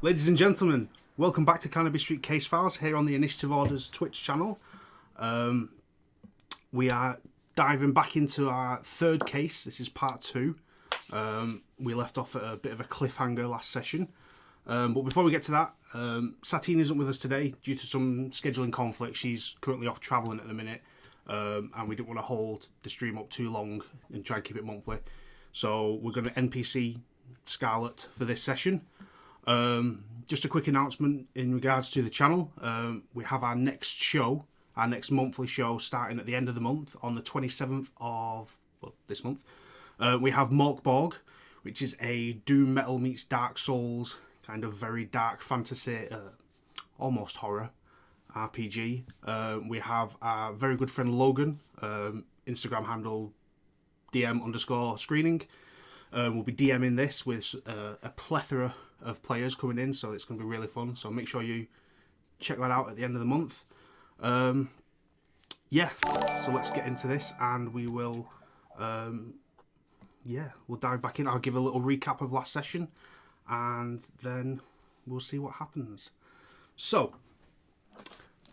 Ladies and gentlemen, welcome back to Carnaby Street Case Files here on the Initiative Orders Twitch channel. We are diving back into our third case. This is part 2. We left off at a bit of a cliffhanger last session. But before we get to that, Satine isn't with us today due to some scheduling conflict. She's currently off travelling at the minute, and we didn't want to hold the stream up too long and try and keep it monthly. So we're going to NPC Scarlett for this session. Just a quick announcement in regards to the channel. We have our next show, our next monthly show, starting at the end of the month on the 27th of this month. We have Morkborg, which is a Doom Metal meets Dark Souls, kind of very dark fantasy, almost horror RPG. We have our very good friend Logan, Instagram handle DM_screening. We'll be DMing this with a plethora of players coming in, so it's going to be really fun. So make sure you check that out at the end of the month. Yeah, so let's get into this, and we will, we'll dive back in. I'll give a little recap of last session, and then we'll see what happens. So,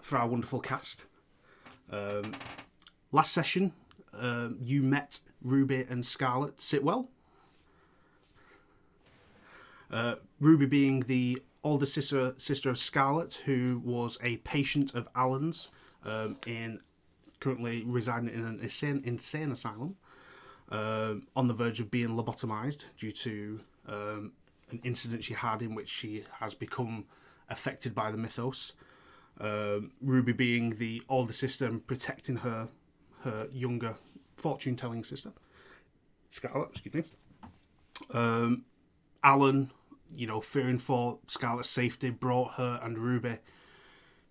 for our wonderful cast, last session, you met Ruby and Scarlett Sitwell. Ruby being the older sister of Scarlett, who was a patient of Alan's, currently residing in an insane asylum, on the verge of being lobotomized due to an incident she had in which she has become affected by the mythos. Ruby being the older sister and protecting her younger fortune-telling sister, Scarlett, excuse me. Alan, fearing for Scarlett's safety, brought her and Ruby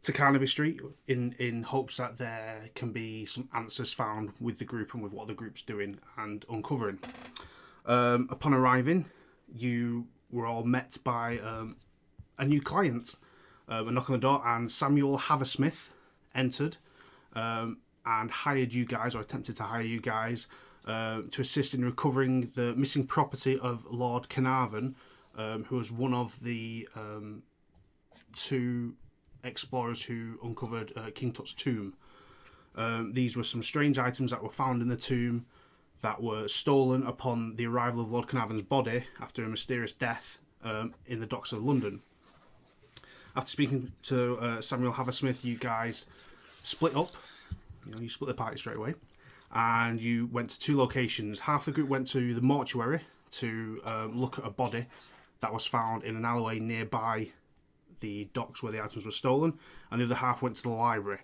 to Carnaby Street in hopes that there can be some answers found with the group and with what the group's doing and uncovering. Upon arriving, you were all met by a new client. A knock on the door, and Samuel Haversmith entered and hired you guys, or attempted to hire you guys, to assist in recovering the missing property of Lord Carnarvon, who was one of the 2 explorers who uncovered King Tut's tomb. These were some strange items that were found in the tomb that were stolen upon the arrival of Lord Carnarvon's body after a mysterious death in the docks of London. After speaking to Samuel Haversmith, you guys split up. You split the party straight away. And you went to 2 locations. Half the group went to the mortuary to look at a body that was found in an alleyway nearby the docks where the items were stolen, and the other half went to the library.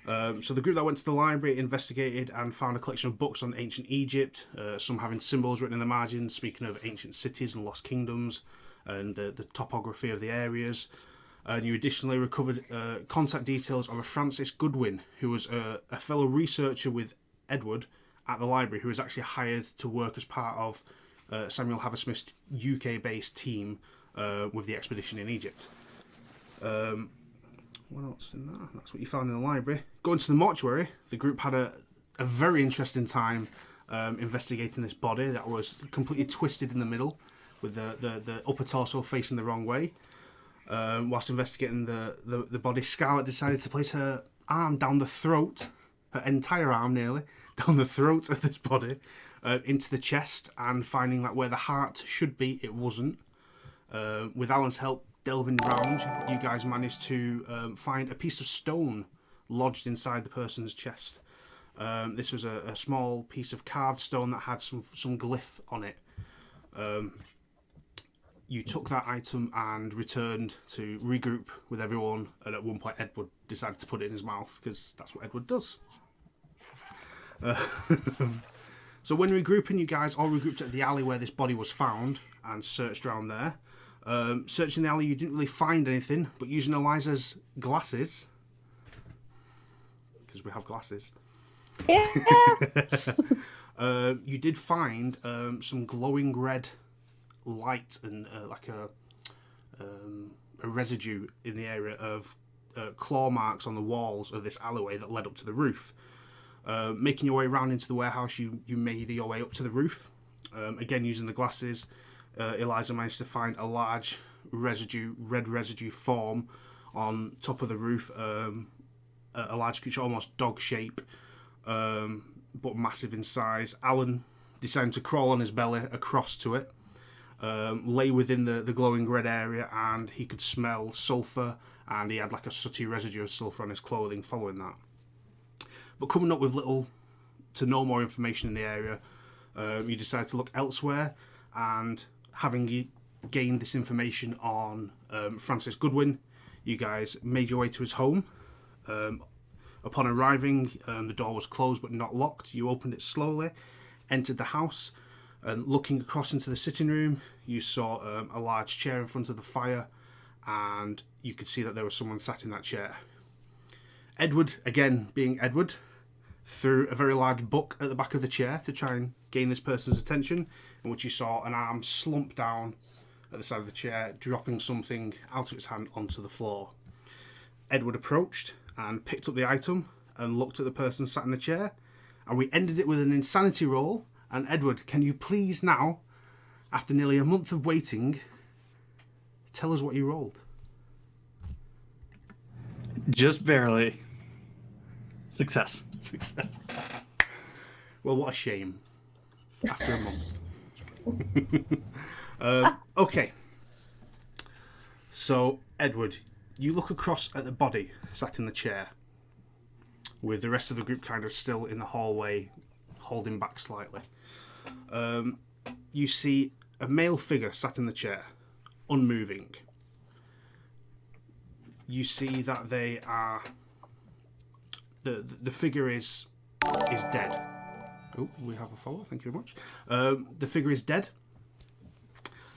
So the group that went to the library investigated and found a collection of books on ancient Egypt, some having symbols written in the margins, speaking of ancient cities and lost kingdoms, and the topography of the areas. And you additionally recovered contact details of a Francis Goodwin, who was a fellow researcher with Edward at the library, who was actually hired to work as part of Samuel Haversmith's UK-based team with the expedition in Egypt. What else in that? That's what you found in the library. Going to the mortuary, the group had a very interesting time investigating this body that was completely twisted in the middle, with the upper torso facing the wrong way. Whilst investigating the body, Scarlett decided to place her arm down the throat, her entire arm nearly, down the throat of this body, into the chest, and finding that where the heart should be, it wasn't. With Alan's help delving round, you guys managed to find a piece of stone lodged inside the person's chest. This was a small piece of carved stone that had some glyph on it. You took that item and returned to regroup with everyone, and at one point Edward decided to put it in his mouth, because that's what Edward does. So when regrouping, you guys all regrouped at the alley where this body was found and searched around there. Searching the alley, you didn't really find anything, but using Eliza's glasses, because we have glasses, Yeah. you did find some glowing red light and like a residue in the area of claw marks on the walls of this alleyway that led up to the roof. Making your way around into the warehouse, you made your way up to the roof. Again, using the glasses, Eliza managed to find a large red residue form on top of the roof. A large creature, almost dog shape, but massive in size. Alan decided to crawl on his belly across to it, lay within the glowing red area, and he could smell sulphur, and he had like a sooty residue of sulphur on his clothing following that. But coming up with little to no more information in the area, you decided to look elsewhere, and having gained this information on Francis Goodwin, you guys made your way to his home. Upon arriving, the door was closed but not locked. You opened it slowly, entered the house, and looking across into the sitting room, you saw a large chair in front of the fire, and you could see that there was someone sat in that chair. Edward, again being Edward, threw a very large book at the back of the chair to try and gain this person's attention, in which you saw an arm slump down at the side of the chair, dropping something out of its hand onto the floor. Edward approached and picked up the item and looked at the person sat in the chair, and we ended it with an insanity roll. And Edward, can you please now, after nearly a month of waiting, tell us what you rolled? Just barely. Success. Well, what a shame. After a month. Okay. So, Edward, you look across at the body sat in the chair, with the rest of the group kind of still in the hallway, holding back slightly. You see a male figure sat in the chair, unmoving. You see that they are... The figure is dead. Oh, we have a follow. Thank you very much. The figure is dead.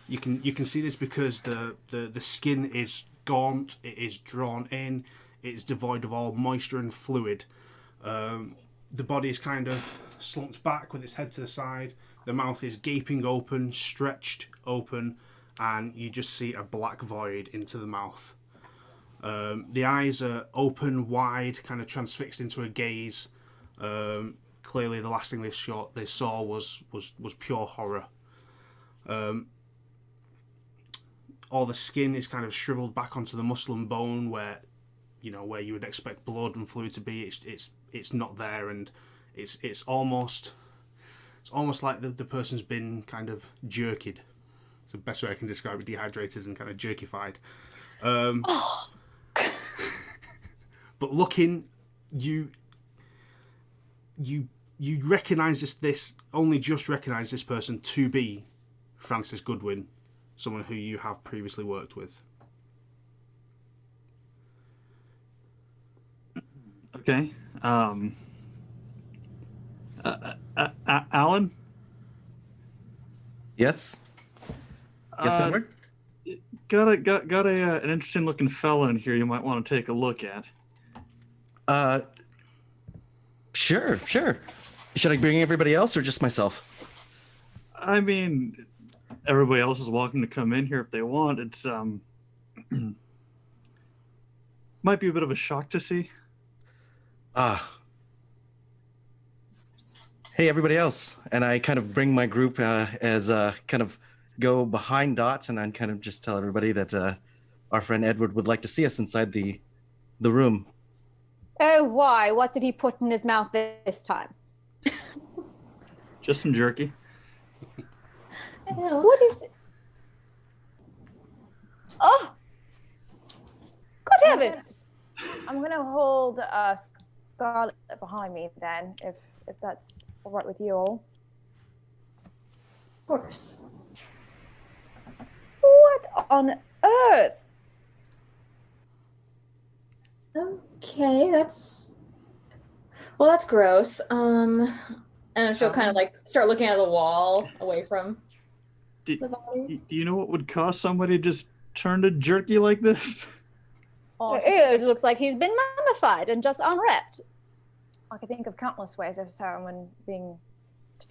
You can see this because the skin is gaunt. It is drawn in. It is devoid of all moisture and fluid. The body is kind of slumped back with its head to the side. The mouth is gaping open, stretched open, and you just see a black void into the mouth. The eyes are open, wide, kind of transfixed into a gaze. Clearly, the last thing they saw was pure horror. All the skin is kind of shriveled back onto the muscle and bone, where you would expect blood and fluid to be. It's not there, and it's almost like the person's been kind of jerked. It's the best way I can describe it: dehydrated and kind of jerkified. But looking, you recognise this only just recognise this person to be Francis Goodwin, someone who you have previously worked with. Okay. Alan? Yes? Yes, Edward? Got an interesting looking fella in here you might want to take a look at. Sure. Should I bring everybody else or just myself? I mean, everybody else is welcome to come in here if they want. It's might be a bit of a shock to see. Hey, everybody else. And I kind of bring my group as kind of go behind Dot, and I kind of just tell everybody that our friend Edward would like to see us inside the room. Oh, why? What did he put in his mouth this time? Just some jerky. What is... Oh! Good heavens! I'm gonna hold Scarlett behind me then, if that's all right with you all. Of course. What on earth? Okay, that's gross. And she'll kind of like start looking at the wall away from Do, the body. do you know what would cause somebody to just turn to jerky like this? Oh, It looks like he's been mummified and just unwrapped. I could think of countless ways of someone being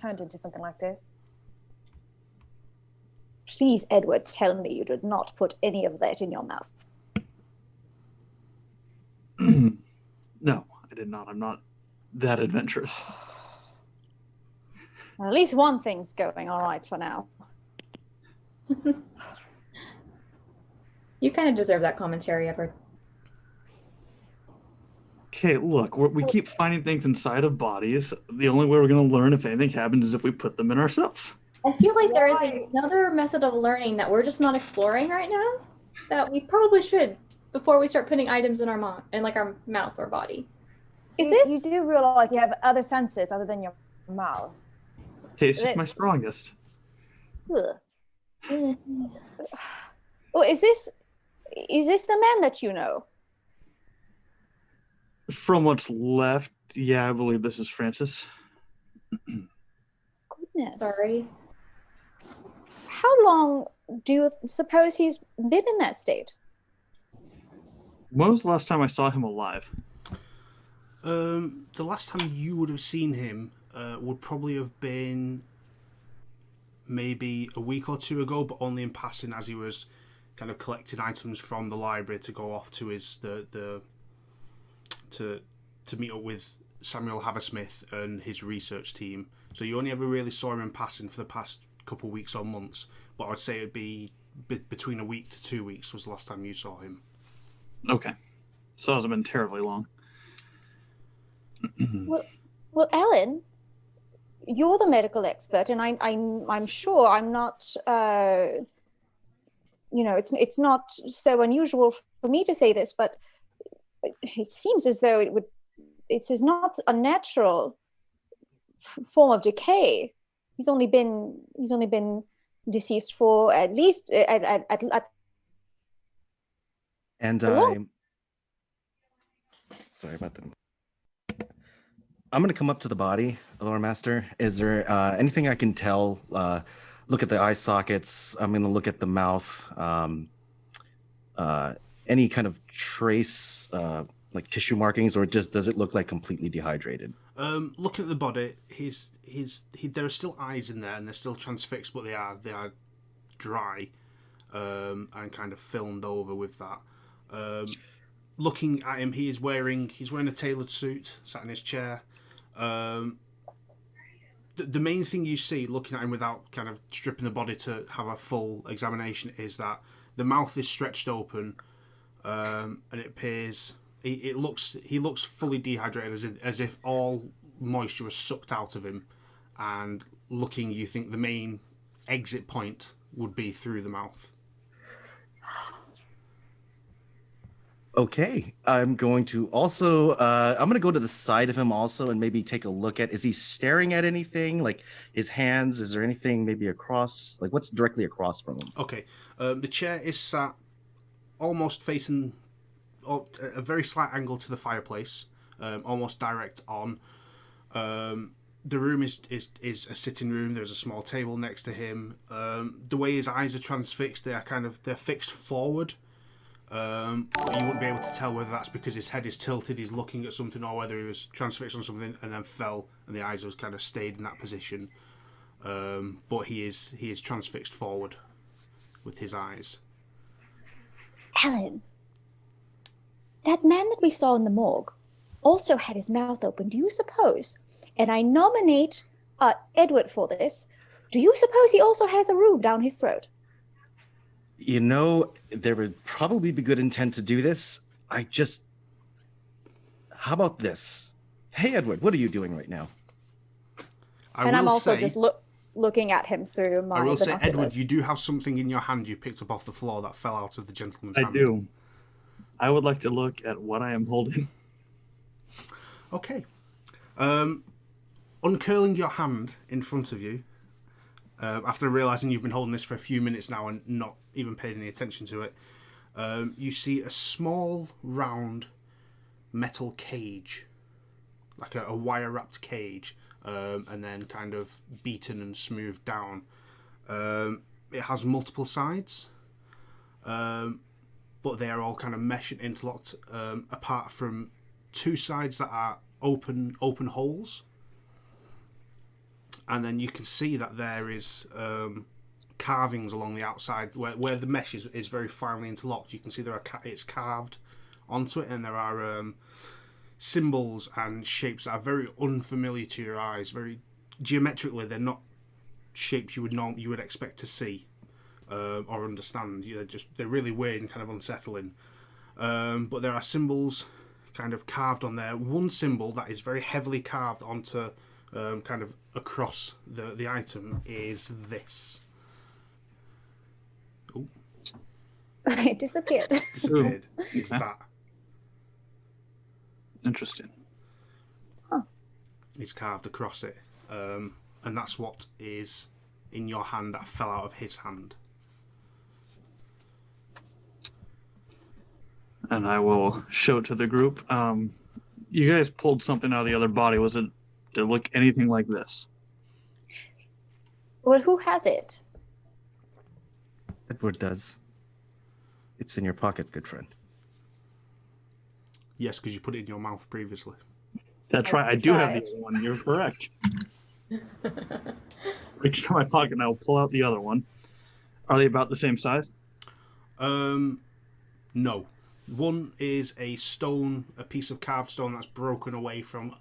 turned into something like this. Please, Edward, tell me you did not put any of that in your mouth. No, I did not. I'm not that adventurous. Well, at least one thing's going all right for now. You kind of deserve that commentary, Edward. Okay, look, we keep finding things inside of bodies. The only way we're going to learn if anything happens is if we put them in ourselves. I feel like there is another method of learning that we're just not exploring right now that we probably should before we start putting items in our our mouth or body. Is You this... do realize you have other senses other than your mouth. Taste is my This- strongest. Ugh. Oh, is this the man that you know? From what's left, yeah, I believe this is Francis. Goodness. Sorry. How long do you suppose he's been in that state? When was the last time I saw him alive? The last time you would have seen him would probably have been maybe a week or two ago, but only in passing as he was kind of collecting items from the library to go off to his to meet up with Samuel Haversmith and his research team. So you only ever really saw him in passing for the past couple of weeks or months, but I would say it'd be between a week to 2 weeks was the last time you saw him. Okay. So it hasn't been terribly long. Well, Ellen, you're the medical expert, and I'm sure I'm not. It's not so unusual for me to say this, but it seems as though it is not a natural form of decay. He's only been deceased for at least at And Hello? I'm sorry about that. I'm going to come up to the body, Lore Master. Is there anything I can tell? Look at the eye sockets. I'm going to look at the mouth. Any kind of trace, like tissue markings, or just does it look like completely dehydrated? Looking at the body, there are still eyes in there, and they're still transfixed, but they are dry and kind of filmed over with that. Looking at him, he's wearing a tailored suit, sat in his chair. The main thing you see, looking at him without kind of stripping the body to have a full examination, is that the mouth is stretched open, and it appears he looks fully dehydrated, as if all moisture was sucked out of him. And looking, you think the main exit point would be through the mouth. Okay, I'm going to also I'm going to go to the side of him also and maybe take a look at, is he staring at anything, like his hands? Is there anything maybe across, like what's directly across from him? Okay, the chair is sat almost facing a very slight angle to the fireplace, almost direct on. The room is a sitting room. There's a small table next to him. The way his eyes are transfixed, they're fixed forward. You wouldn't be able to tell whether that's because his head is tilted, he's looking at something, or whether he was transfixed on something and then fell and the eyes was kind of stayed in that position. But he is transfixed forward with his eyes. Ellen, that man that we saw in the morgue also had his mouth open, do you suppose? And I nominate Edward for this. Do you suppose he also has a rube down his throat? You know, there would probably be good intent to do this. How about this? Hey, Edward, what are you doing right now? I'm also just looking at him through my I will say, binoculars. Edward, you do have something in your hand you picked up off the floor that fell out of the gentleman's hand. I do. I would like to look at what I am holding. Okay. Uncurling your hand in front of you, after realising you've been holding this for a few minutes now and not even paid any attention to it, you see a small, round, metal cage. Like a wire-wrapped cage, and then kind of beaten and smoothed down. It has multiple sides, but they are all kind of mesh and interlocked, apart from two sides that are open holes. And then you can see that there is carvings along the outside where the mesh is very finely interlocked. You can see it's carved onto it, and there are symbols and shapes that are very unfamiliar to your eyes. Very geometrically, they're not shapes you would expect to see or understand. They're really weird and kind of unsettling. But there are symbols kind of carved on there. One symbol that is very heavily carved onto kind of across the item is this. Oh, It disappeared. disappeared. Is that? Interesting. It's carved across it, and that's what is in your hand that fell out of his hand. And I will show it to the group. You guys pulled something out of the other body. Did it look anything like this? Well, who has it? Edward does. It's in your pocket, good friend. Yes, because you put it in your mouth previously. That's right. I do have the other one. You're correct. Reach into my pocket and I will pull out the other one. Are they about the same size? No. One is a piece of carved stone that's broken away from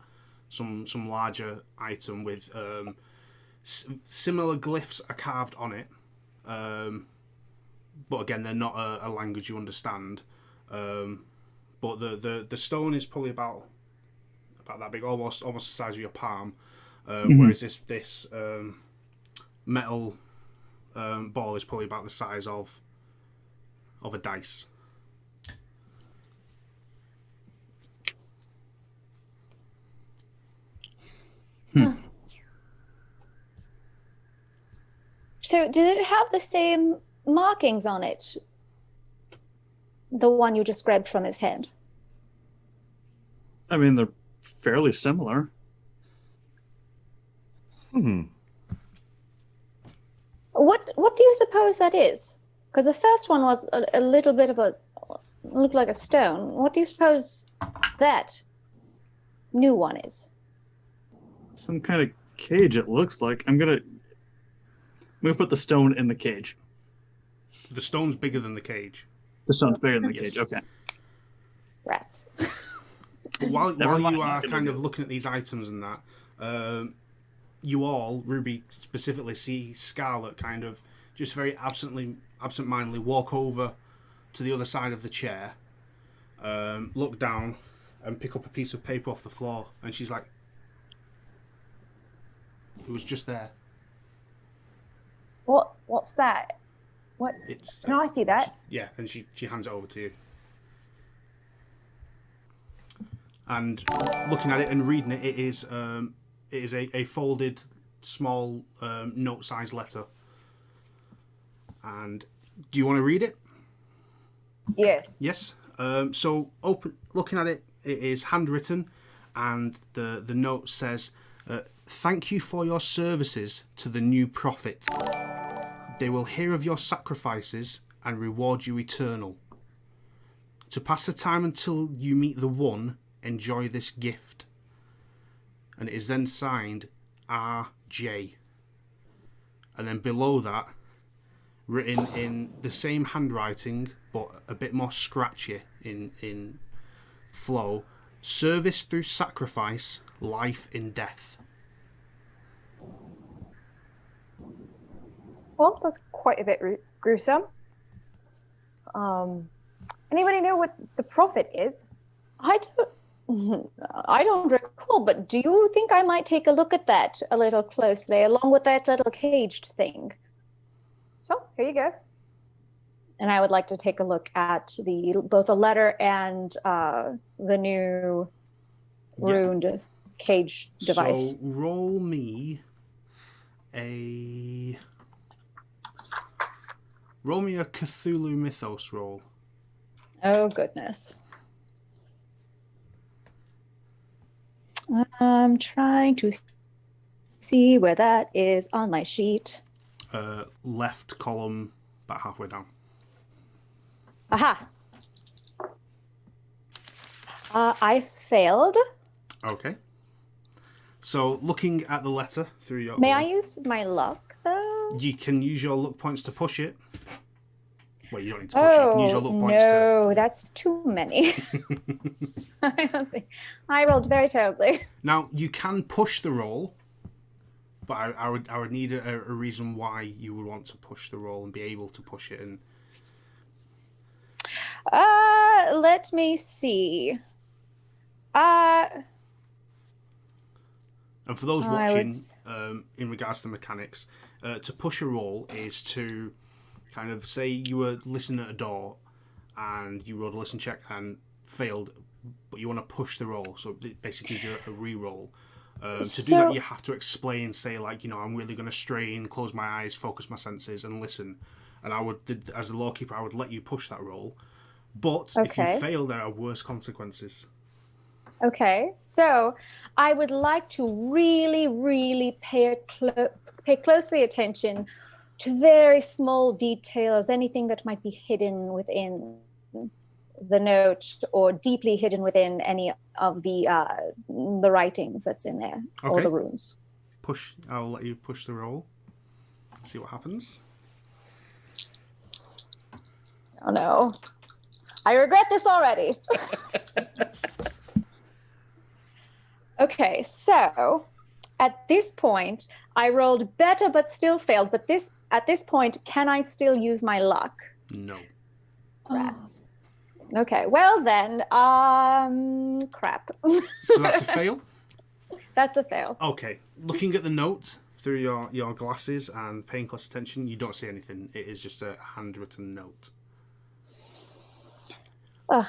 some larger item with similar glyphs are carved on it. But again, they're not a language you understand. But the stone is probably about that big, almost the size of your palm. Whereas this metal ball is probably about the size of a dice. So, did it have the same markings on it? The one you just grabbed from his hand? I mean, they're fairly similar. What do you suppose that is? Because the first one was a little bit of looked like a stone. What do you suppose that new one is? Some kind of cage, it looks like. I'm gonna put the stone in the cage. The stone's bigger than the cage. The stone's bigger than the Yes. cage. Okay. Rats. But while mind, you I'm are gonna kind do of it. looking at these items and that, you all, Ruby specifically, see Scarlett kind of just very absent-mindedly walk over to the other side of the chair, look down, and pick up a piece of paper off the floor, and she's like, "It was just there." What's that? What? Can I see that? Yeah, and she hands it over to you. And looking at it and reading it, it is a folded, small, note-sized letter. And do you want to read it? Yes. Yes. So looking at it, it is handwritten, and the note says, "Thank you for your services to the new prophet. They will hear of your sacrifices and reward you eternal. To pass the time until you meet the one, enjoy this gift." And it is then signed R.J. And then below that, written in the same handwriting, but a bit more scratchy in flow, "Service through sacrifice, life in death." Well, that's quite a bit gruesome. Anybody know what the profit is? I don't recall, but do you think I might take a look at that a little closely, along with that little caged thing? So, here you go. And I would like to take a look at both the letter and the new ruined cage device. So roll me a Cthulhu Mythos roll. Oh, goodness. I'm trying to see where that is on my sheet. Left column, about halfway down. Aha! I failed. Okay. So looking at the letter through your... May I use my luck, though? You can use your luck points to push it. Well, you don't need to push it. You can use your luck points to... No, that's too many. I don't think... I rolled very terribly. Now, you can push the roll, but I would need a reason why you would want to push the roll and be able to push it. And let me see. And for those watching, in regards to the mechanics, to push a roll is to kind of say you were listening at a door and you rolled a listen check and failed, but you want to push the roll, so it basically gives you a re-roll. To do that, you have to explain, say, like, I'm really going to strain, close my eyes, focus my senses, and listen. And I would, as the lawkeeper, I would let you push that roll. But if you fail, there are worse consequences. Okay, so I would like to really, really pay closely attention to very small details, anything that might be hidden within the note or deeply hidden within any of the writings that's in there, or the runes. I'll let you push the roll. See what happens. Oh no. I regret this already. Okay, so at this point, I rolled better but still failed. But at this point, can I still use my luck? No. Rats. Okay, well then, crap. So that's a fail? That's a fail. Okay. Looking at the note through your glasses and paying close attention, you don't see anything. It is just a handwritten note. Well,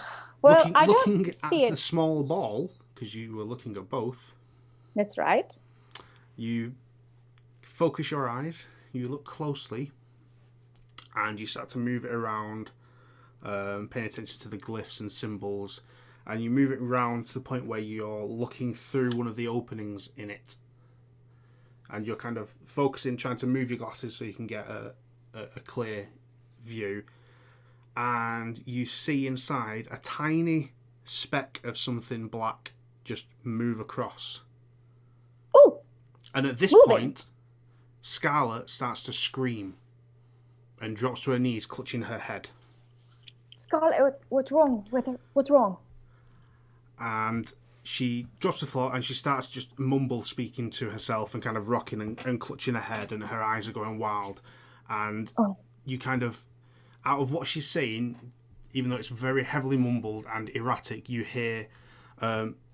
I don't see it. Looking at the small ball, because you were looking at both. That's right. You focus your eyes, you look closely, and you start to move it around, paying attention to the glyphs and symbols, and you move it around to the point where you're looking through one of the openings in it. And you're kind of focusing, trying to move your glasses so you can get a clear view. And you see inside a tiny speck of something black just move across. Ooh! And at this point, Scarlett starts to scream and drops to her knees, clutching her head. Scarlett, what's wrong with her? What's wrong? And she drops to the floor and she starts just mumble speaking to herself and kind of rocking and clutching her head, and her eyes are going wild. And you kind of, out of what she's saying, even though it's very heavily mumbled and erratic, you hear,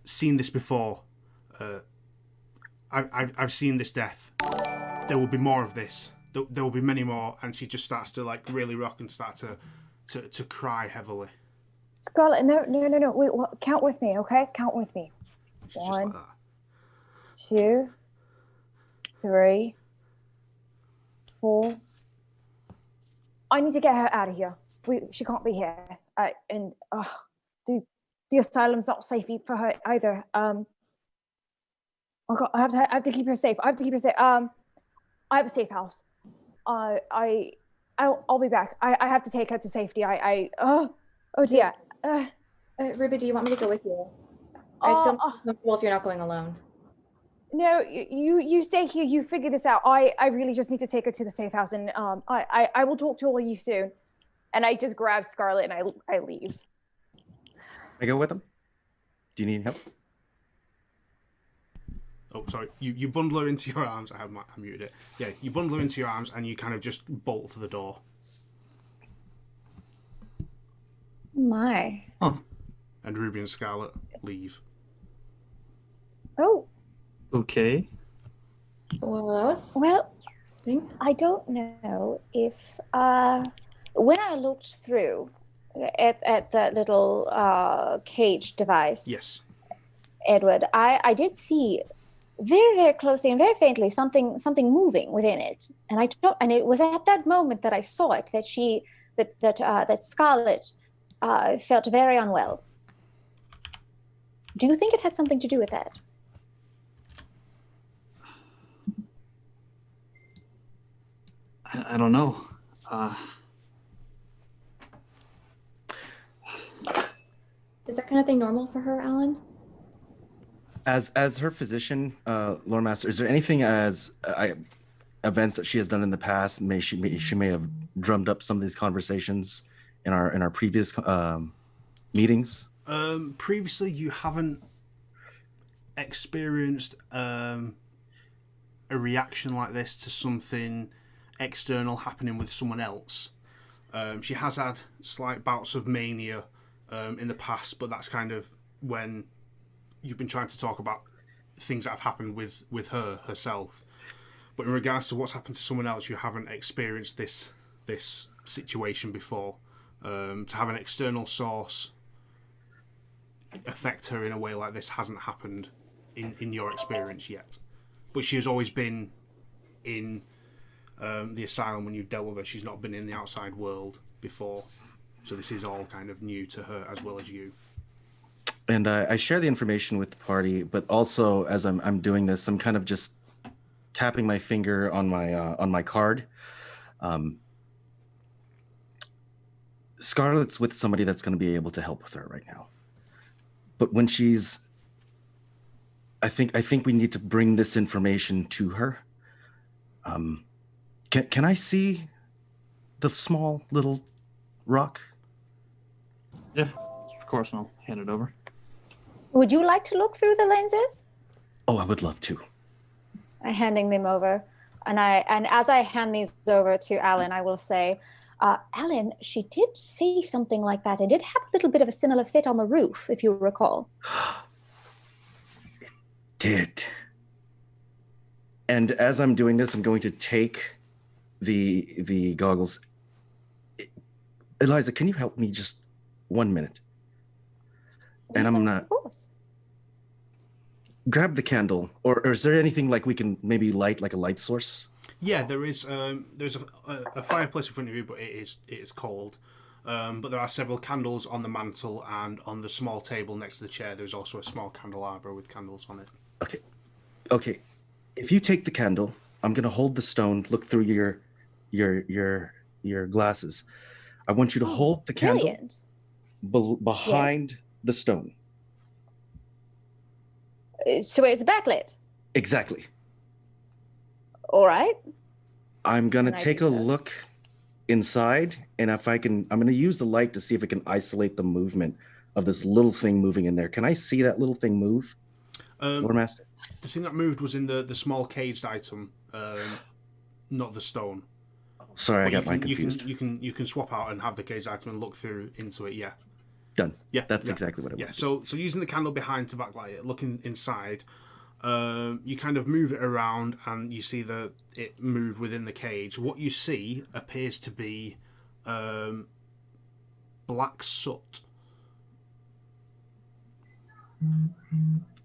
seen this before. I've seen this death. There will be more of this. There will be many more. And she just starts to like really rock and start to cry heavily. Scarlett, no. Wait, count with me, okay? Count with me. She's 1, just like that. 2, 3, 4. I need to get her out of here. She can't be here. The asylum's not safe for her either. Oh God, I have to keep her safe. I have a safe house. I'll be back. I have to take her to safety. Oh dear. Ruby, do you want me to go with you? I feel comfortable if you're not going alone. No, you stay here. You figure this out. I really just need to take her to the safe house, and I will talk to all of you soon. And I just grab Scarlett and I leave. I go with them. Do you need help? Oh, sorry. You bundle her into your arms. I muted it. Yeah, you bundle her into your arms and you kind of just bolt for the door. My. Huh. And Ruby and Scarlett leave. Oh, Okay. What else? well, Think? I don't know if when I looked through at that little cage device, Yes. Edward, I did see very, very closely and very faintly something moving within it, and it was at that moment that I saw it that Scarlett felt very unwell. Do you think it had something to do with that? I don't know. Is that kind of thing normal for her, Alan? As her physician, Lore Master, is there anything events that she has done in the past? She may have drummed up some of these conversations in our previous meetings. Previously, you haven't experienced a reaction like this to something external happening with someone else. She has had slight bouts of mania in the past, but that's kind of when you've been trying to talk about things that have happened with her herself. But in regards to what's happened to someone else, you haven't experienced this situation before. To have an external source affect her in a way like this hasn't happened in your experience yet. But she has always been in the asylum when you've dealt with her. She's not been in the outside world before. So this is all kind of new to her as well as you. And I share the information with the party, but also as I'm doing this, I'm kind of just tapping my finger on my card. Scarlett's with somebody that's going to be able to help with her right now. But when I think we need to bring this information to her. Can I see the small little rock? Yeah, of course, and I'll hand it over. Would you like to look through the lenses? Oh, I would love to. I'm handing them over, and as I hand these over to Alan, I will say, Alan, she did say something like that, and did have a little bit of a similar fit on the roof, if you recall. It did. And as I'm doing this, I'm going to take the goggles. Eliza, can you help me just 1 minute? And Yes, I'm not. Of course. Grab the candle, or is there anything like we can maybe light, like a light source? Yeah, there's a fireplace in front of you, but it is cold. But there are several candles on the mantle, and on the small table next to the chair, there's also a small candelabra with candles on it. Okay. If you take the candle, I'm gonna hold the stone. Look through your glasses. I want you to hold the candle behind the stone. So it's backlit. Exactly. All right. I'm gonna Can I take do a so? look inside, and if I can, I'm gonna use the light to see if it can isolate the movement of this little thing moving in there. Can I see that little thing move, Lord Master? The thing that moved was in the small caged item, not the stone. Sorry, I But got mine confused. You can swap out and have the caged item and look through into it. Yeah. Done. Yeah, That's exactly what I want. Yeah, so using the candle behind to backlight it, looking inside, you kind of move it around and you see it move within the cage. What you see appears to be black soot.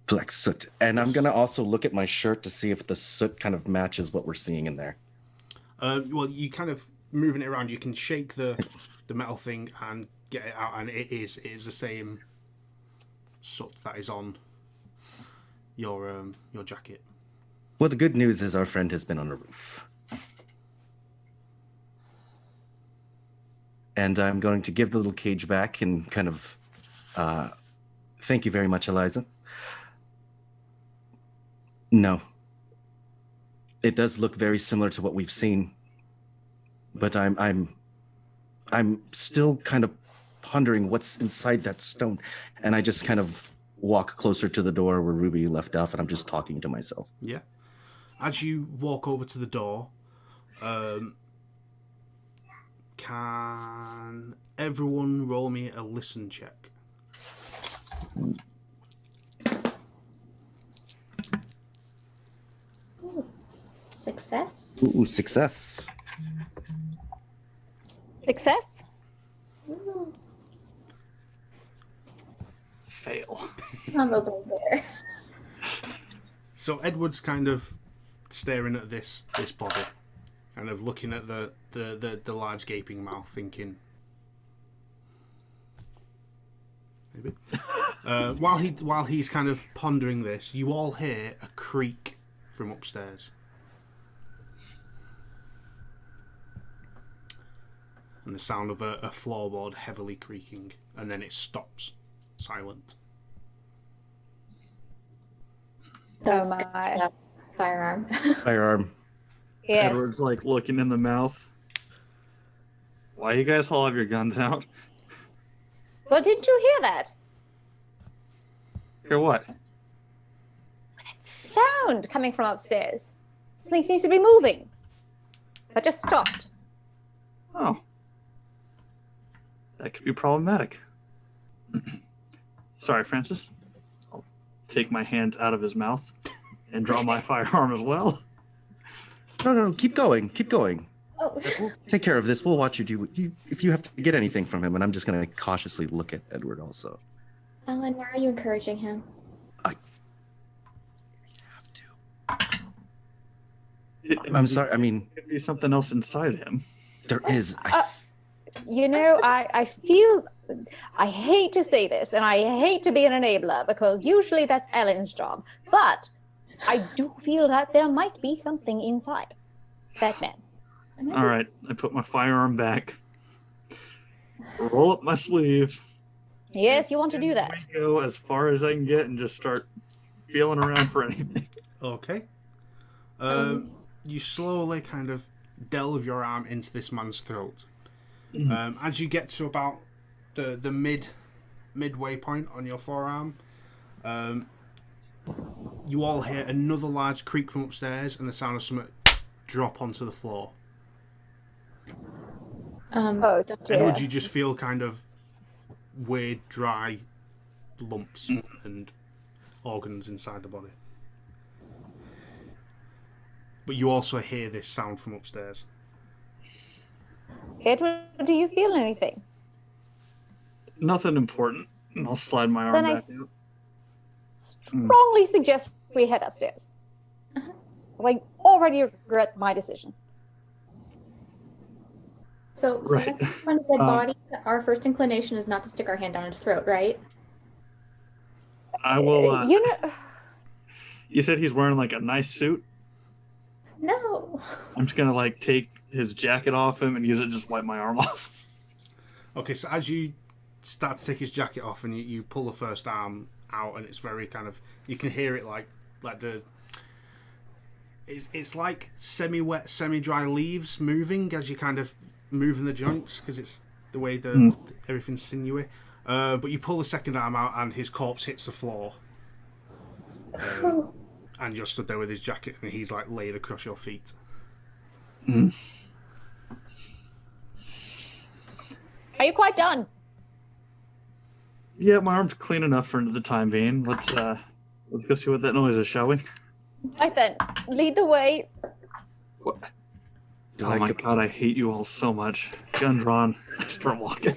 Black soot. And I'm gonna also look at my shirt to see if the soot kind of matches what we're seeing in there. Well, you kind of moving it around, you can shake the metal thing and get it out, and it is the same soot that is on your jacket. Well, the good news is our friend has been on a roof. And I'm going to give the little cage back and kind of thank you very much, Eliza. No. It does look very similar to what we've seen. But I'm still kind of pondering what's inside that stone. And I just kind of walk closer to the door where Ruby left off, and I'm just talking to myself. Yeah. As you walk over to the door, can everyone roll me a listen check? Success. Ooh, success. Success? Ooh, Fail. I'm opening there. So Edward's kind of staring at this body, kind of looking at the large gaping mouth, thinking. Maybe. While he's kind of pondering this, you all hear a creak from upstairs. And the sound of a floorboard heavily creaking, and then it stops, silent. Oh my. Firearm. Firearm. Yes. Edward's like looking in the mouth. Why you guys all have your guns out? Well, didn't you hear that? Hear what? That sound coming from upstairs. Something seems to be moving. But just stopped. Oh. That could be problematic. Sorry, Francis. I'll take my hands out of his mouth and draw my firearm as well. No, keep going. Keep going. Oh. We'll take care of this. We'll watch you do if you have to get anything from him. And I'm just going to cautiously look at Edward also. Ellen, why are you encouraging him? I have to. I'm sorry. I mean, Could be something else inside him. there is. You know, I feel, I hate to say this, and I hate to be an enabler, because usually that's Ellen's job, but I do feel that there might be something inside that man. All right, I put my firearm back. Roll up my sleeve. Yes, you want to do that. Go as far as I can get and just start feeling around for anything. Okay. You slowly kind of delve your arm into this man's throat. As you get to about the midway point on your forearm, you all hear another large creak from upstairs and the sound of something drop onto the floor. Oh, And would you just feel kind of weird, dry lumps and organs inside the body? But you also hear this sound from upstairs. Edward, do you feel anything? Nothing important. And I'll slide my arm Then I back out. strongly suggest we head upstairs. I already regret my decision. So Right. next time we find a dead body, our first inclination is not to stick our hand down his throat, right? I will. You know, You said he's wearing like a nice suit. No. I'm just gonna like take his jacket off him and use it to just wipe my arm off. Okay, so as you start to take his jacket off and you pull the first arm out, and it's very kind of, you can hear it like the, it's like semi-wet, semi-dry leaves moving as you kind of moving the joints, because it's the way everything's sinewy. But you pull the second arm out and his corpse hits the floor. And you're stood there with his jacket and he's like laid across your feet. are you quite done? Yeah, my arm's clean enough for the time being. Let's go see what that noise is, shall we? Right then, lead the way. What? You Oh like my to- god, I hate you all so much. Gun drawn. I start walking.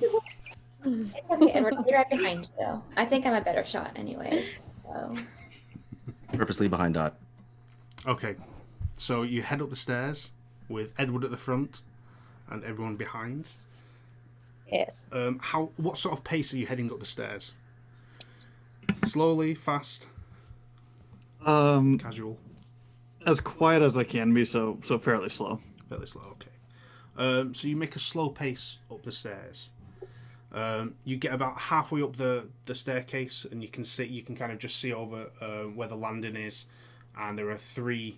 It's okay, Edward. I'll be right behind you. I think I'm a better shot anyways. So. Purposely behind Dot. Okay, so you head up the stairs with Edward at the front and everyone behind. Yes. What sort of pace are you heading up the stairs? Slowly, fast, casual? As quiet as I can be, so fairly slow. Fairly slow, okay. So you make a slow pace up the stairs. You get about halfway up the staircase, and you can kind of just see over where the landing is, and there are three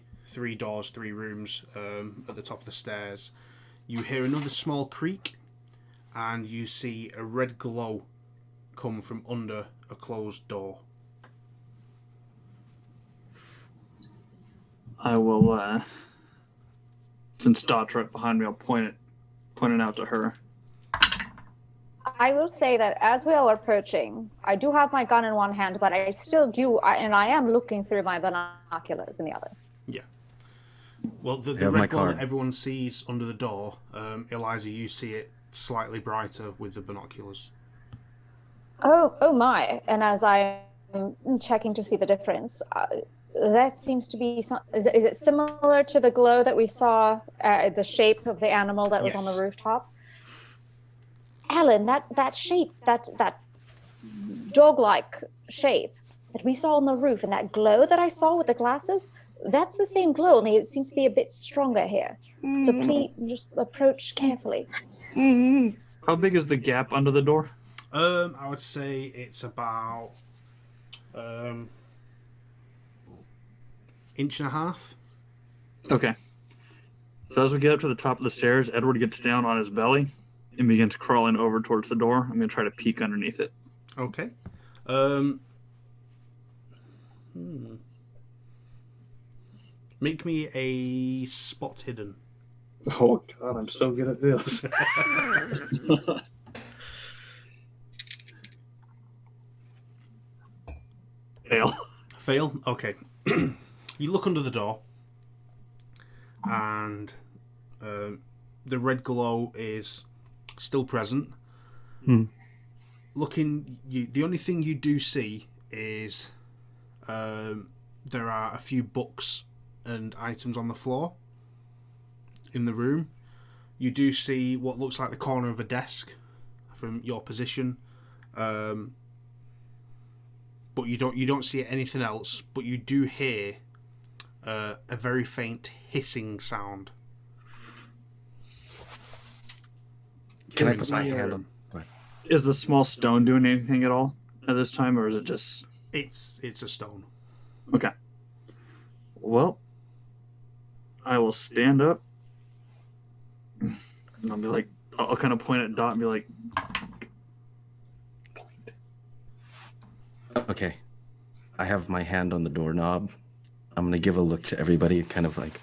doors, 3 rooms at the top of the stairs. You hear another small creak, and you see a red glow come from under a closed door. I will, since Dot's right behind me, I'll point it out to her. I will say that as we are approaching, I do have my gun in one hand, but I still do, and I am looking through my binoculars in the other. Yeah. Well, the have my red glow that card. everyone sees under the door, Eliza, you see it slightly brighter with the binoculars. Oh my! And as I am checking to see the difference, that seems to be is it similar to the glow that we saw, the shape of the animal that was on Yes. the rooftop? Alan, that shape, that dog-like shape that we saw on the roof, and that glow that I saw with the glasses, that's the same glow, only it seems to be a bit stronger here. So please just approach carefully. How big is the gap under the door? I would say it's about inch and a half. Okay. So as we get up to the top of the stairs, Edward gets down on his belly and begins crawling over towards the door. I'm going to try to peek underneath it. Okay. Make me a spot hidden. Oh, God, I'm so good at this. Fail. Fail? Okay. You look under the door, and the red glow is still present. The only thing you do see is there are a few books and items on the floor in the room. You do see what looks like the corner of a desk from your position, but you don't see anything else. But you do hear a very faint hissing sound. Can I Is put my the, hand on? What? Is the small stone doing anything at all at this time, or is it just... It's a stone. Okay. Well, I will stand up. And I'll be like, I'll kind of point at Dot and be like, Okay. I have my hand on the doorknob. I'm going to give a look to everybody, kind of like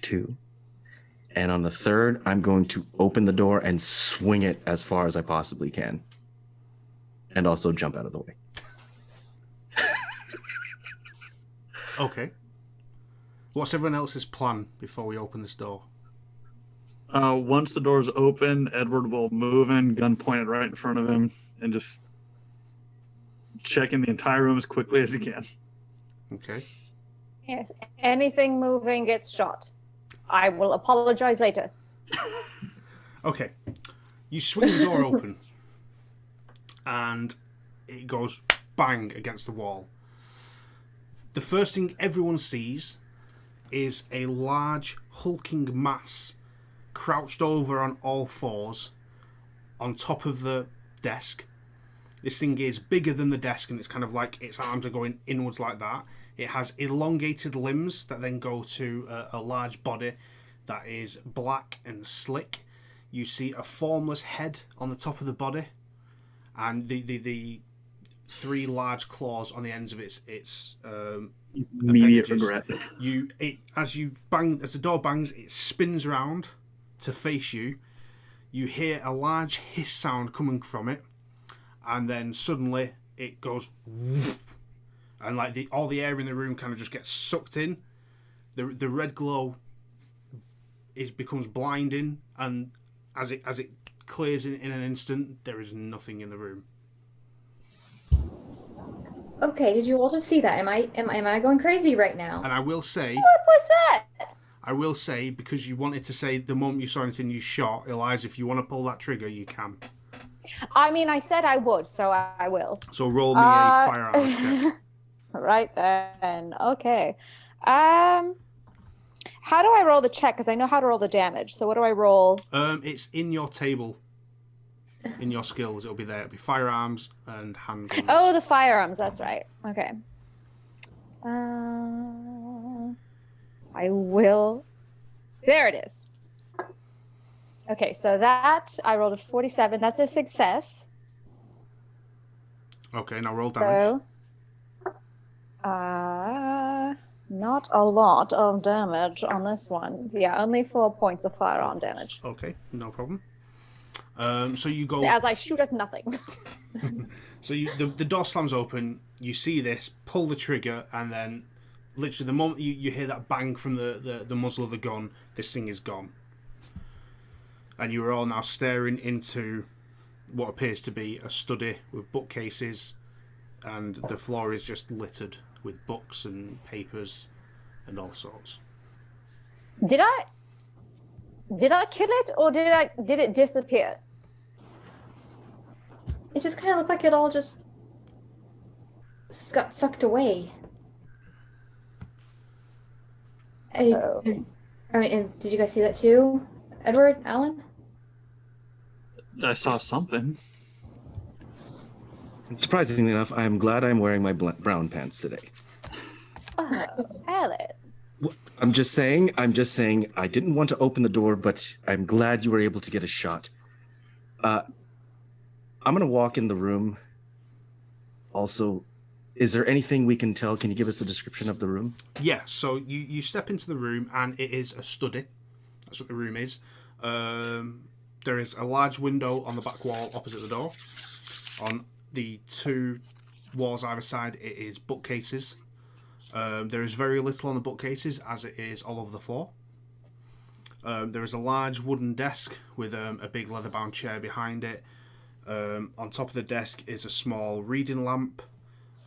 2. And on the third, I'm going to open the door and swing it as far as I possibly can. And also jump out of the way. Okay. What's everyone else's plan before we open this door? once the door's open, Edward will move in, gun pointed right in front of him, and just check in the entire room as quickly as he can. Okay. Yes. Anything moving gets shot. I will apologize later. Okay. You swing the door open, and it goes bang against the wall. The first thing everyone sees is a large, hulking mass crouched over on all fours on top of the desk. This thing is bigger than the desk, and it's kind of like its arms are going inwards like that. It has elongated limbs that then go to a large body that is black and slick. You see a formless head on the top of the body, and the three large claws on the ends of its Immediate appendages. regret. As the door bangs, it spins around to face you. You hear a large hiss sound coming from it, and then suddenly it goes whoosh, and like all the air in the room kind of just gets sucked in. The red glow becomes blinding, and as it clears in an instant, there is nothing in the room. Okay, did you all just see that? Am I going crazy right now? And I will say, What was that? because you wanted to say the moment you saw anything you shot, Eliza, if you want to pull that trigger, you can. I mean, I said I would, so I will. So roll me a firearms check. Right then. Okay. How do I roll the check? Because I know how to roll the damage. So what do I roll? It's in your table. In your skills, it'll be there. It'll be firearms and handguns. Oh, the firearms. That's right. Okay. I will. There it is. Okay, so that I rolled a 47. That's a success. Okay, now roll damage. So Not a lot of damage on this one. Yeah, only 4 points of firearm damage. Okay, no problem. So you go... As I shoot at nothing. So the door slams open, you see this, pull the trigger, and then literally the moment you hear that bang from the muzzle of the gun, this thing is gone. And you are all now staring into what appears to be a study with bookcases, and the floor is just littered with books and papers and all sorts. Did I kill it, or did it disappear? It just kind of looked like it all just got sucked away. I mean, and did you guys see that too? Edward, Alan? I saw something. Surprisingly enough, I'm glad I'm wearing my brown pants today. Oh, Alan. I'm just saying, I didn't want to open the door, but I'm glad you were able to get a shot. I'm going to walk in the room. Also, is there anything we can tell? Can you give us a description of the room? Yeah, so you step into the room, and it is a study. That's what the room is. There is a large window on the back wall opposite the door. On the two walls either side, it is bookcases. There is very little on the bookcases, as it is all over the floor. There is a large wooden desk with a big leather-bound chair behind it. On top of the desk is a small reading lamp,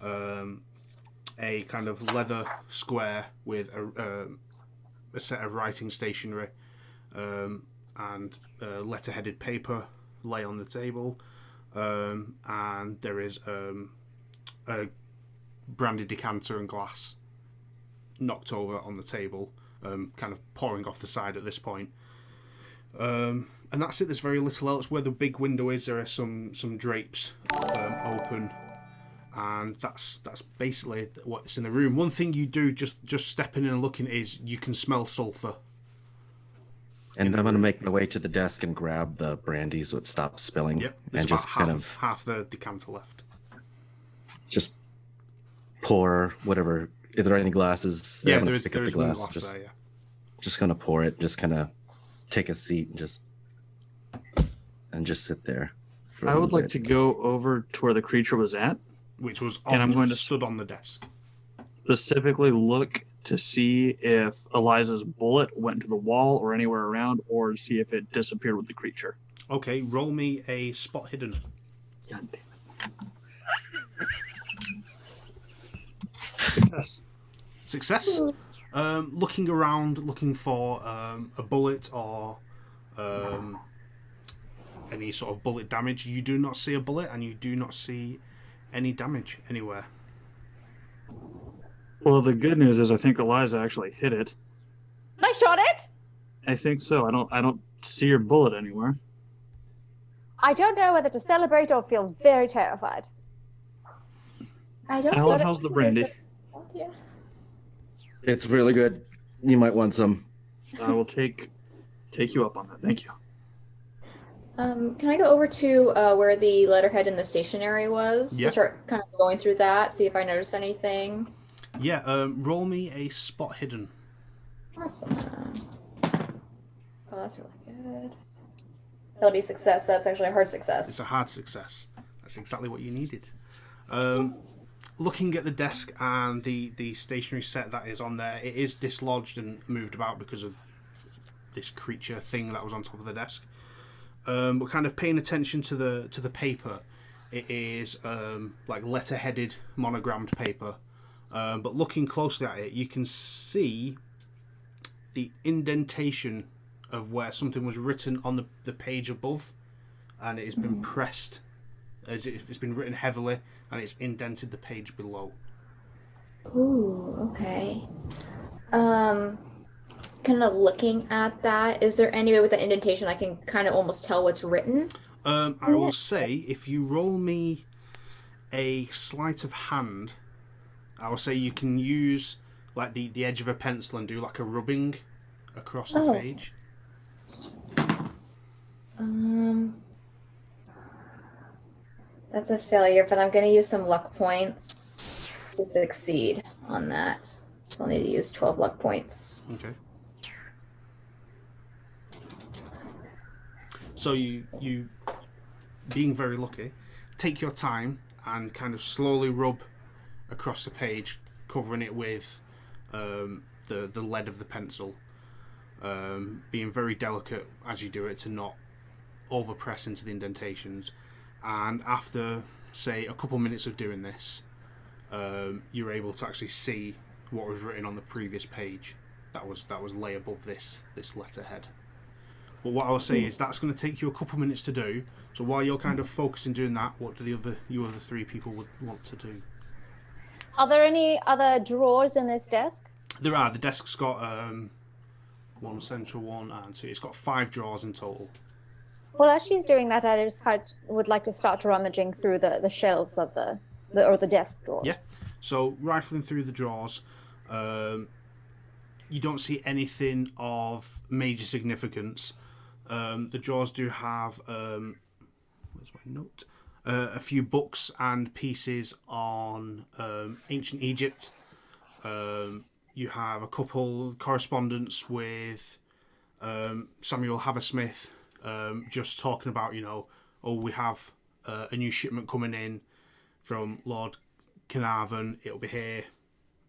a kind of leather square with a set of writing stationery, and letter-headed paper lay on the table, and there is a brandy decanter and glass knocked over on the table, kind of pouring off the side at this point. And that's it. There's very little else. Where the big window is, there are some drapes open, and that's basically what's in the room. One thing you do just stepping in and looking is you can smell sulfur. And I'm going to make my way to the desk and grab the brandy so it stops spilling. Yep, and just half the decanter left. Just pour whatever. Is there any glasses? Yeah, there is pick up the one glass. glass there. Yeah. Just gonna pour it. Just kind of take a seat and just sit there. I would like to go over to where the creature was at, Which was stood on the desk. specifically look to see if Eliza's bullet went to the wall or anywhere around, or see if it disappeared with the creature. Okay, roll me a spot hidden. God damn it. Success. Looking around, looking for a bullet or any sort of bullet damage. You do not see a bullet, and you do not see any damage anywhere. Well, the good news is I think Eliza actually hit it. I shot it. I think so. I don't see your bullet anywhere. I don't know whether to celebrate or feel very terrified. I don't Alan, know. how's the brandy? Yeah. It's really good. You might want some. I will take you up on that. Thank you. Can I go over to where the letterhead in the stationery was? Yeah. To start kind of going through that, see if I notice anything. Yeah, roll me a spot hidden. Awesome. Oh, that's really good. That'll be a success. That's actually a hard success. It's a hard success. That's exactly what you needed. Looking at the desk and the stationery set that is on there, it is dislodged and moved about because of this creature thing that was on top of the desk. But kind of paying attention to the paper, it is like letter-headed, monogrammed paper. But looking closely at it, you can see the indentation of where something was written on the page above, and it has been pressed, as it's been written heavily, and it's indented the page below. Ooh, okay. Kind of looking at that, is there any way with the indentation I can kind of almost tell what's written? I will say, if you roll me a sleight of hand, I will say you can use like the edge of a pencil and do like a rubbing across the page. That's a failure, but I'm going to use some luck points. to succeed on that. So I'll need to use 12 luck points. Okay. So you being very lucky, take your time and kind of slowly rub across the page, covering it with the lead of the pencil, being very delicate as you do it to not overpress into the indentations. And after, say, a couple minutes of doing this, you're able to actually see what was written on the previous page that was lay above this letterhead. But what I will say is that's going to take you a couple minutes to do. So while you're kind of focusing doing that, what do you other three people would want to do? Are there any other drawers in this desk? There are. The desk's got one central one and two. It's got 5 drawers in total. Well, as she's doing that, I just would like to start rummaging through the shelves of the desk drawers. Yeah. So rifling through the drawers, you don't see anything of major significance. The drawers do have where's my note? A few books and pieces on ancient Egypt. You have a couple correspondence with Samuel Haversmith, just talking about, we have a new shipment coming in from Lord Carnarvon. It'll be here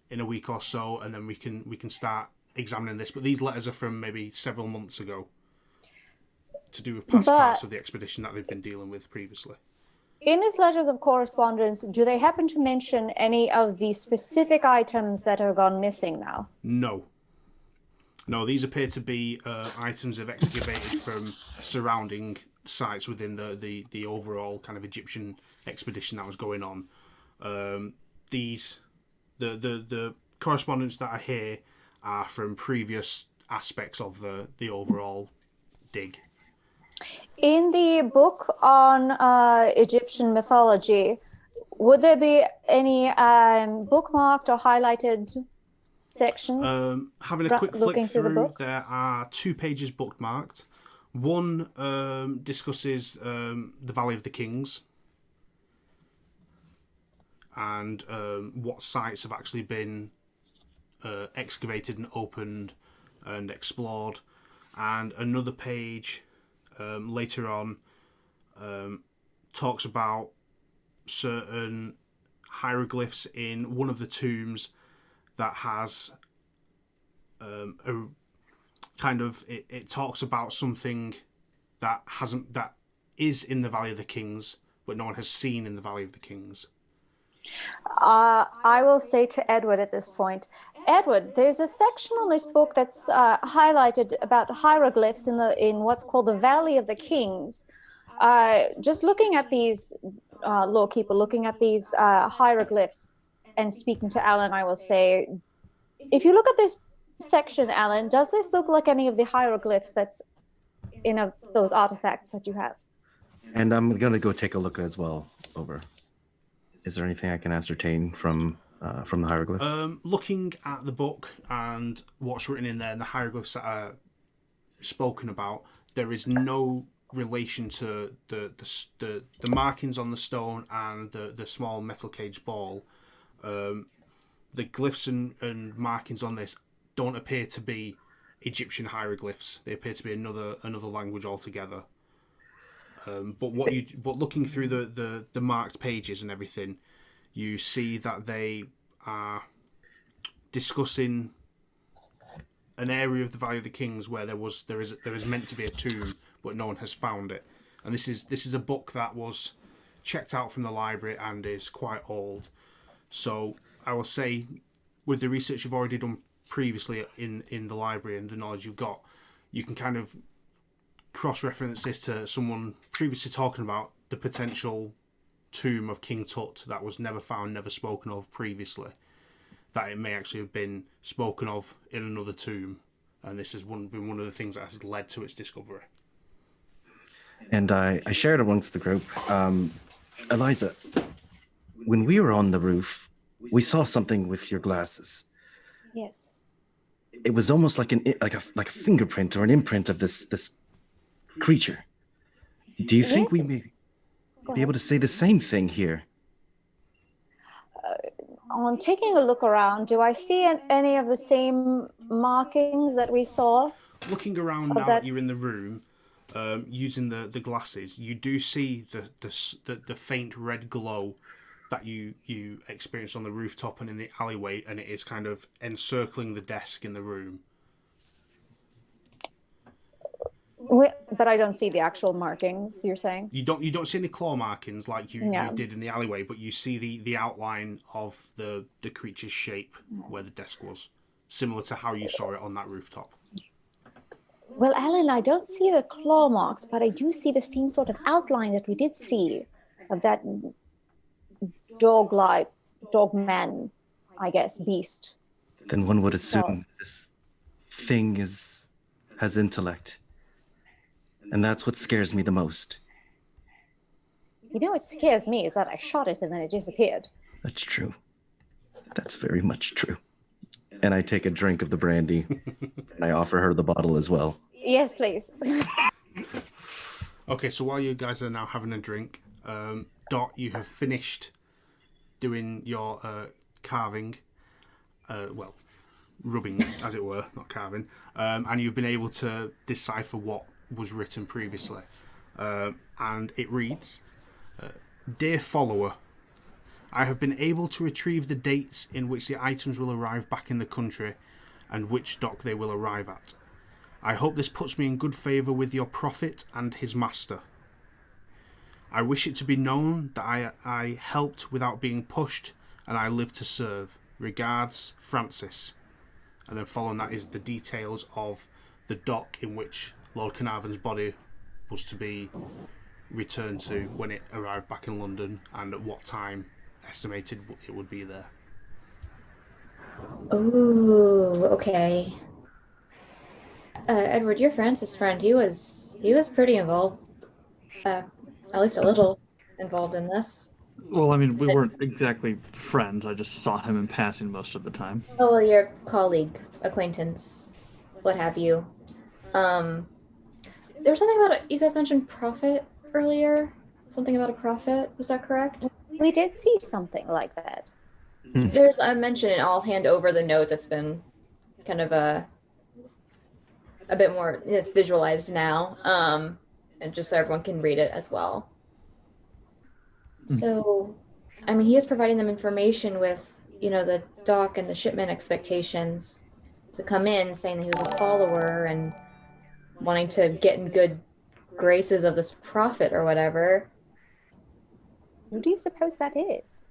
in a week or so, and then we can start examining this. But these letters are from maybe several months ago, to do with past parts of the expedition that they've been dealing with previously. In his letters of correspondence, do they happen to mention any of the specific items that have gone missing now? No, these appear to be items they've excavated from surrounding sites within the overall kind of Egyptian expedition that was going on. The correspondence that are here are from previous aspects of the overall dig. In the book on Egyptian mythology, would there be any bookmarked or highlighted sections? Having a quick flick through the through, book? there are 2 pages bookmarked. One discusses the Valley of the Kings and what sites have actually been excavated and opened and explored. And another page later on talks about certain hieroglyphs in one of the tombs that has it talks about something that is in the Valley of the Kings, but no one has seen in the Valley of the Kings. I will say to Edward at this point, Edward, there's a section on this book that's highlighted about hieroglyphs in what's called the Valley of the Kings. Just looking at these, lawkeeper, looking at these hieroglyphs and speaking to Alan, I will say, if you look at this section, Alan, does this look like any of the hieroglyphs that's in those artifacts that you have? And I'm going to go take a look as well. Over. Is there anything I can ascertain from the hieroglyphs? Looking at the book and what's written in there and the hieroglyphs that are spoken about, there is no relation to the markings on the stone and the small metal cage ball. The glyphs and markings on this don't appear to be Egyptian hieroglyphs. They appear to be another language altogether. But looking through the marked pages and everything, you see that they are discussing an area of the Valley of the Kings where there is meant to be a tomb, but no one has found it. And this is a book that was checked out from the library and is quite old. So I will say, with the research you've already done previously in the library and the knowledge you've got, you can kind of cross-reference this to someone previously talking about the potential tomb of King Tut that was never found, never spoken of previously, that it may actually have been spoken of in another tomb, and this has been one of the things that has led to its discovery. And I shared amongst the group, Eliza, when we were on the roof, we saw something with your glasses. Yes. It was almost like a fingerprint or an imprint of this creature. Do you think we may be able to say the same thing here? On taking a look around, do I see any of the same markings that we saw? Looking around now that you're in the room, using the glasses, you do see the faint red glow that you experienced on the rooftop and in the alleyway, and it is kind of encircling the desk in the room. But I don't see the actual markings, you're saying? You don't see any claw markings like you did in the alleyway, but you see the outline of the creature's shape where the desk was, similar to how you saw it on that rooftop. Well, Ellen, I don't see the claw marks, but I do see the same sort of outline that we did see of that dogman, I guess, beast. Then one would assume this thing has intellect. And that's what scares me the most. You know what scares me is that I shot it and then it disappeared. That's true. That's very much true. And I take a drink of the brandy. And I offer her the bottle as well. Yes, please. Okay, so while you guys are now having a drink, Dot, you have finished doing your carving. Rubbing, as it were, not carving. And you've been able to decipher what was written previously, and it reads, "Dear follower, I have been able to retrieve the dates in which the items will arrive back in the country and which dock they will arrive at. I hope this puts me in good favour with your prophet and his master. I wish it to be known that I helped without being pushed, and I live to serve. Regards, Francis." And then following that is the details of the dock in which Lord Carnarvon's body was to be returned to when it arrived back in London, and at what time estimated it would be there. Ooh, okay. Edward, your Francis friend, he was pretty involved. At least a little involved in this. Well, I mean, we weren't exactly friends. I just saw him in passing most of the time. Oh, well, your colleague, acquaintance, what have you. There was something about you guys mentioned prophet earlier. Something about a prophet. Was that correct? We did see something like that. There's a mention, and I'll hand over the note that's been kind of a bit more. It's visualized now, and just so everyone can read it as well. So, I mean, he is providing them information with, the dock and the shipment expectations to come in, saying that he was a follower and wanting to get in good graces of this prophet or whatever. Who do you suppose that is?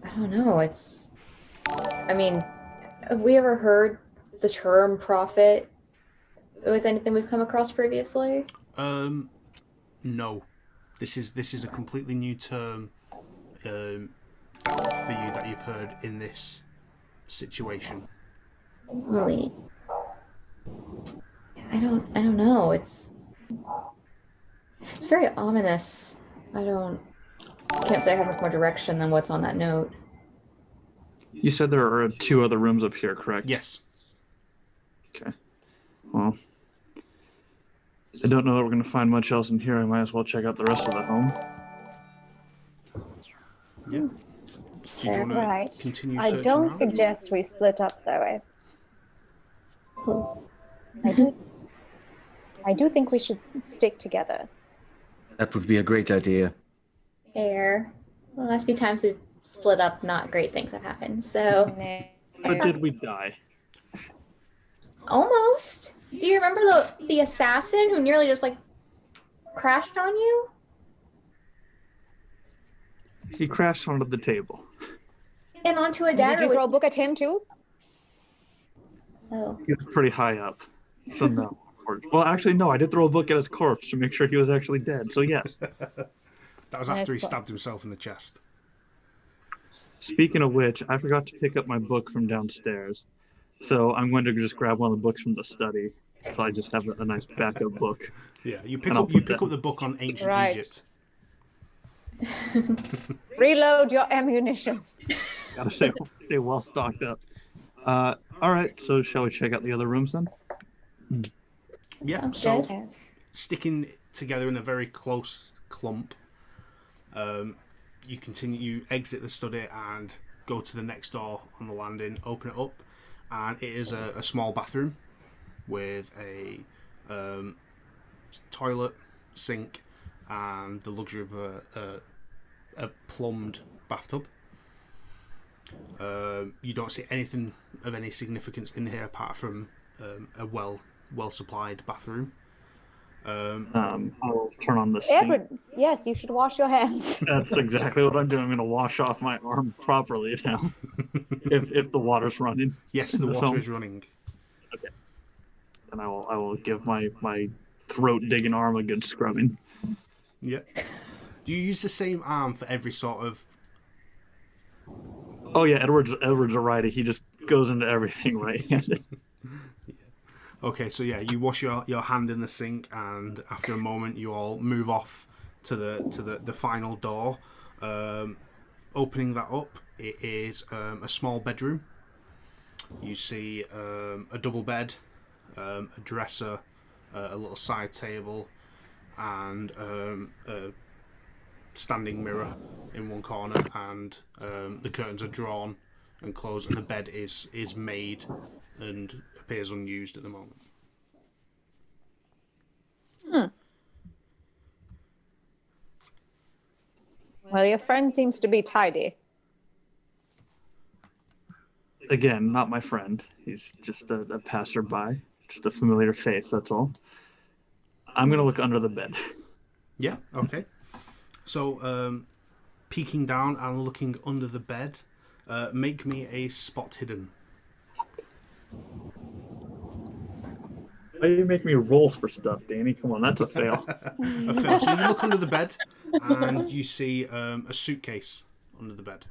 I don't know. I mean, have we ever heard the term prophet with anything we've come across previously? No. This is a completely new term for you that you've heard in this situation. Really? I don't know. It's very ominous. I can't say I have much more direction than what's on that note. You said there are 2 other rooms up here, correct? Yes. Okay. Well, I don't know that we're going to find much else in here. I might as well check out the rest of the home. Yeah. Do you want to Right. continue I searching don't around? suggest we split up, though. Oh, I do think we should stick together. That would be a great idea. fair. The last few times we've split up, not great things have happened. So But did we die? almost. Do you remember the assassin who nearly just crashed on you? He crashed onto the table. And onto a Did dagger. you throw a book at him, too? Oh. He was pretty high up. So no. Well, actually, no. I did throw a book at his corpse to make sure he was actually dead. So yes. That was after he Excellent. stabbed himself in the chest. Speaking of which, I forgot to pick up my book from downstairs. So I'm going to just grab one of the books from the study. So I just have a nice backup book. Yeah, you pick And I'll up put that- the book on ancient Right. Egypt. Reload your ammunition. Gotta stay well stocked up. All right. So shall we check out the other rooms then? Yeah, Sounds so good. Yes. sticking together in a very close clump, you continue. You exit the study and go to the next door on the landing. Open it up, and it is a small bathroom with a toilet, sink, and the luxury of a plumbed bathtub. You don't see anything of any significance in here apart from a well supplied bathroom. I'll turn on the sink. Edward, yes, you should wash your hands. That's exactly what I'm doing. I'm going to wash off my arm properly now. if the water's running. Yes, the water is running. Okay. And I will give my throat digging arm a good scrubbing. Yeah. Do you use the same arm for every sort of? Oh yeah, Edward's a righty. He just goes into everything right-handed. Okay, so yeah, you wash your hand in the sink, and after a moment, you all move off to the final door. Opening that up, it is a small bedroom. You see a double bed, a dresser, a little side table, and a standing mirror in one corner, and the curtains are drawn and closed, and the bed is made and appears unused at the moment. Well, your friend seems to be tidy. Again, not my friend. He's just a passerby, just a familiar face. That's all. I'm gonna look under the bed. Yeah. Okay. So, peeking down and looking under the bed, make me a spot hidden. Why do you make me roll for stuff, Danny? Come on, that's a fail. A fail. So you look under the bed, and you see a suitcase under the bed.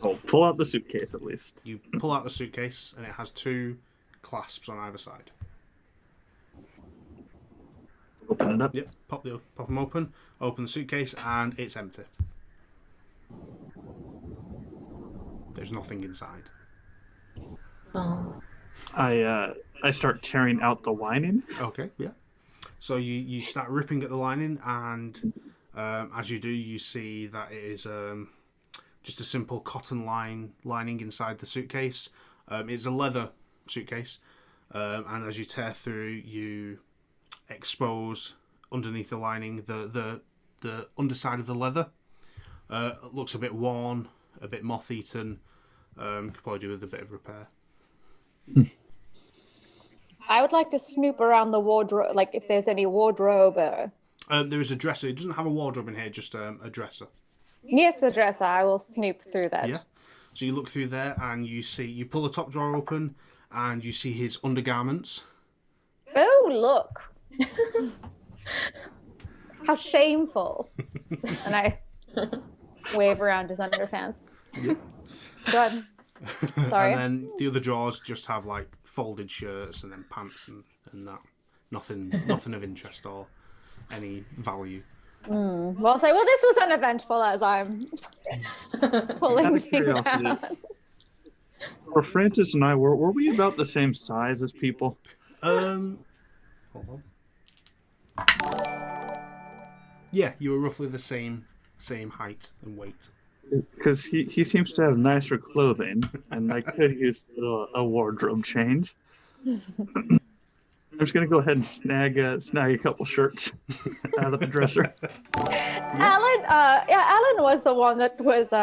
Oh, pull out the suitcase at least. You pull out the suitcase, and it has two clasps on either side. Open it up. Yep. Pop them open. Open the suitcase, and it's empty. There's nothing inside. Oh. I start tearing out the lining. Okay. Yeah. So you start ripping at the lining, and as you do, you see that it is just a simple cotton lining inside the suitcase. It's a leather suitcase, and as you tear through, you expose underneath the lining the underside of the leather. It looks a bit worn, a bit moth-eaten. Could probably do with a bit of repair. I would like to snoop around the wardrobe, like if there's any wardrobe or... There is a dresser. It doesn't have a wardrobe in here, just a dresser. Yes, the dresser. I will snoop through that. Yeah. So you look through there, and you pull the top drawer open, and you see his undergarments. Oh, look. How shameful. And I wave around his underpants. Yeah. Go ahead. Sorry. And then the other drawers just have like folded shirts and then pants and that. Nothing of interest or any value. Well, I'll say, well, this was uneventful as I'm pulling Out of things curiosity, out. For Francis and I, were we about the same size as people? Hold on. Yeah, you were roughly the same height and weight. Because he seems to have nicer clothing, and I could use a wardrobe change. I'm just gonna go ahead and snag a couple shirts out of the dresser. Alan was the one that was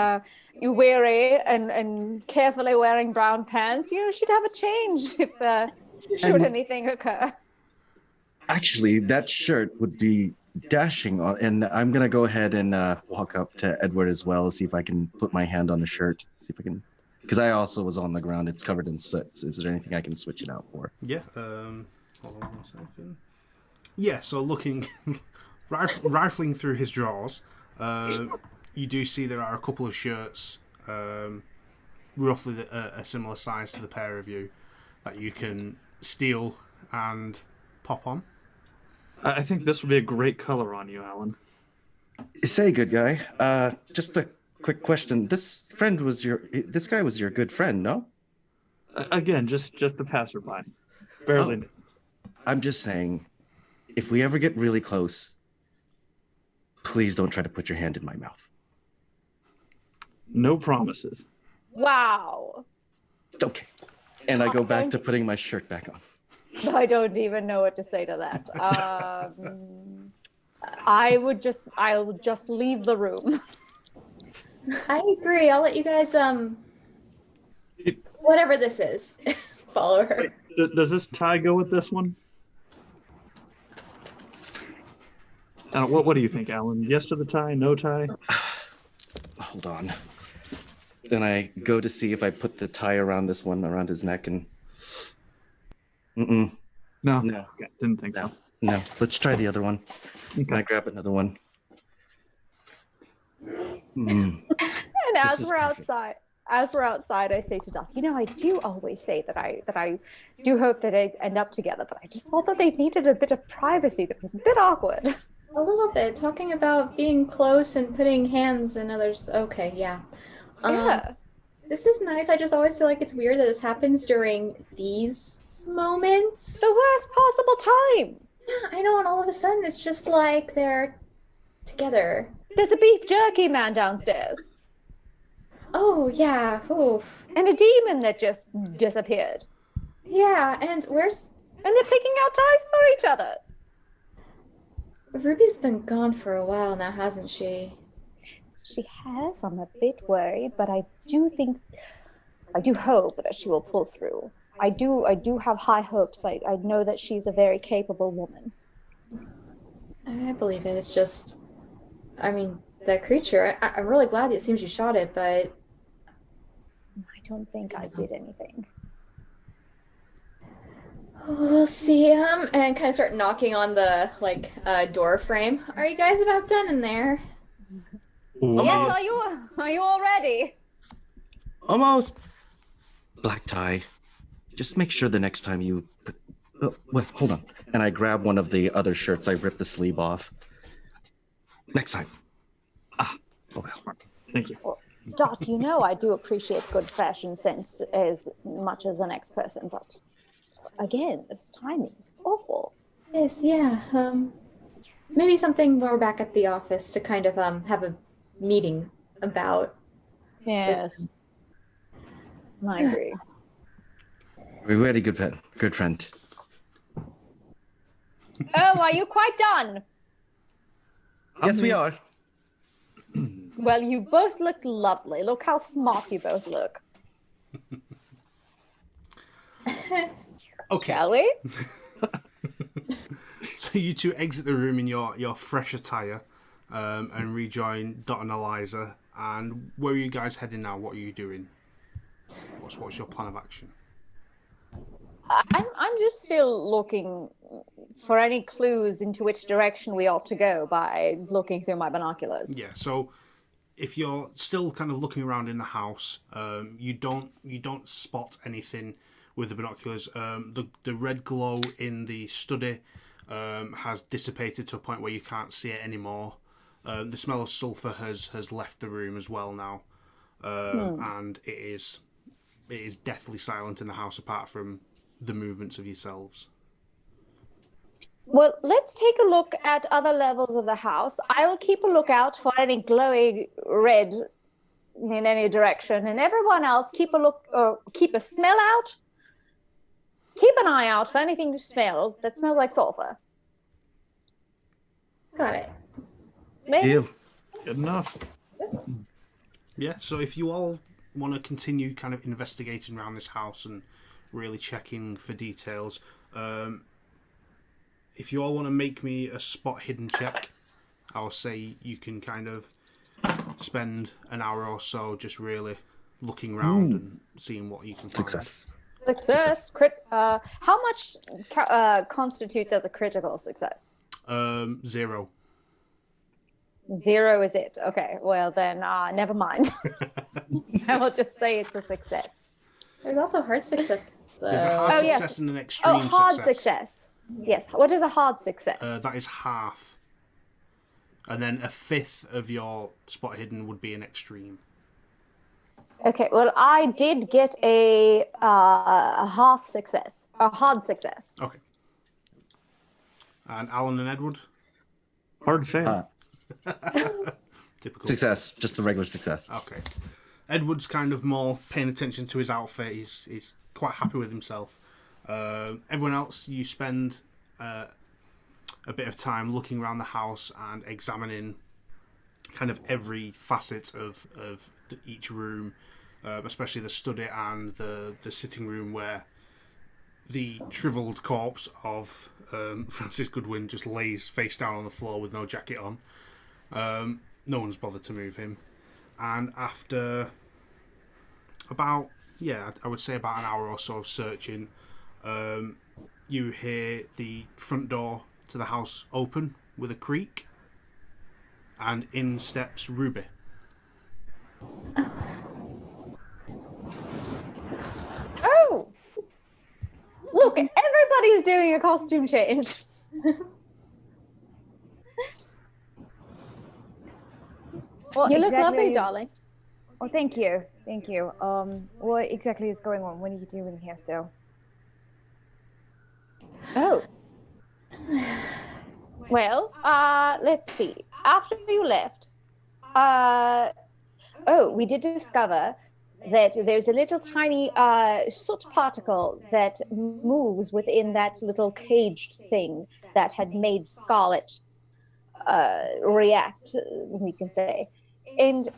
weary and carefully wearing brown pants. You should have a change if should anything occur. Actually, that shirt would be dashing on, and I'm gonna go ahead and walk up to Edward as well, see if I can put my hand on the shirt, see if I can, because I also was on the ground. It's covered in soot. So is there anything I can switch it out for? Yeah. Hold on 1 second. Yeah. So looking, rifling through his drawers, you do see there are a couple of shirts, roughly a similar size to the pair of you, that you can steal and pop on. I think this would be a great color on you, Alan. Say, good guy. Just a quick question. This guy was your good friend, no? Again, just a passerby. Barely. Oh, I'm just saying, if we ever get really close, please don't try to put your hand in my mouth. No promises. Wow. Okay. And I go back to putting my shirt back on. I don't even know what to say to that. I'll just leave the room. I agree. I'll let you guys whatever this is, follow her. Does this tie go with this one? What do you think, Alan? Yes to the tie, no tie? Hold on. Then I go to see if I put the tie around this one, around his neck, and... No. No. Okay, didn't think so. No. Let's try the other one. Okay. I grab another one. And as This is we're perfect. outside, I say to Dot, I do always say that I do hope that they end up together, but I just thought that they needed a bit of privacy. That was a bit awkward. A little bit. Talking about being close and putting hands in others. Okay, yeah. Yeah. This is nice. I just always feel like it's weird that this happens during these moments. The worst possible time. Yeah, I know, and all of a sudden it's just like they're together. There's a beef jerky man downstairs. Oh, yeah. Oof. And a demon that just disappeared. Yeah, and where's... And they're picking out ties for each other. Ruby's been gone for a while now, hasn't she? She has. I'm a bit worried, but I do hope that she will pull through. I do have high hopes. I know that she's a very capable woman. I believe it. It's just... I mean, that creature, I'm really glad it seems you shot it, but... I don't think I did anything. We'll see. And kind of start knocking on the door frame. Are you guys about done in there? Yes, are you all ready? Almost. Black tie. Just make sure the next time you... Oh, wait, hold on. And I grab one of the other shirts. I rip the sleeve off. Next time. Oh, well. Thank you. Dot, I do appreciate good fashion sense as much as the next person, but again, this timing is awful. Yes, yeah. Maybe something when we're back at the office to kind of have a meeting about. Yes. I agree. We're very good friend. Oh, are you quite done? Yes, we are. Well, you both look lovely. Look how smart you both look. Okay. Shall we? So you two exit the room in your fresh attire and rejoin Dot and Eliza. And where are you guys heading now? What are you doing? What's your plan of action? I'm just still looking for any clues into which direction we ought to go by looking through my binoculars. Yeah, so if you're still kind of looking around in the house, you don't spot anything with the binoculars. The red glow in the study has dissipated to a point where you can't see it anymore. The smell of sulfur has left the room as well now, and it is deathly silent in the house apart from the movements of yourselves. Well, let's take a look at other levels of the house. I will keep a lookout for any glowing red in any direction, and everyone else keep a smell out. Keep an eye out for anything you smell that smells like sulfur. Got it. Maybe? Deal. Good enough. Yeah, so if you all want to continue kind of investigating around this house and really checking for details, if you all want to make me a spot hidden check, I'll say you can kind of spend an hour or so just really looking around and seeing what you can find. Success. How much constitutes as a critical success? 0. 0 is it? Okay, well then, never mind. I will just say it's a success. There's also hard success. There's a hard success and an extreme hard success. Yes. What is a hard success? That is half. And then a fifth of your spot hidden would be an extreme. Okay, well, I did get a half success, a hard success. Okay. And Alan and Edward? Hard fail. Typical. Success, just a regular success. Okay. Edward's kind of more paying attention to his outfit. He's quite happy with himself. Everyone else, you spend a bit of time looking around the house and examining kind of every facet of each room, especially the study and the sitting room where the shriveled corpse of Francis Goodwin just lays face down on the floor with no jacket on. No one's bothered to move him. And after I would say about an hour or so of searching, you hear the front door to the house open with a creak, and in steps Rubi. Oh! Look, everybody's doing a costume change. Well, You look exactly lovely, darling. Oh, thank you. Thank you. What exactly is going on? What are you doing here still? Oh. Well, let's see. After you left, we did discover that there's a little tiny soot particle that moves within that little caged thing that had made Scarlett react, we can say. And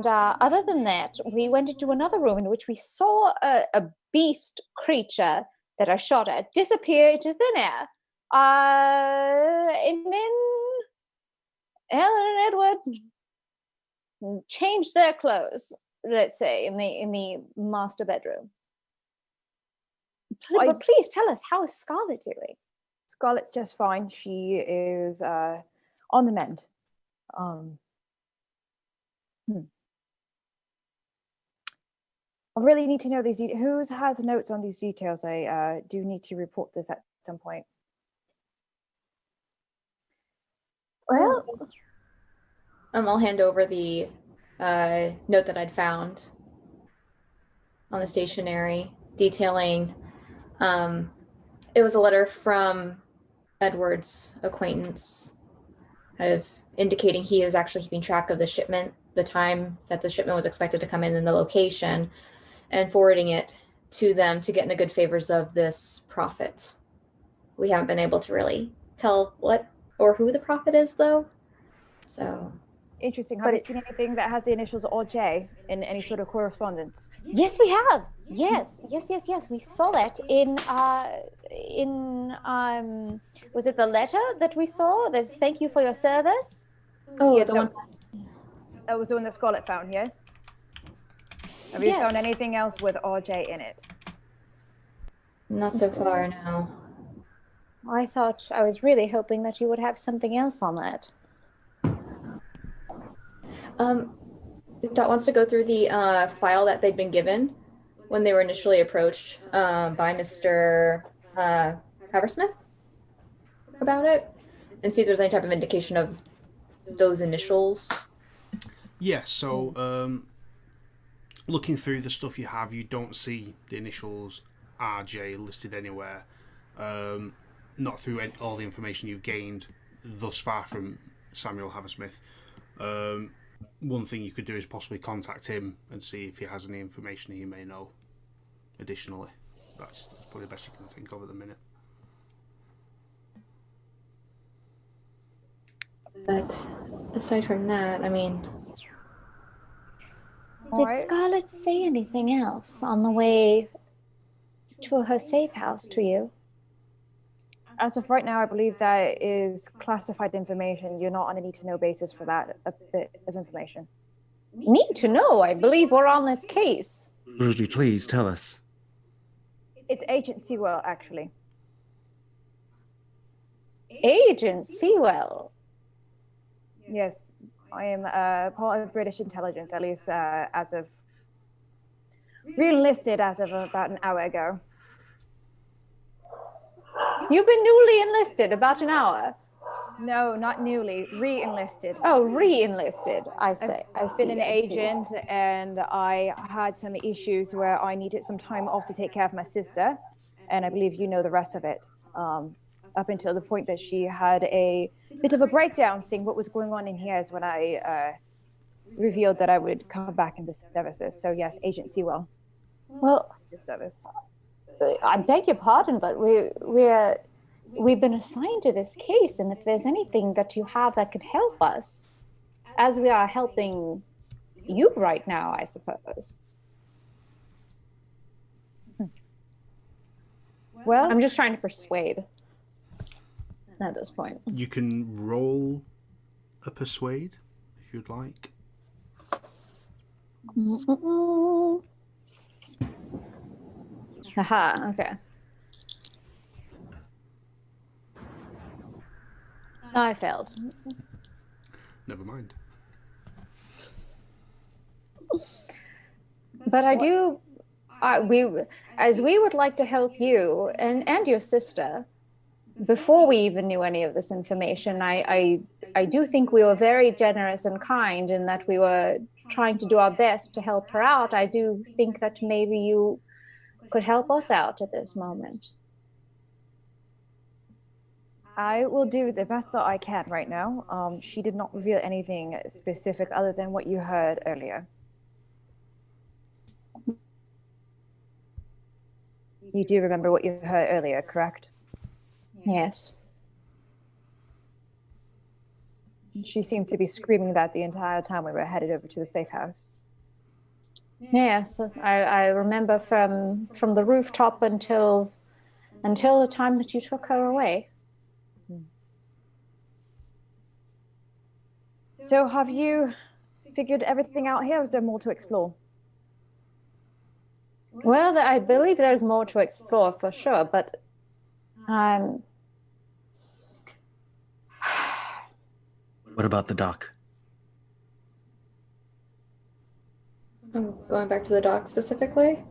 other than that, we went into another room in which we saw a beast creature that I shot at disappear into thin air. And then Ellen and Edward changed their clothes, let's say, in the master bedroom. But please tell us, how is Scarlett doing? Scarlett's just fine. She is on the mend. I really need to know these. Who has notes on these details? I do need to report this at some point. Well, I'll hand over the note that I'd found on the stationery, detailing. It was a letter from Edward's acquaintance, kind of indicating he is actually keeping track of the shipment, the time that the shipment was expected to come in, and the location, and forwarding it to them to get in the good favors of this prophet. We haven't been able to really tell what or who the prophet is, though. So Interesting. Have you seen anything that has the initials RJ in any sort of correspondence? yes, we have. Yes. We saw that in was it the letter that we saw? There's thank you for your service. Oh, Yeah, the one. That was the one that Scarlett found, yes? Have you found anything else with RJ in it? Not so far, no. I was really hoping that you would have something else on that. Dot wants to go through the file that they'd been given when they were initially approached by Mr. Haversmith about it, and see if there's any type of indication of those initials. Yeah, so looking through the stuff you have, you don't see the initials RJ listed anywhere. Not through all the information you've gained thus far from Samuel Haversmith. One thing you could do is possibly contact him and see if he has any information he may know additionally. That's probably the best you can think of at the minute. But aside from that, I mean... Did Scarlett say anything else on the way to her safe house to you? As of right now, I believe that is classified information. You're not on a need-to-know basis for that a bit of information. Need to know. I believe we're on this case. Ruby, please tell us. It's Agent Sitwell, actually. Agent Sitwell. Yes, I am part of British intelligence, at least as of re-enlisted as of about an hour ago. You've been newly enlisted about an hour. No, not newly, re-enlisted. Oh, re-enlisted. I see. I've been an agent, and I had some issues where I needed some time off to take care of my sister, and I believe you know the rest of it. Up until the point that she had a bit of a breakdown, seeing what was going on in here is when I revealed that I would come back in the services. So yes, Agent Sitwell. Well, This service. I beg your pardon, but we've been assigned to this case, and if there's anything that you have that could help us, as we are helping you right now, I suppose. Well, I'm just trying to persuade at this point. You can roll a persuade if you'd like. Aha, okay. I failed. Never mind. But I do, we would like to help you and your sister. Before we even knew any of this information, I do think we were very generous and kind in that we were trying to do our best to help her out. I do think that maybe you could help us out at this moment. I will do the best that I can right now. She did not reveal anything specific other than what you heard earlier. You do remember what you heard earlier, correct? Yes. She seemed to be screaming that the entire time we were headed over to the safe house. Yes, I remember from the rooftop until the time that you took her away. So have you figured everything out here, or is there more to explore? Well, I believe there's more to explore for sure, but What about the dock? I'm going back to the dock specifically.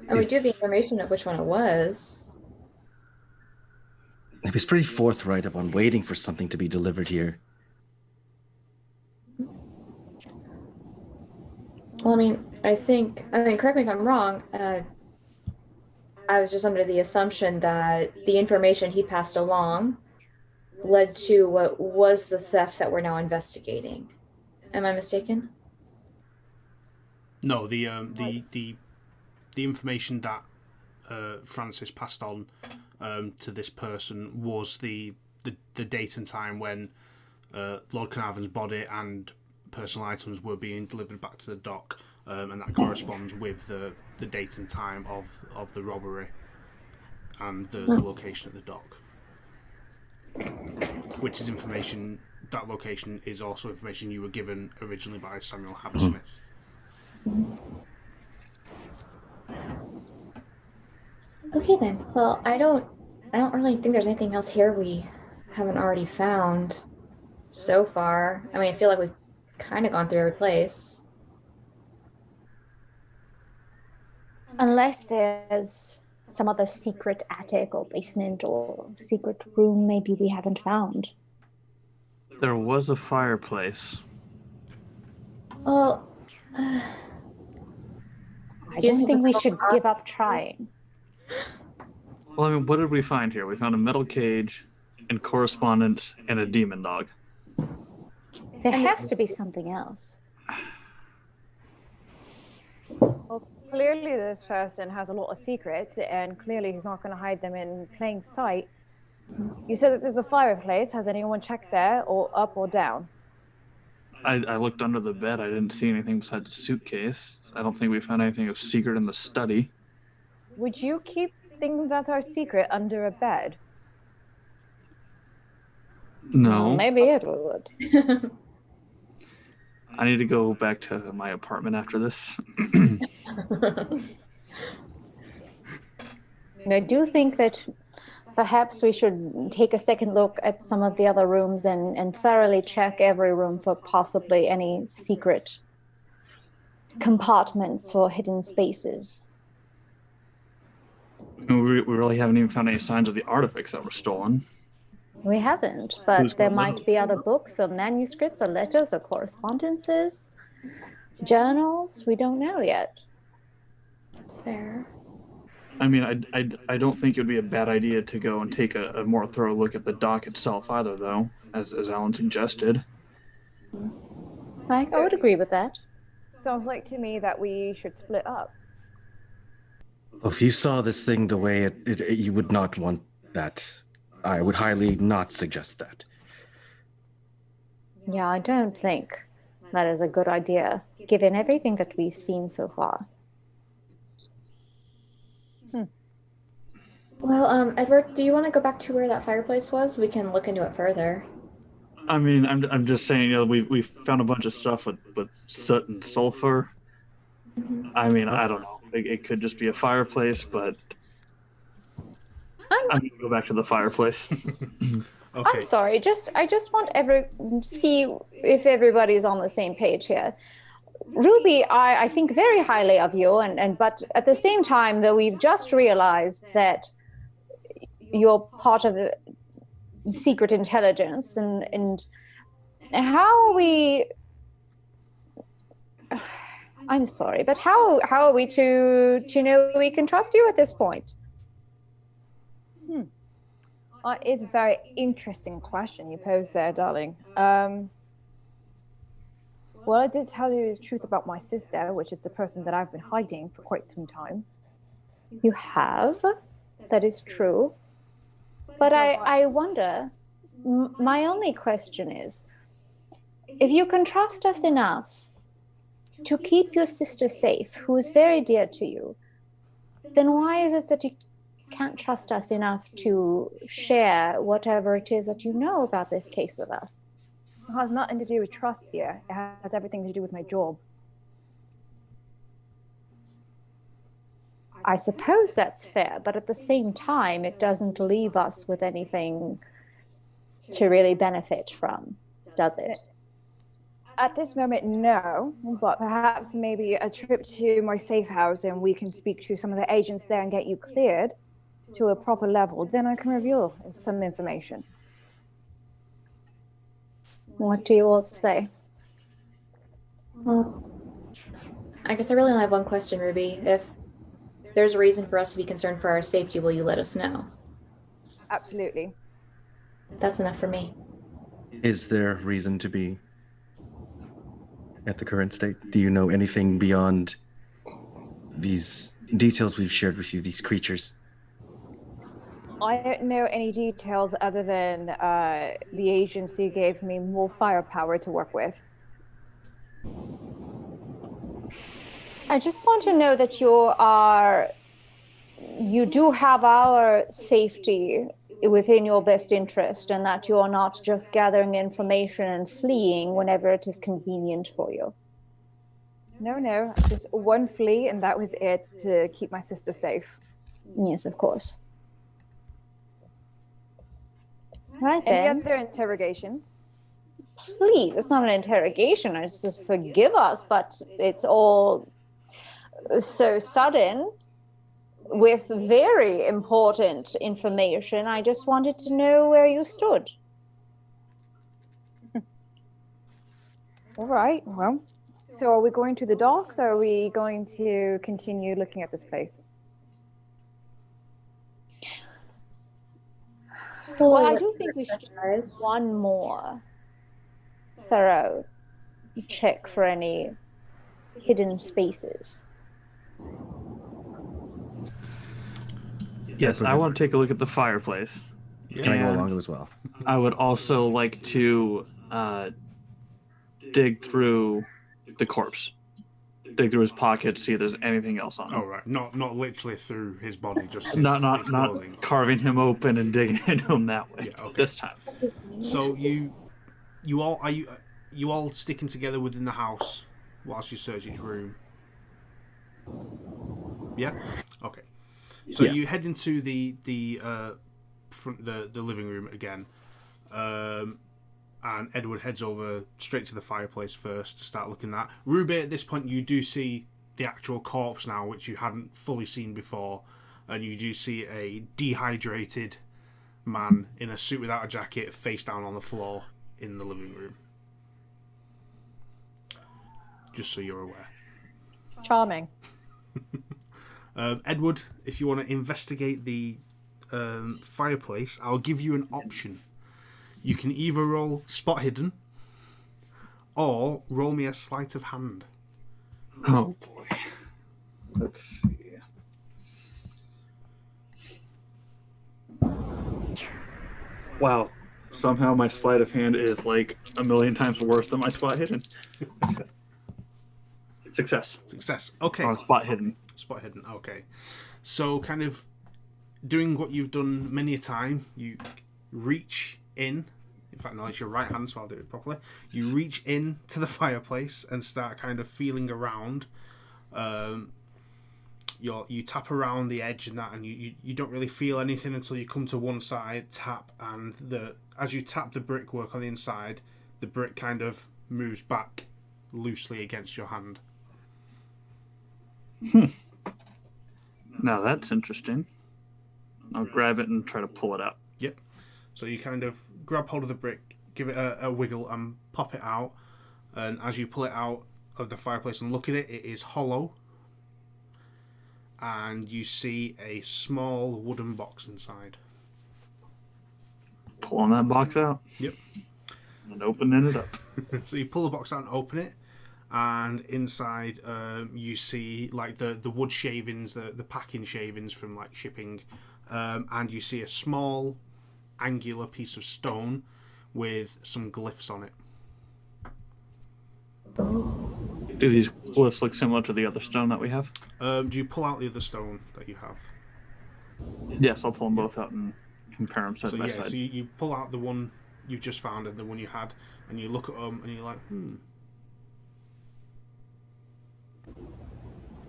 And we do have the information of which one it was. He was pretty forthright upon waiting for something to be delivered here. Well, I mean, correct me if I'm wrong, I was just under the assumption that the information he passed along led to what was the theft that we're now investigating. Am I mistaken? No, the information that Francis passed on to this person was the date and time when Lord Carnarvon's body and personal items were being delivered back to the dock, and that corresponds with the date and time of the robbery and the location of the dock. Which is information, that location is also information you were given originally by Samuel Haversmith. Okay then. Well, I don't really think there's anything else here we haven't already found so far. I mean, I feel like we've kind of gone through every place. unless there's some other secret attic or basement or secret room maybe we haven't found. There was a fireplace. Well, I don't think we should give up trying. Well, I mean, what did we find here? We found a metal cage and correspondence and a demon dog. There has to be something else. Well, clearly this person has a lot of secrets, and clearly he's not going to hide them in plain sight. You said that there's a fireplace. Has anyone checked there, or up or down? I looked under the bed. I didn't see anything besides the suitcase. I don't think we found anything of secret in the study. Would you keep things that are secret under a bed? No. Maybe it would. I need to go back to my apartment after this. I do think that perhaps we should take a second look at some of the other rooms and thoroughly check every room for possibly any secret compartments or hidden spaces. We really haven't even found any signs of the artifacts that were stolen. We haven't, but there might be other books or manuscripts or letters or correspondences, journals. We don't know yet. That's fair. I mean, I don't think it would be a bad idea to go and take a more thorough look at the dock itself either, though, as Alan suggested. I would agree with that. Sounds like to me that we should split up. If you saw this thing the way you would not want that. I would highly not suggest that. Yeah, I don't think that is a good idea, given everything that we've seen so far. Well, Edward, do you want to go back to where that fireplace was? We can look into it further. I mean, I'm just saying, we found a bunch of stuff with soot and sulfur. I mean, I don't know. It could just be a fireplace, but I'm gonna go back to the fireplace. Okay. I'm sorry. I just want see if everybody's on the same page here. Ruby, I think very highly of you, but at the same time, though, we've just realized that you're part of the secret intelligence, and how are we? I'm sorry, but how are we to know we can trust you at this point? It's a very interesting question you posed there, darling. Well, I did tell you the truth about my sister, which is the person that I've been hiding for quite some time. You have? That is true. But I wonder, my only question is, if you can trust us enough to keep your sister safe, who is very dear to you, then why is it that you can't trust us enough to share whatever it is that you know about this case with us? It has nothing to do with trust here. It has everything to do with my job. I suppose that's fair, but at the same time, it doesn't leave us with anything to really benefit from, does it? At this moment, no, but perhaps maybe a trip to my safe house and we can speak to some of the agents there and get you cleared to a proper level. Then I can reveal some information. What do you all say? Well, I guess I really only have one question, Ruby. If there's a reason for us to be concerned for our safety, will you let us know? Absolutely. That's enough for me. Is there reason to be at the current state? Do you know anything beyond these details we've shared with you, these creatures? I don't know any details other than the agency gave me more firepower to work with. I just want to know that you do have our safety within your best interest, and that you are not just gathering information and fleeing whenever it is convenient for you. No, just one flea, and that was it to keep my sister safe. Yes, of course. Right Any then. other interrogations? Please, it's not an interrogation. It's just forgive us, but it's all so sudden with very important information. I just wanted to know where you stood. All right, well, so are we going to the docks, or are we going to continue looking at this place? Well, I do think we should do one more thorough check for any hidden spaces. Yes, I want to take a look at the fireplace. Can I go along as well? I would also like to dig through the corpse. Dig through his pockets, see if there's anything else on him. Oh, right. Not literally through his body, just his, Not his clothing. carving him open and digging into him that way. Yeah, okay. This time. So you all sticking together within the house whilst you search each room? Yeah. Okay. So you head into the living room again, and Edward heads over straight to the fireplace first to start looking at. Ruby, at this point, you do see the actual corpse now, which you hadn't fully seen before, and you do see a dehydrated man in a suit without a jacket, face down on the floor in the living room. Just so you're aware. Charming. Edward, if you want to investigate the fireplace, I'll give you an option. You can either roll spot hidden or roll me a sleight of hand. Oh boy. Let's see. Wow. Somehow my sleight of hand is like a million times worse than my spot hidden. Success. Success. Okay. Oh, spot hidden. Spot hidden. Okay. So kind of doing what you've done many a time, you reach in. In fact, no, it's your right hand, so I'll do it properly. You reach in to the fireplace and start kind of feeling around. You tap around the edge and that, and you don't really feel anything until you come to one side, tap, and as you tap the brickwork on the inside, the brick kind of moves back loosely against your hand. Now that's interesting. I'll grab it and try to pull it out. Yep. So you kind of grab hold of the brick, give it a wiggle, and pop it out. And as you pull it out of the fireplace and look at it, it is hollow. And you see a small wooden box inside. Pulling that box out. Yep. And opening it up. So you pull the box out and open it. And inside you see like the wood shavings, the packing shavings from like shipping. And you see a small angular piece of stone with some glyphs on it. Do these glyphs look similar to the other stone that we have? Do you pull out the other stone that you have? Yes, I'll pull them both out and compare them side So by yeah, side. so you pull out the one you've just found and the one you had, and you look at them and you're like,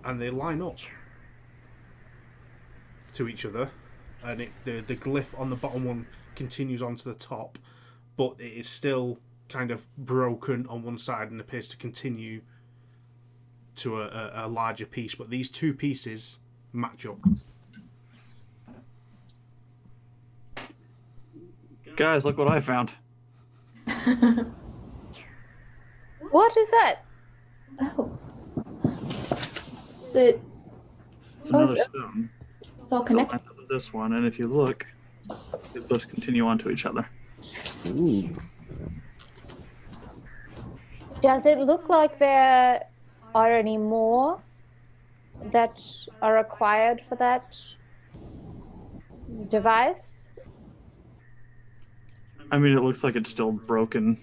and they line up to each other, and the glyph on the bottom one continues on to the top, but it is still kind of broken on one side and appears to continue to a larger piece, but these two pieces match up. Guys, look what I found. What is that? Oh. Sit. It's another stone. It's all It connected. lines up with this one, and if you look, they both continue on to each other. Ooh. Does it look like there are any more that are required for that device? I mean, it looks like it's still broken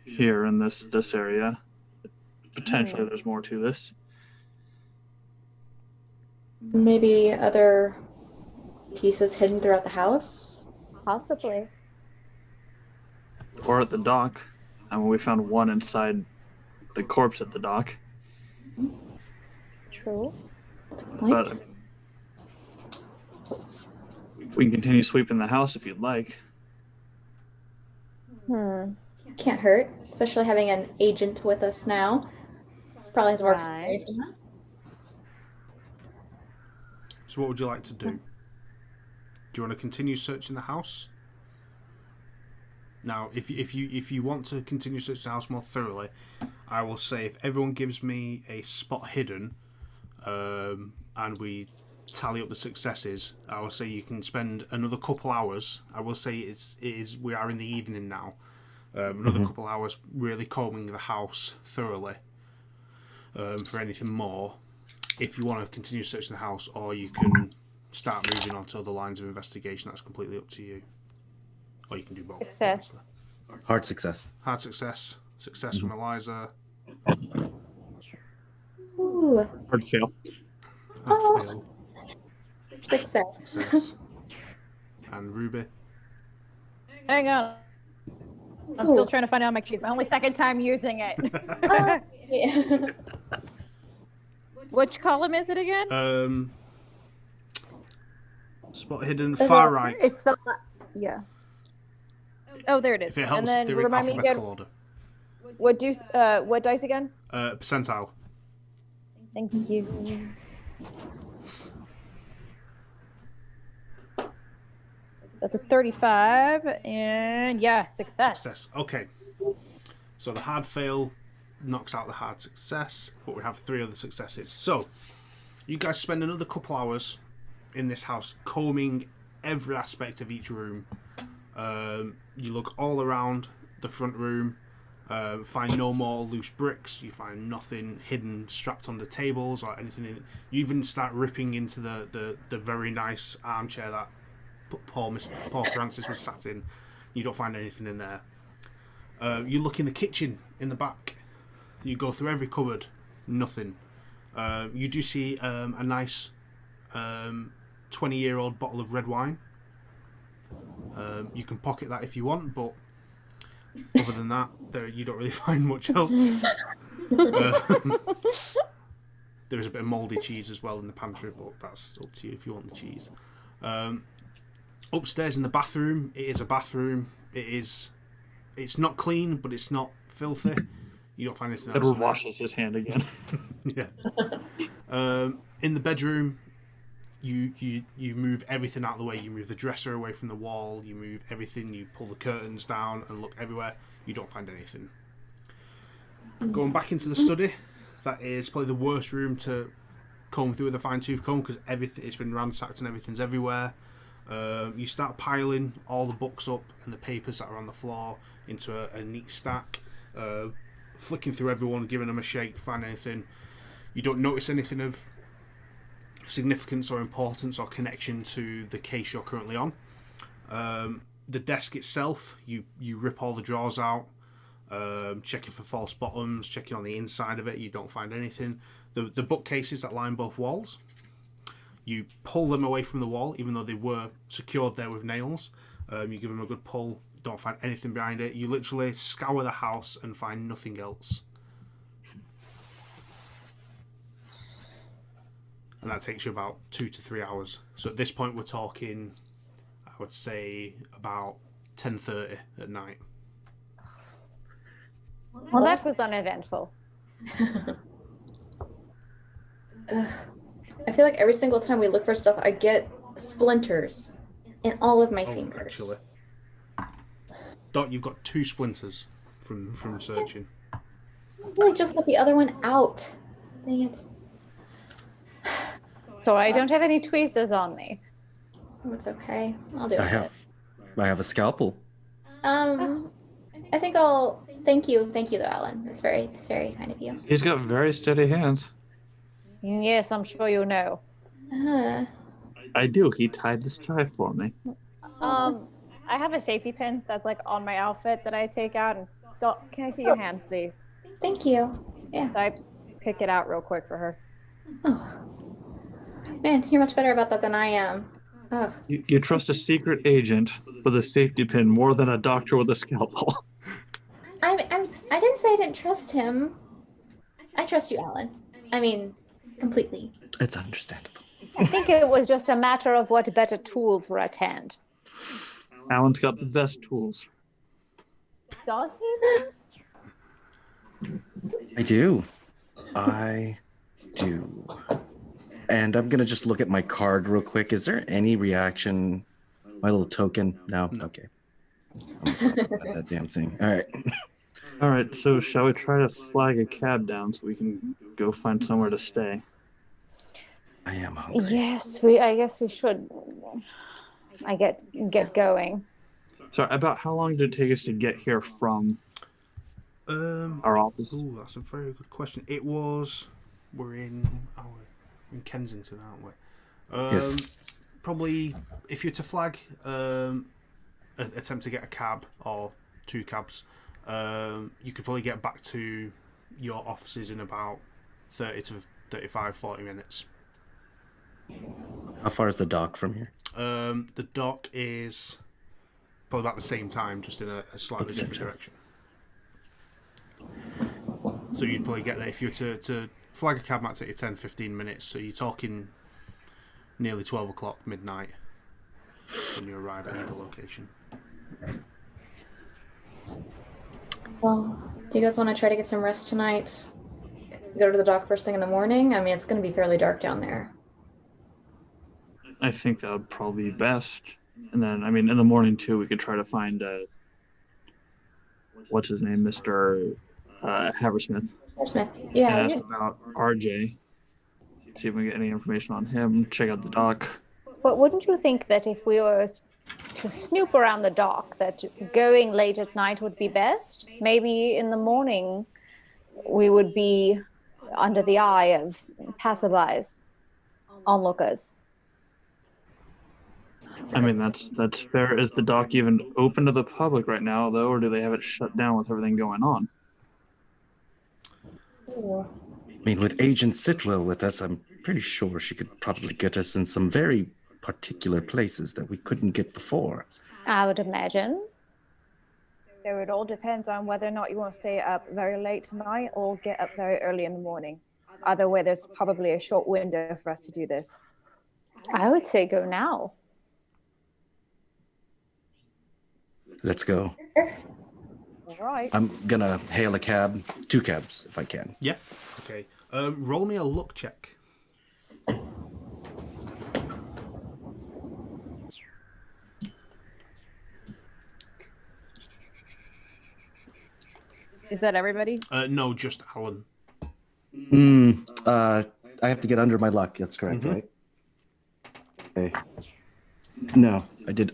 here in this area. Potentially, there's more to this. Maybe other pieces hidden throughout the house? Possibly. Or at the dock. I mean, we found one inside the corpse at the dock. True. That's a good point. But I mean, we can continue sweeping the house if you'd like. Can't hurt, especially having an agent with us now. Probably has more Right. experience than that. So what would you like to do? Do you want to continue searching the house? Now, if you want to continue searching the house more thoroughly, I will say if everyone gives me a spot hidden, and we tally up the successes, I will say you can spend another couple hours. I will say we are in the evening now. Another couple hours really combing the house thoroughly for anything more. If you want to continue searching the house, or you can start moving on to other lines of investigation, that's completely up to you. Or you can do both. Success. Hard success. Hard success. Success from Eliza. Ooh, Hard fail. Hard Oh. fail. success. Success. And Ruby. Hang on. I'm still trying to find out my keys. My only second time using it. Yeah. Which column is it again? Spot hidden far right. It's the yeah. Oh, there it is. If it helps, And then do it in remind me alphabetical again. order. What dice again? Percentile. Thank you. That's a 35, and yeah, success. Success. Okay. So the hard fail knocks out the hard success, but we have 3 other successes. So You guys spend another couple hours in this house combing every aspect of each room. You look all around the front room, find no more loose bricks. You find nothing hidden, strapped under tables or anything in it. You even start ripping into the very nice armchair that poor Francis was sat in. You don't find anything in there. You look in the kitchen in the back. You go through every cupboard, nothing. You do see a nice 20-year-old bottle of red wine. You can pocket that if you want, but other than that, you don't really find much else. There is a bit of mouldy cheese as well in the pantry, but that's up to you if you want the cheese. Upstairs in the bathroom, it is a bathroom. It's not clean, but it's not filthy. You don't find anything else. Edward washes his hand again. Yeah. In the bedroom, you move everything out of the way. You move the dresser away from the wall. You move everything. You pull the curtains down and look everywhere. You don't find anything. Going back into the study, that is probably the worst room to comb through with a fine-tooth comb because it's been ransacked and everything's everywhere. You start piling all the books up and the papers that are on the floor into a neat stack. Flicking through everyone, giving them a shake, find anything. You don't notice anything of significance or importance or connection to the case you're currently on. The desk itself, you rip all the drawers out, checking for false bottoms, checking on the inside of it, you don't find anything. The bookcases that line both walls, you pull them away from the wall, even though they were secured there with nails. You give them a good pull, don't find anything behind it. You literally scour the house and find nothing else. And that takes you about 2 to 3 hours. So at this point we're talking, I would say, about 10:30 at night. Well, that was uneventful. I feel like every single time we look for stuff, I get splinters in all of my fingers. Actually. Dot, you've got 2 splinters from searching. I just got the other one out. Dang it. So I don't have any tweezers on me. Oh, it's okay. I'll do I it. have a scalpel. I think I'll thank you though, Alan. It's very kind of you. He's got very steady hands. Yes, I'm sure you know. I do. He tied this tie for me. I have a safety pin that's like on my outfit that I take out and can I see your hand, please? Thank you. Yeah. So I pick it out real quick for her. Oh. Man, you're much better about that than I am. Oh. You trust a secret agent with a safety pin more than a doctor with a scalpel. I didn't say I didn't trust him. I trust you, Alan. I mean, completely. It's understandable. I think it was just a matter of what better tools were at hand. Alan's got the best tools. Does he? I do. And I'm going to just look at my card real quick. Is there any reaction? My little token? No? Okay. I'm sorry about that damn thing. All right. All right, so shall we try to flag a cab down so we can go find somewhere to stay? I am hungry. Yes, I guess we should. I get going. Sorry, about how long did it take us to get here from our office? Oh, that's a very good question. We're in Kensington, aren't we? Yes. Probably, if you're to flag, attempt to get a cab or 2 cabs, you could probably get back to your offices in about 30 to 35, 40 minutes. How far is the dock from here? The dock is probably about the same time, just in a slightly different direction. So you'd probably get there if you were to flag a cab, might take you 10-15 minutes. So you're talking nearly 12 o'clock, midnight, when you arrive at either location. Well, do you guys want to try to get some rest tonight? Go to the dock first thing in the morning? I mean, it's going to be fairly dark down there. I think that would probably be best. And then, I mean, in the morning, too, we could try to find, what's his name, Mr. Haversmith. Haversmith, yeah. And ask about RJ. see if we get any information on him. Check out the dock. But wouldn't you think that if we were to snoop around the dock, that going late at night would be best? Maybe in the morning we would be under the eye of passerbys, onlookers. I mean, that's fair. Is the dock even open to the public right now, though, or do they have it shut down with everything going on? I mean, with Agent Sitwell with us, I'm pretty sure she could probably get us in some very particular places that we couldn't get before. I would imagine. So it all depends on whether or not you want to stay up very late tonight or get up very early in the morning. Either way, there's probably a short window for us to do this. I would say go now. Let's go. All right. I'm gonna hail a cab, 2 cabs if I can. Yeah. Okay. Roll me a luck check. Is that everybody? No, just Alan. I have to get under my luck. That's correct, right? Okay. No,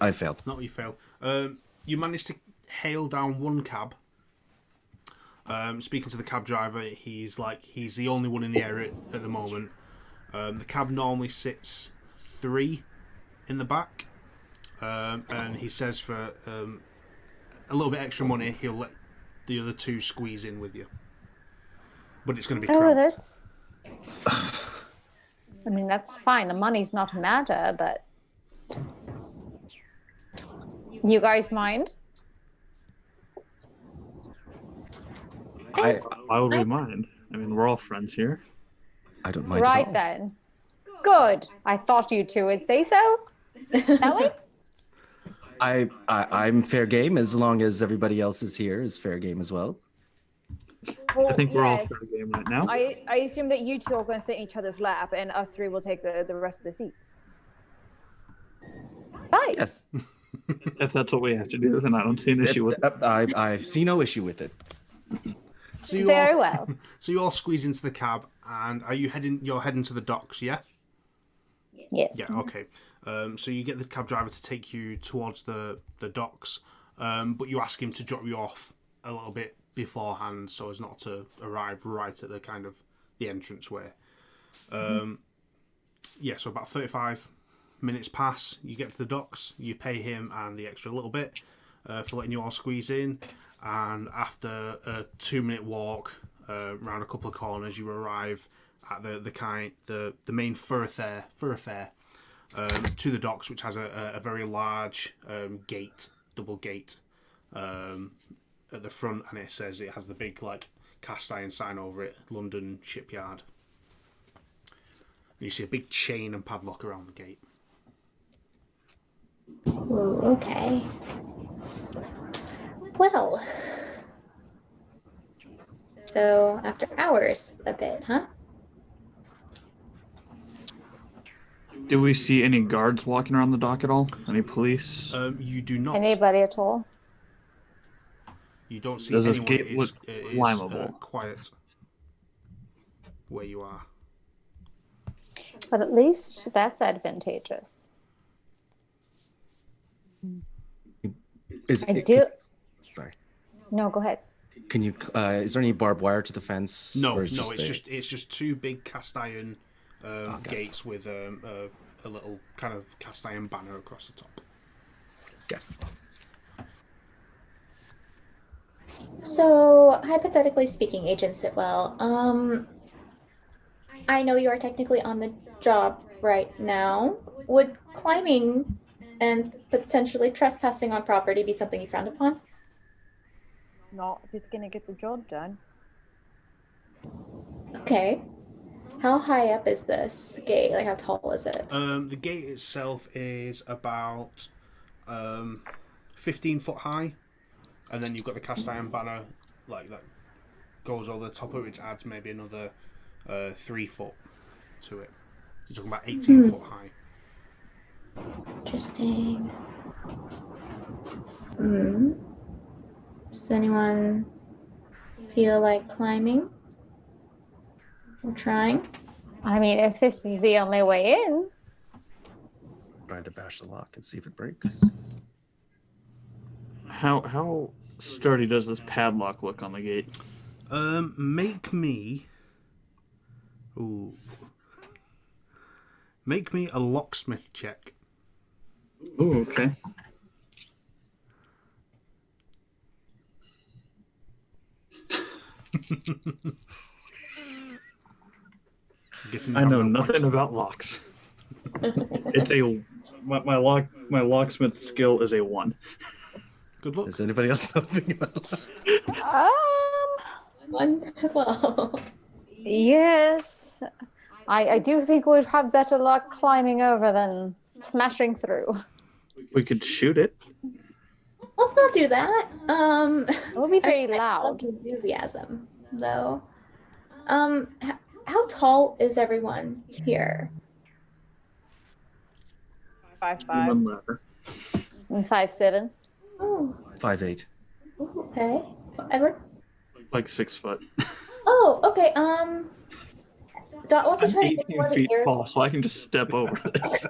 I failed. Not you fail. You managed to hail down one cab. Speaking to the cab driver, he's the only one in the area at the moment. The cab normally sits 3 in the back, and he says for a little bit extra money, he'll let the other 2 squeeze in with you. But it's going to be cramped. That's... I mean, that's fine. The money's not a matter, but... You guys mind? Why would we mind? I mean, we're all friends here. I don't mind Right at all. then. Good. I thought you two would say so. Ellie? I'm fair game as long as everybody else is here is fair game as well. I think we're all yes. fair game right now. I assume that you two are going to sit in each other's lap, and us 3 will take the rest of the seats. Right. Yes. If that's what we have to do, then I don't see an issue with it. I see no issue with it. So you Very all, well. So you all squeeze into the cab, and you're heading to the docks, yeah? Yes. Yeah, okay. So you get the cab driver to take you towards the docks, but you ask him to drop you off a little bit beforehand so as not to arrive right at the kind of the entranceway. Yeah, so about 35 minutes pass, you get to the docks, you pay him and the extra little bit for letting you all squeeze in, and after a 2-minute walk around a couple of corners, you arrive at the main thoroughfare to the docks, which has a very large double gate at the front, and it has the big cast iron sign over it, London Shipyard. And you see a big chain and padlock around the gate. Ooh, okay. Well. So, after hours, a bit, huh? Do we see any guards walking around the dock at all? Any police? You do not. Anybody at all? You don't see Does this anyone. gate look It is climbable? quiet where you are. But at least that's advantageous. Sorry. No, go ahead. Can you? Is there any barbed wire to the fence? No, or it's just 2 big cast iron gates with a little kind of cast iron banner across the top. Okay. So, hypothetically speaking, Agent Sitwell, I know you are technically on the job right now. Would climbing and potentially trespassing on property be something you frowned upon? Not if it's going to get the job done. Okay. How high up is this gate? Like, how tall is it? The gate itself is about 15 foot high, and then you've got the cast iron banner that goes over the top of it, which adds maybe another 3 foot to it. You're talking about 18 foot high. Interesting. Does anyone feel like climbing? Or trying? I mean, if this is the only way in. Trying to bash the lock and see if it breaks. How sturdy does this padlock look on the gate? Make me. Ooh. Make me a locksmith check. Ooh, okay. I know nothing about locks. It's a my locksmith skill is a 1. Good luck. Does anybody else know anything about that? 1 as well. Yes. I do think we'd have better luck climbing over than smashing through. We could shoot it. Let's not do that. It will be very I love loud. the enthusiasm, though. How tall is everyone here? 5'5". Human ladder. 5'7". Oh, 5'8". okay. Edward? Like 6 foot. Oh, okay. Dot wants to I'm try to get to 18 one of the feet areas. tall, so I can just step over this.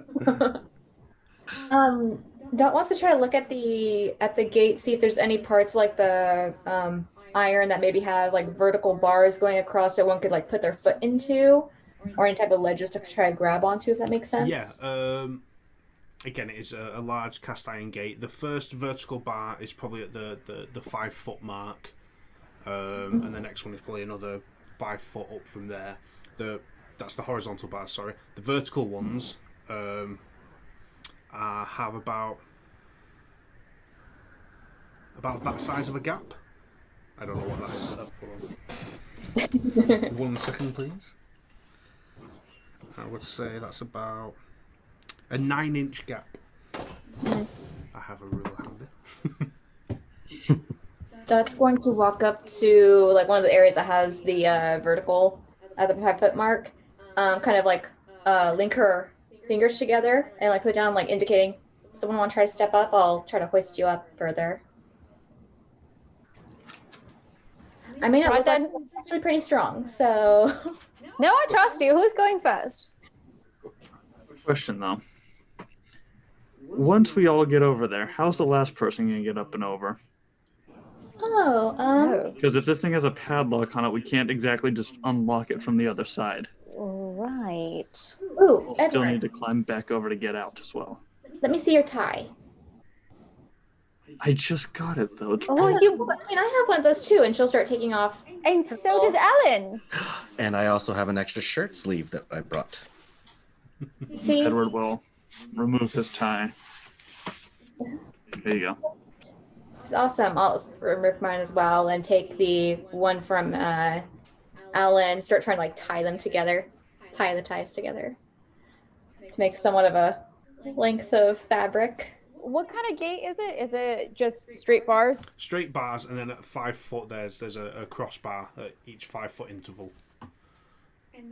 Dot wants to try to look at the gate, see if there's any parts like the iron that maybe have like vertical bars going across that one could like put their foot into, or any type of ledges to try to grab onto, if that makes sense. Yeah. Again, it is a large cast iron gate. The first vertical bar is probably at the 5 foot mark, and the next one is probably another 5 foot up from there. That's the horizontal bars. Sorry, the vertical ones have about that size of a gap. I don't know what that is. 1 second, please. I would say that's about a 9-inch gap. I have a ruler handy. Dot's going to walk up to like one of the areas that has the vertical at the 5 foot mark, kind of like link her fingers together and like put down, like indicating someone want to try to step up. I'll try to hoist you up further. I may not Right look like then. I'm actually pretty strong, so No, I trust you. Who's going first? Question though. Once we all get over there, how's the last person gonna get up and over? Oh, Because if this thing has a padlock on it, we can't exactly just unlock it from the other side. right. Ooh, We'll still need Edward, to climb back over to get out as well. let me see your tie. I just got it though. It's Oh, I mean, I have one of those too, and she'll start taking off. And so does Ellen. And I also have an extra shirt sleeve that I brought. See, Edward will remove his tie. There you go. awesome. I'll remove mine as well and take the one from Alan. Start trying to like tie them together, tie the ties together to make somewhat of a length of fabric. What kind of gate is it? Is it just straight bars? Straight bars, and then at 5 foot there's a crossbar at each 5 foot interval.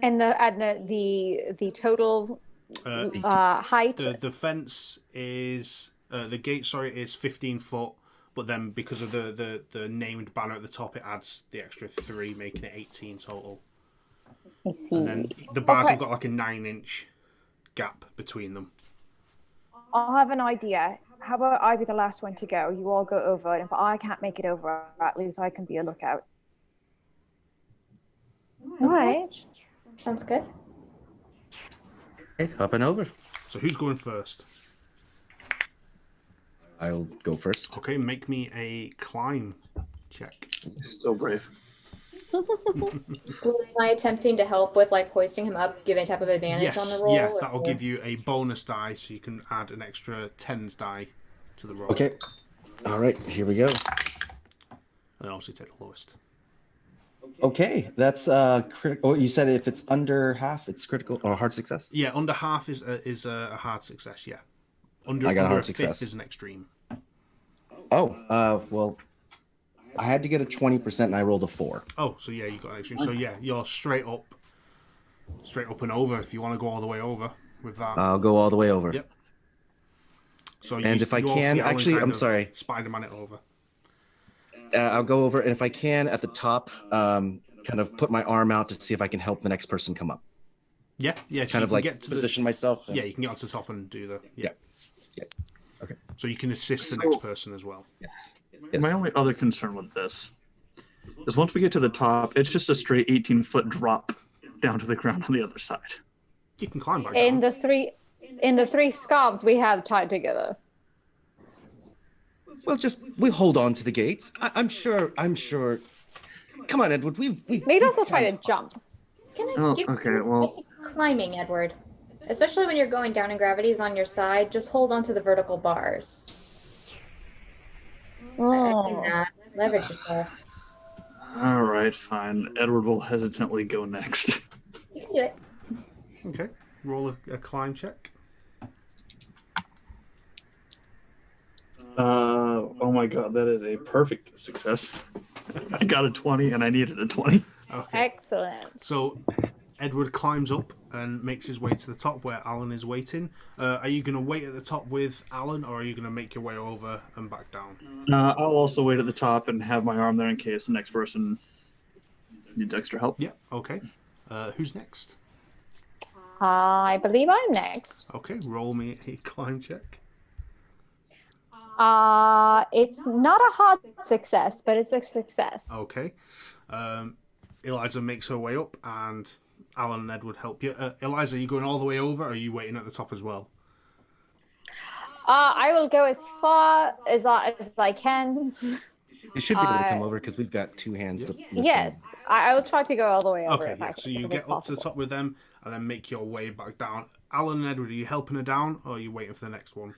And the total height. The fence is the gate. Sorry, is 15 foot. But then because of the named banner at the top, it adds the extra 3, making it 18 total. I see. And then the bars Okay. have got like a 9-inch gap between them. I'll have an idea. How about I be the last one to go? You all go over, and if I can't make it over, at least I can be a lookout. All right. Sounds good. Okay, hopping over. So who's going first? I'll go first. Okay, make me a climb check. So brave. Am I attempting to help with like hoisting him up, give any type of advantage on the roll? yeah, or- that'll give you a bonus die, so you can add an extra 10s die to the roll. Okay. All right, here we go. And obviously take the lowest. Okay, that's critical. Oh, you said if it's under half, it's critical or hard success? Yeah, under half is a hard success. Yeah, under I got a under hard fifth success. is an extreme. Oh, well, I had to get a 20% and I rolled a 4. Oh, so yeah, you got an extreme. So yeah, you're straight up and over. If you want to go all the way over with that. I'll go all the way over. Yep. So And if I you all can- see Alan actually, kind I'm of sorry. Spider-Man it over. I'll go over, and if I can, at the top, kind of put my arm out to see if I can help the next person come up. Yeah. So kind you of can like get to position myself. Yeah, you can get onto the top and do the. Yeah. Okay. So you can assist the next person as well. Yes. My only other concern with this is once we get to the top, it's just a straight 18-foot drop down to the ground on the other side. You can climb back In down. the three scarves we have tied together. Well, we hold on to the gates. I'm sure. Come on, Edward. We'd also try to jump. Can I Oh, give okay, you well- basic climbing, Edward? Especially when you're going down and gravity's on your side, just hold onto the vertical bars. Oh. Leverage yourself. All right, fine. Edward will hesitantly go next. You can do it. Okay. Roll a climb check. Oh my god, that is a perfect success. I got a 20 and I needed a 20. Okay. Excellent. So Edward climbs up and makes his way to the top where Alan is waiting. Are you going to wait at the top with Alan, or are you going to make your way over and back down? I'll also wait at the top and have my arm there in case the next person needs extra help. Yeah. Okay. Who's next? I believe I'm next. Okay. Roll me a climb check. It's not a hard success, but it's a success. Okay. Eliza makes her way up, and Alan and Edward help you. Eliza, are you going all the way over, or are you waiting at the top as well? I will go as far as I can. You should be able to come over because we've got two hands. To lift Yes, I will try to go all the way over. Okay, if yeah. I So you if get it's up to the possible. top with them, and then make your way back down. Alan and Edward, are you helping her down, or are you waiting for the next one?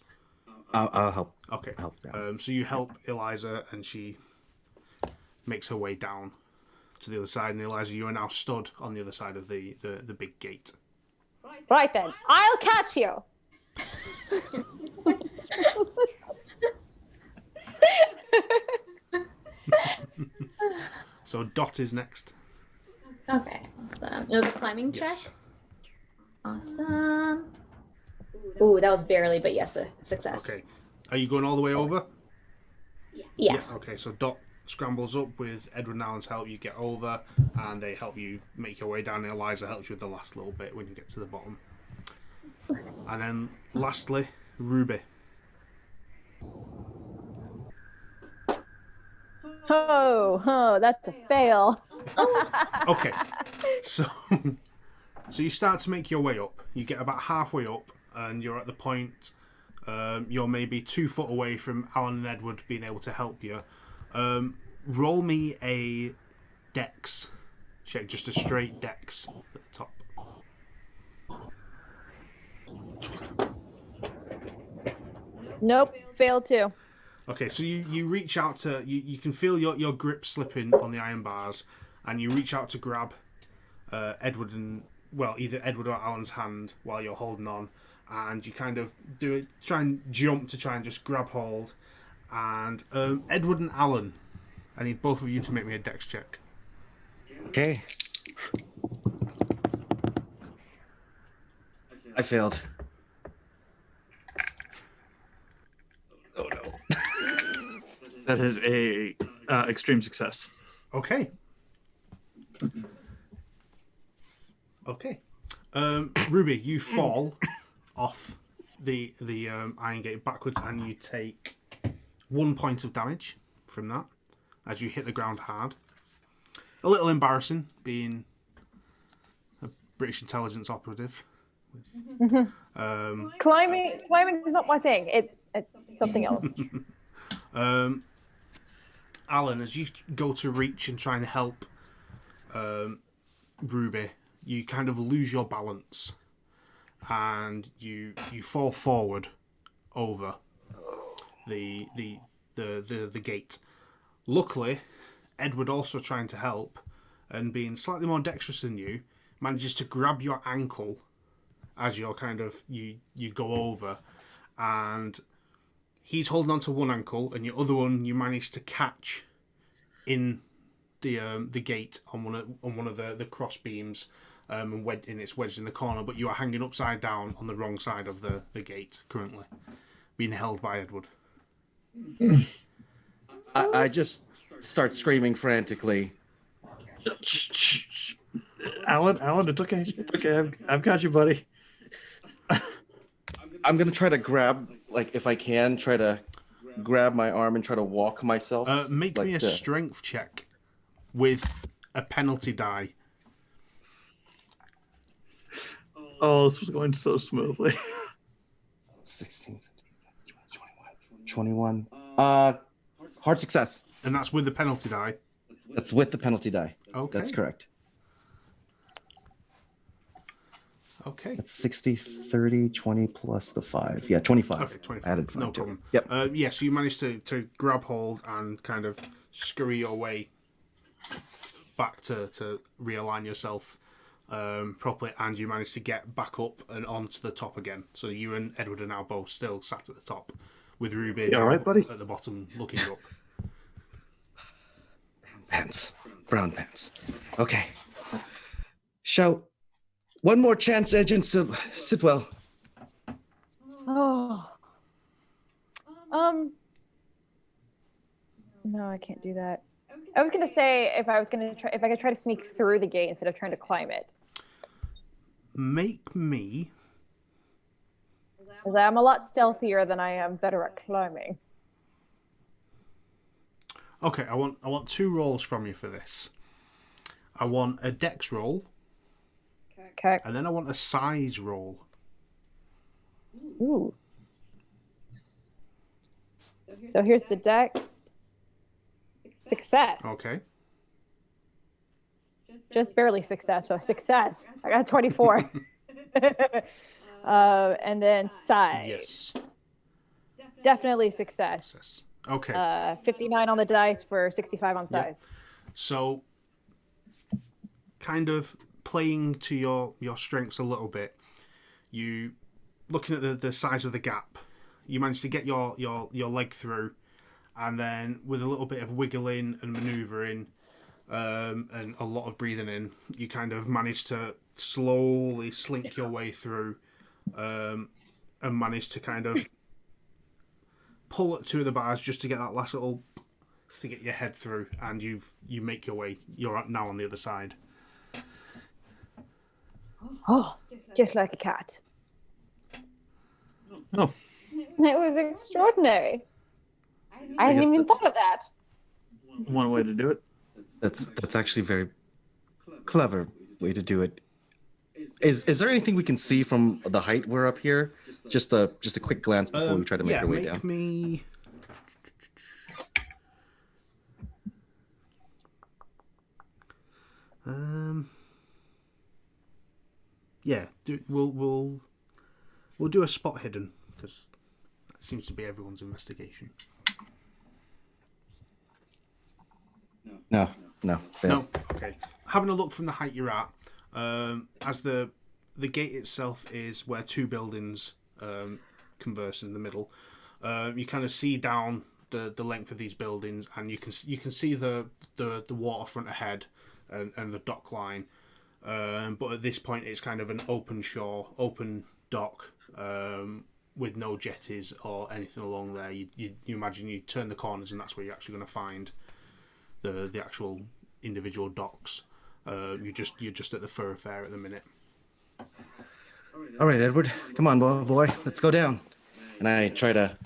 I'll help. Okay. Help, yeah. So you help Eliza, and she makes her way down to the other side. And Eliza, you are now stood on the other side of the big gate. Right then, I'll catch you. So Dot is next. Okay, awesome. It was a climbing check? Yes. Awesome. Ooh, that was barely, but yes, a success. Okay. Are you going all the way over? Yeah. Okay, so Dot scrambles up with Edward and Alan's help. You get over, and they help you make your way down. And Eliza helps you with the last little bit when you get to the bottom. And then, lastly, Ruby. Oh, that's a fail. Okay, so you start to make your way up. You get about halfway up, and you're at the point. You're maybe 2 foot away from Alan and Edward being able to help you. Roll me a dex check, just a straight dex at the top. Nope, failed too. Okay, so you reach out to you can feel your grip slipping on the iron bars, and you reach out to grab Edward and either Edward or Alan's hand while you're holding on, and you kind of try and jump to try and just grab hold. And Edward and Alan, I need both of you to make me a dex check. Okay. I failed. Oh no. That is a extreme success. Okay. Okay. Ruby, you fall off the iron gate backwards, and you take 1 point of damage from that as you hit the ground hard. A little embarrassing being a British intelligence operative. Climbing is not my thing. It's something else. Alan, as you go to reach and try and help Ruby, you kind of lose your balance, and you fall forward over the gate. Luckily, Edward, also trying to help and being slightly more dexterous than you, manages to grab your ankle as you're you go over, and he's holding on to one ankle, and your other one you manage to catch in the gate on one of the cross beams, and it's wedged in the corner. But you are hanging upside down on the wrong side of the gate currently, being held by Edward. I just start screaming frantically. Alan, it's okay. It's okay. I've got you, buddy. I'm gonna try to grab, like, if I can, try to grab my arm and try to walk myself. Make like me a strength check with a penalty die. Oh, this was going so smoothly. 16, 21. Hard success. And that's with the penalty die? That's with the penalty die. Okay. That's correct. Okay. That's 60, 30, 20 plus the 5. Yeah, 25. Okay, 25. Added 5 no to it. problem. Yep. Yeah, so you managed to grab hold and kind of scurry your way back to realign yourself properly, and you managed to get back up and onto the top again. So you and Edward are now both still sat at the top, with Rubi all right, buddy? at the bottom looking up. Brown pants. Okay. Shout. One more chance, Agent Sitwell. Oh. No, I can't do that. I was gonna say if I could try to sneak through the gate instead of trying to climb it. Make me. Because I'm a lot stealthier than I am better at climbing. Okay, I want 2 rolls from you for this. I want a dex roll. Okay. And then I want a size roll. Ooh. So here's the dex. Success. Okay. Just barely success, but success. I got 24. And then size. Yes. Definitely success. Okay. 59 on the dice for 65 on size. Yep. So, kind of playing to your strengths a little bit. You looking at the size of the gap. You manage to get your leg through, and then with a little bit of wiggling and manoeuvring, and a lot of breathing in, you kind of manage to slowly slink your way through, and manage to kind of pull at 2 of the bars just to get that last little, to get your head through, and you make your way. You're now on the other side. Oh, just like a cat. No. It was extraordinary. I hadn't even thought of that. One way to do it. That's actually very clever way to do it. Is there anything we can see from the height we're up here? Just a quick glance before we try to make our way down. Me. Yeah, we'll do a spot hidden, because that seems to be everyone's investigation. No. Fail. No. Okay. Having a look from the height you're at, as the gate itself is where 2 buildings converse in the middle. You kind of see down the length of these buildings, and you can see the waterfront ahead and the dock line. But at this point, it's kind of an open shore, open dock, with no jetties or anything along there. You imagine you turn the corners, and that's where you're actually going to find the actual individual docks. You're just at the thoroughfare at the minute. All right, Edward, come on, boy, let's go down. And I try to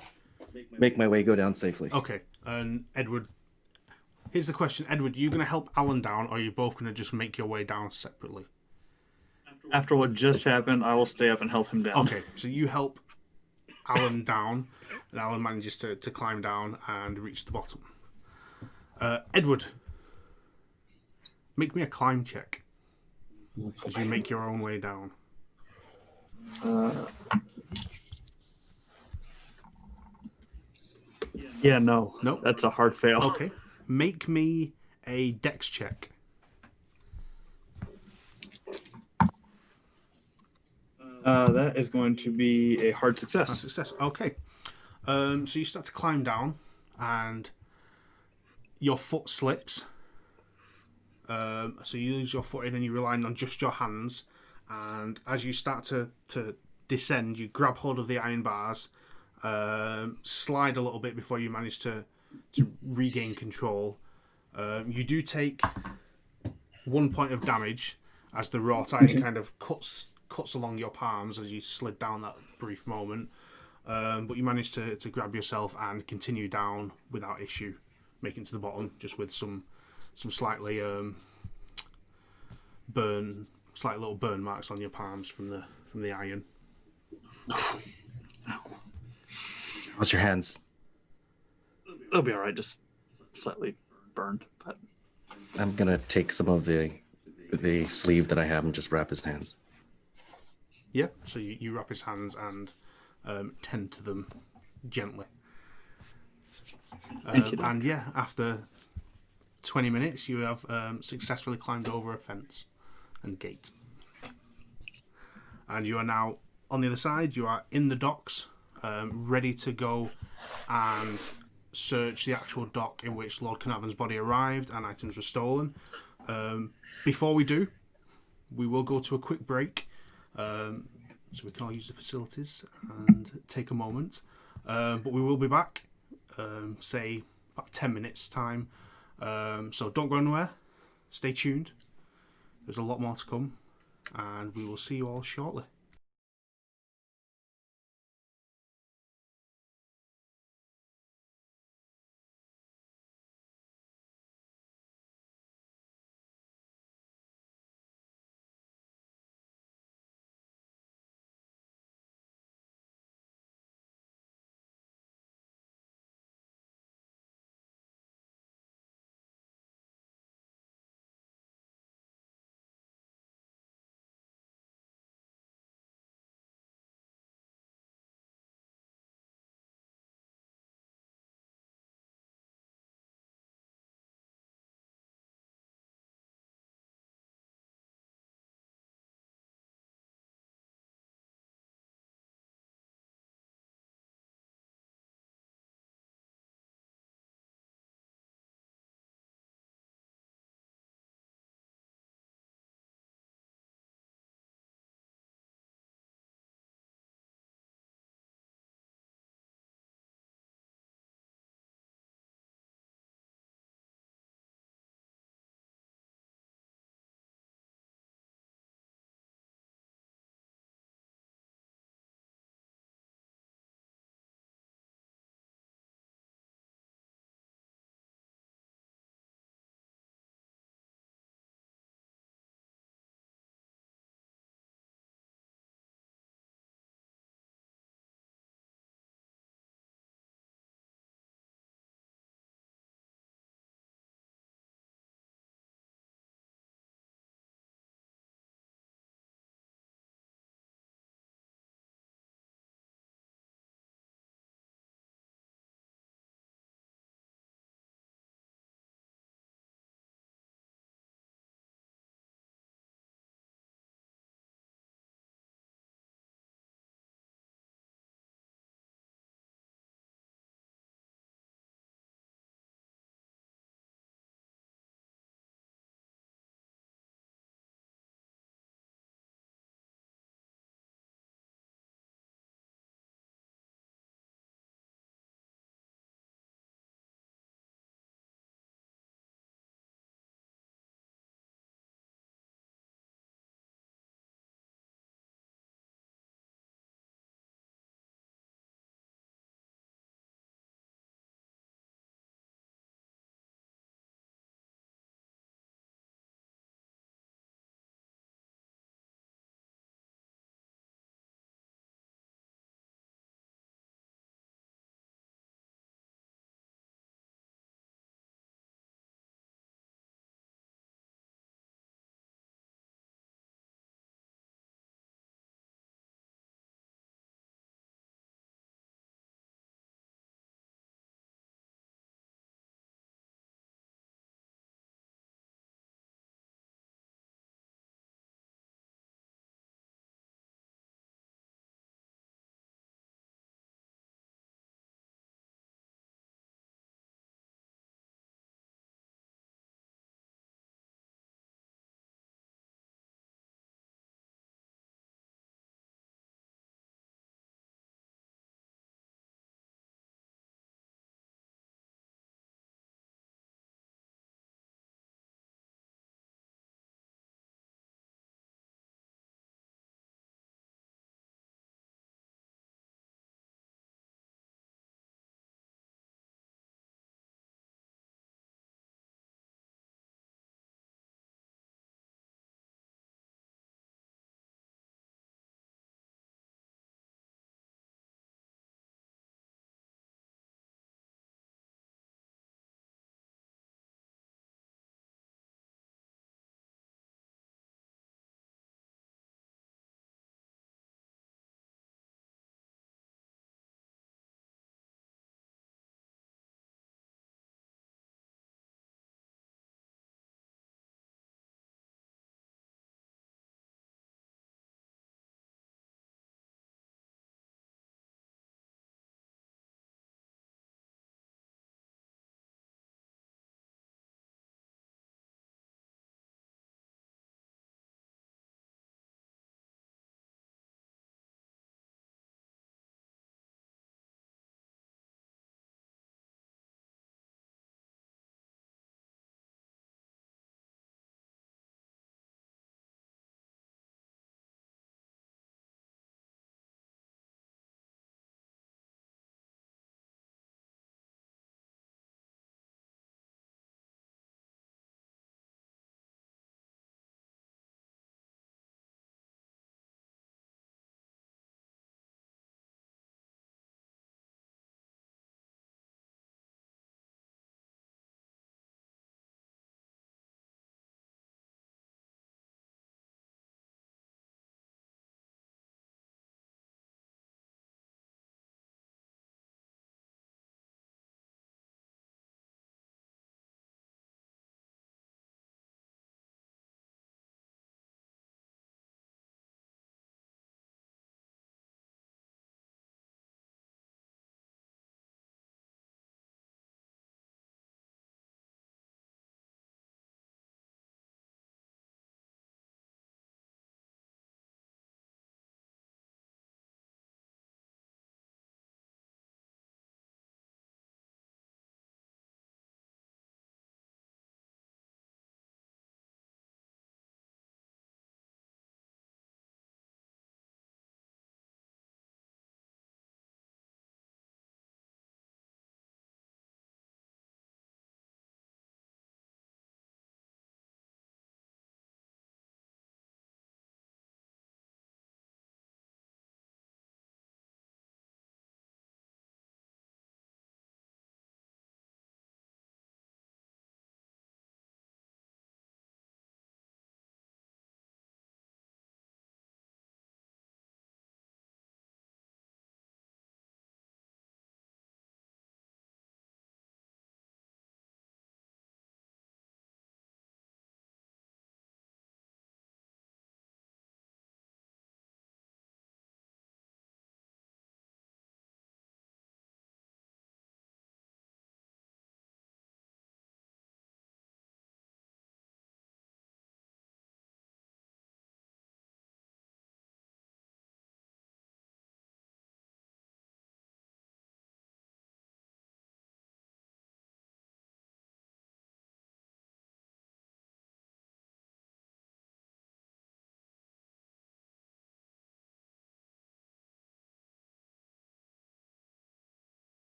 make my way go down safely. Okay, and Edward. Here's the question, Edward. Are you going to help Alan down, or are you both going to just make your way down separately? After what just happened, I will stay up and help him down. Okay, so you help Alan down, and Alan manages to climb down and reach the bottom. Edward, make me a climb check as you make your own way down. Yeah, no. Nope. That's a hard fail. Okay, make me a dex check. That is going to be a hard success. A success. Okay. So you start to climb down, and your foot slips. So you lose your footing, and you're relying on just your hands. And as you start to descend, you grab hold of the iron bars, slide a little bit before you manage to regain control. You do take 1 point of damage as the wrought iron kind of cuts along your palms as you slid down that brief moment. But you managed to grab yourself and continue down without issue, making it to the bottom just with some slightly slight little burn marks on your palms from the iron. How's your hands? They'll be all right. Just slightly burned, but I'm gonna take some of the sleeve that I have and just wrap his hands. Yeah, so you wrap his hands and tend to them gently. Thank you, Doc. And yeah, after 20 minutes, you have successfully climbed over a fence and gate. And you are now on the other side. You are in the docks, ready to go and search the actual dock in which Lord Carnarvon's body arrived and items were stolen. Before we do, we will go to a quick break. So we can all use the facilities and take a moment. But we will be back, say, about 10 minutes' time. So don't go anywhere. Stay tuned. There's a lot more to come. And we will see you all shortly.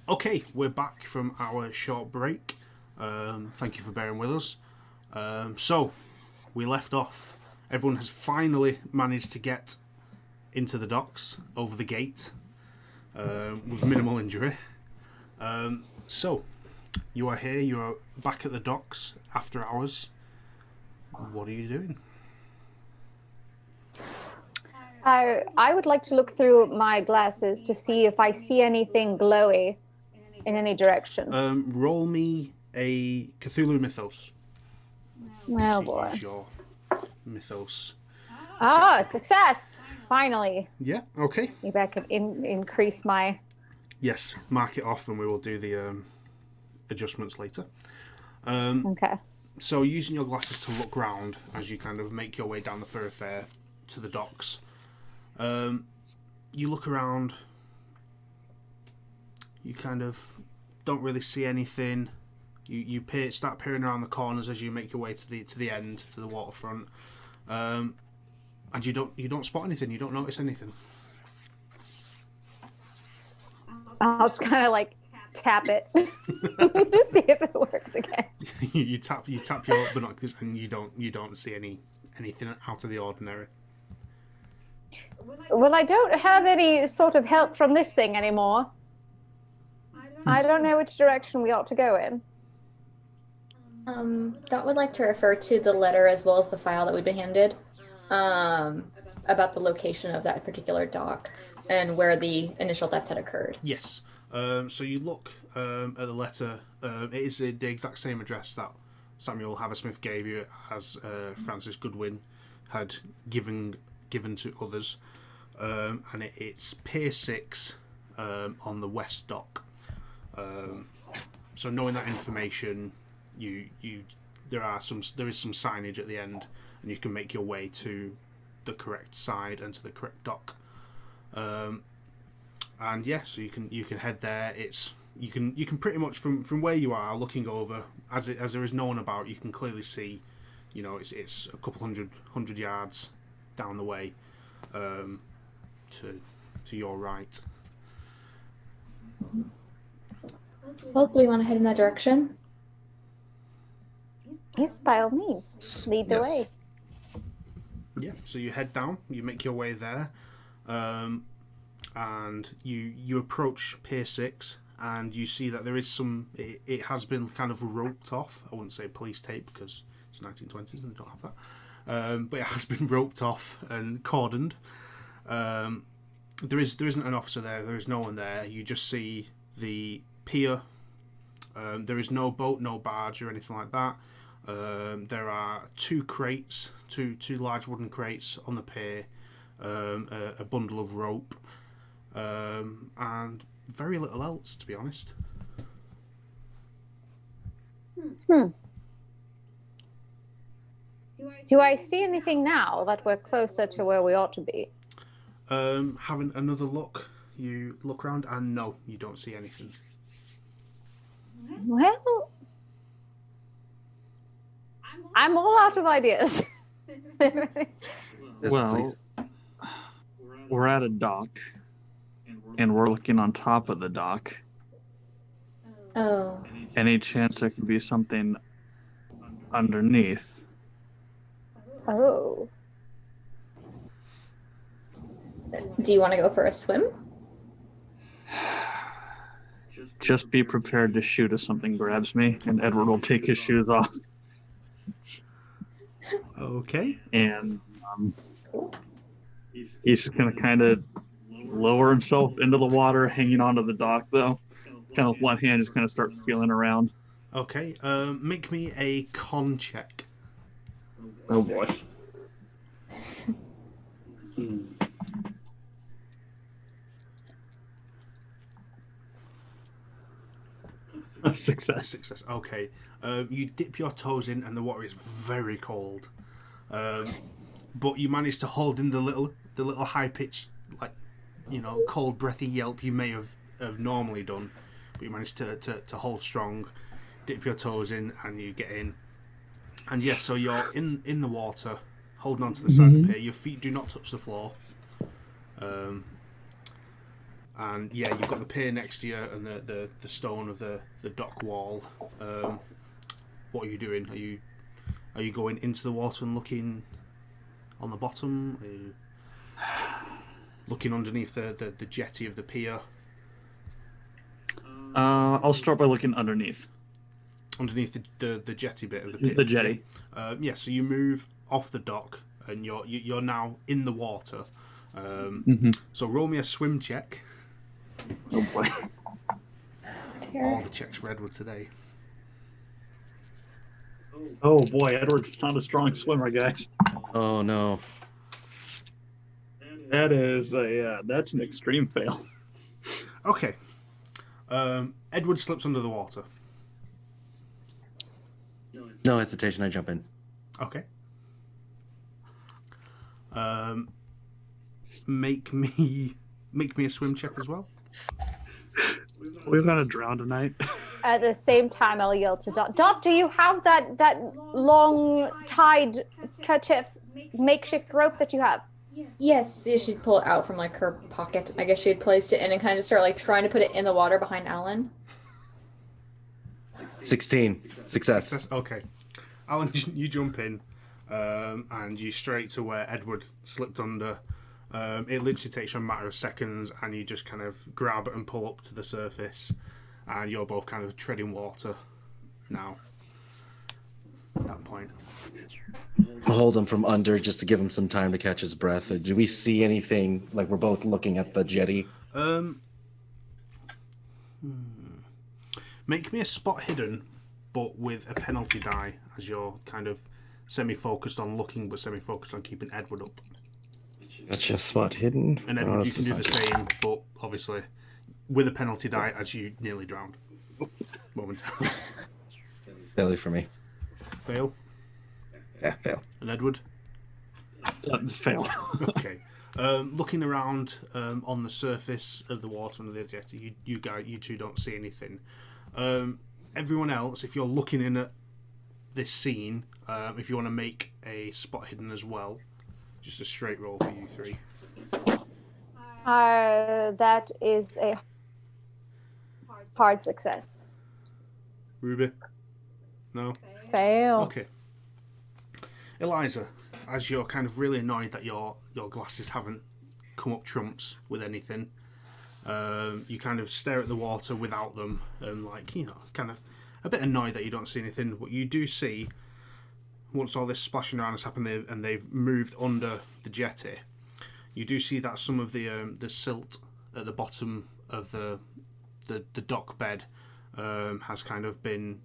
Okay, we're back from our short break. Thank you for bearing with us. So, we left off. Everyone has finally managed to get into the docks over the gate with minimal injury. So, you are here. You are back at the docks after hours. What are you doing? I would like to look through my glasses to see if I see anything glowy in any direction. Roll me a Cthulhu Mythos. Oh To boy. use your Mythos. Ah, success! Finally. Yeah, okay. Maybe I could increase my... Yes, mark it off and we will do the adjustments later. Okay. So using your glasses to look round as you kind of make your way down the thoroughfare to the docks, you look around, you kind of don't really see anything. You start peering around the corners as you make your way to the end, to the waterfront, and you don't spot anything. You don't notice anything. I'll just kind of like tap it to see if it works again. you tap your binoculars and you don't see anything out of the ordinary. Well, I don't have any sort of help from this thing anymore. I don't know which direction we ought to go in. Dot would like to refer to the letter as well as the file that we've been handed about the location of that particular dock and where the initial theft had occurred. Yes. So you look at the letter. It is the exact same address that Samuel Haversmith gave you, as Francis Goodwin had given to others, and it's Pier 6 on the west dock. So knowing that information, there is some signage at the end, and you can make your way to the correct side and to the correct dock. And yeah, so you can head there. You can pretty much from where you are looking over, as there is no one about, you can clearly see, it's a couple hundred yards down the way, to your right. Well, do we want to head in that direction? Yes, by all means. Lead the Yes. way. Yeah, so you head down, you make your way there, and you approach Pier 6, and you see that there is it has been kind of roped off. I wouldn't say police tape because it's 1920s and they don't have that, but it has been roped off and cordoned. There isn't an officer there, there is no one there. You just see the pier. There is no boat, no barge or anything like that. There are two large wooden crates on the pier, a bundle of rope, and very little else, to be honest. Do I see anything now that we're closer to where we ought to be? Having another look, you look around and no, you don't see anything. Well, I'm all out of ideas. Yes, Well, please. we're at a dock, and we're looking on top of the dock. Oh. Any chance there could be something underneath? Oh. Do you want to go for a swim? Just be prepared to shoot if something grabs me, and Edward will take his shoes off. Okay. And he's just going to kind of lower himself into the water, hanging onto the dock, though. Kind of with one hand, just kind of start feeling around. Okay. Make me a con check. Oh, boy. Success. Okay. You dip your toes in and the water is very cold. But you manage to hold in the little high pitched, cold breathy yelp you may have normally done. But you manage to hold strong, dip your toes in, and you get in. And yes, so you're in the water, holding on to the side of the pier. Your feet do not touch the floor. And yeah, you've got the pier next to you and the stone of the dock wall. What are you doing? Are you going into the water and looking on the bottom? Are you looking underneath the jetty of the pier? I'll start by looking underneath. Underneath the jetty bit of the pier. The jetty. Yeah, so you move off the dock and you're now in the water. So roll me a swim check. Oh boy. All the checks for Edward today. Oh boy, Edward's not a strong swimmer, guys. Oh no. That's an extreme fail. Okay. Edward slips under the water. No hesitation, I jump in. Okay. Make me a swim check as well. We're gonna drown tonight. At the same time, I'll yell to Dot. Dot, do you have that long tied kerchief makeshift rope that you have? Yes, she'd pull it out from like her pocket. I guess she had placed it in and kind of start like trying to put it in the water behind Alan. 16. Success. Okay. Alan, you jump in, and you straight to where Edward slipped under. It literally takes you a matter of seconds, and you just kind of grab and pull up to the surface, and you're both kind of treading water now. At that point. Hold him from under just to give him some time to catch his breath. Do we see anything? Like we're both looking at the jetty. Make me a spot hidden, but with a penalty die, as you're kind of semi-focused on looking, but semi-focused on keeping Edward up. That's just spot hidden. And Edward, you can do the same, but obviously with a penalty die, as you nearly drowned momentarily. Failure for me. Fail. Yeah, fail. And Edward? Fail. Okay. Looking around on the surface of the water under the jetty, you two don't see anything. Everyone else, if you're looking in at this scene, if you want to make a spot hidden as well, just a straight roll for you three. That is a hard success. Ruby? No? Fail. Okay. Eliza, as you're kind of really annoyed that your glasses haven't come up trumps with anything, you kind of stare at the water without them and kind of a bit annoyed that you don't see anything. But you do see, once all this splashing around has happened and they've moved under the jetty, you do see that some of the silt at the bottom of the dock bed has kind of been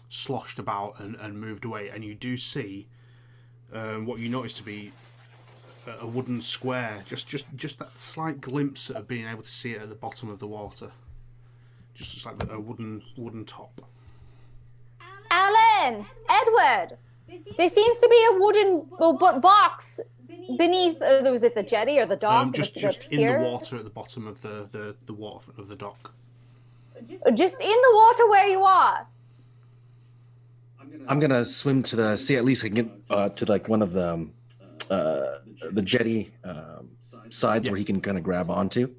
sloshed about and moved away, and you do see what you notice to be a wooden square, just that slight glimpse of being able to see it at the bottom of the water, just like a wooden top. Alan! Edward! There seems to be a wooden box beneath. Was it the jetty or the dock? Just in the water at the bottom of the waterfront of the dock. Just in the water where you are. I'm gonna swim to see at least I can get to like one of the jetty sides where he can kind of grab onto.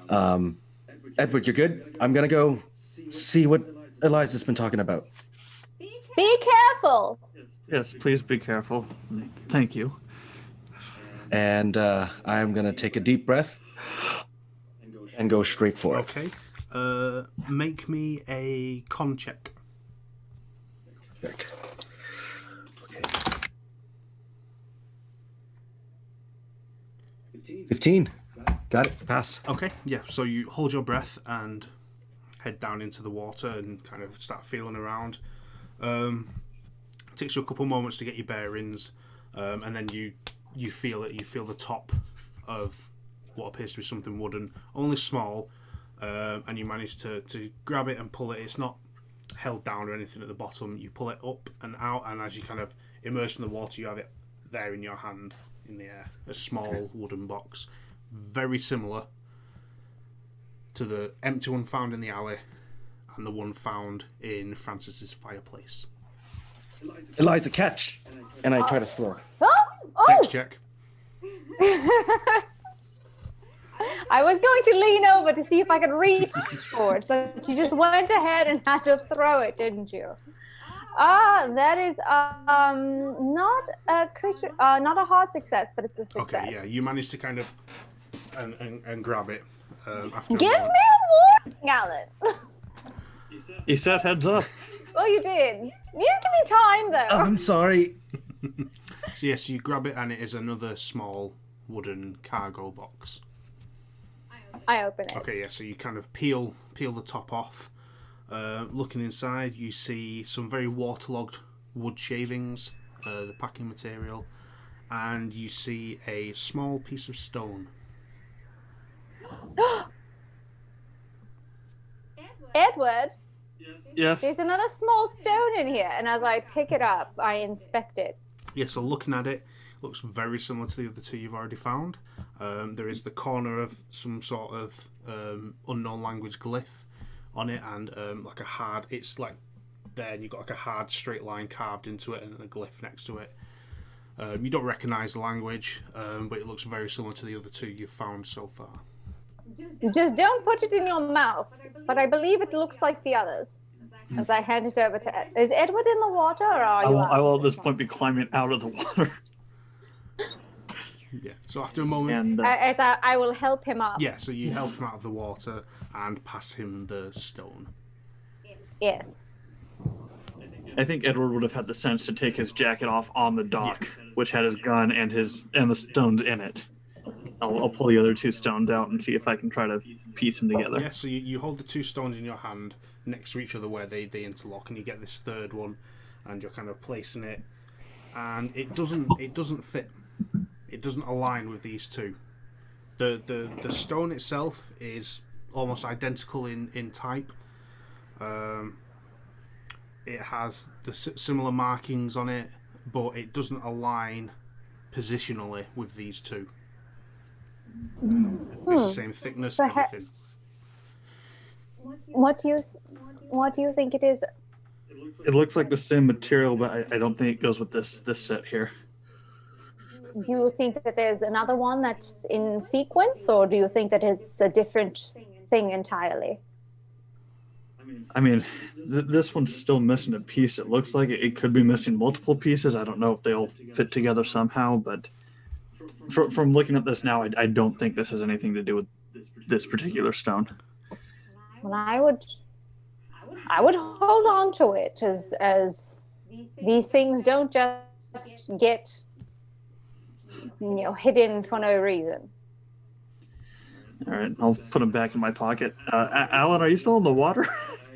Edward, you're good. I'm gonna go see what Eliza's been talking about. Be careful. Yes, please be careful. Thank you. And I'm gonna take a deep breath and go straight for it. Okay. Make me a con check. Perfect. Okay. 15. Got it. Pass. Okay, yeah. So you hold your breath and head down into the water and kind of start feeling around. It takes you a couple moments to get your bearings, and then you feel it. You feel the top of what appears to be something wooden, only small, and you manage to grab it and pull it. It's not held down or anything at the bottom. You pull it up and out, and as you kind of immerse in the water, you have it there in your hand in the air. A small wooden box, very similar to the empty one found in the alley and the one found in Francis's fireplace. Eliza, catch! And I try to throw. Oh! Next check. I was going to lean over to see if I could reach for it, but you just went ahead and had to throw it, didn't you? That is not a creature, not a hard success, but it's a success. Okay, yeah, you managed to kind of and grab it. After Give me a warning, Alan. He said heads up. Oh, you did. You didn't give me time, though. I'm sorry. So yes, you grab it, and it is another small wooden cargo box. I open it. Okay, yeah. So you kind of peel the top off. Looking inside, you see some very waterlogged wood shavings, the packing material, and you see a small piece of stone. Edward, Yes. there's another small stone in here, and as I pick it up, I inspect it. Yeah, so looking at it, looks very similar to the other two you've already found. There is the corner of some sort of unknown language glyph on it, and like a hard, it's like there, and you've got like a hard straight line carved into it, and a glyph next to it. You don't recognise the language, but it looks very similar to the other two you've found so far. Just don't put it in your mouth, but I believe it looks like the others. As I hand it over to Ed. Is Edward in the water, or are you I will at this point be climbing out of the water. Yeah, so after a moment... And As I will help him up. Yeah, so you help him out of the water and pass him the stone. Yes. I think Edward would have had the sense to take his jacket off on the dock, which had his gun and the stones in it. I'll pull the other two stones out and see if I can try to piece them together. Yeah, so you hold the two stones in your hand next to each other where they interlock, and you get this third one, and you're kind of placing it, and it doesn't fit. It doesn't align with these two. The stone itself is almost identical in type. It has the similar markings on it, but it doesn't align positionally with these two. It's the same thickness, everything. What do you think it is? It looks like the same material, but I don't think it goes with this set here. Do you think that there's another one that's in sequence, or do you think that it's a different thing entirely? I mean, this one's still missing a piece. It looks like it could be missing multiple pieces. I don't know if they all fit together somehow, but from looking at this now, I don't think this has anything to do with this particular stone. Well, I would hold on to it as these things don't just get hidden for no reason. All right, I'll put them back in my pocket. Alan, are you still in the water?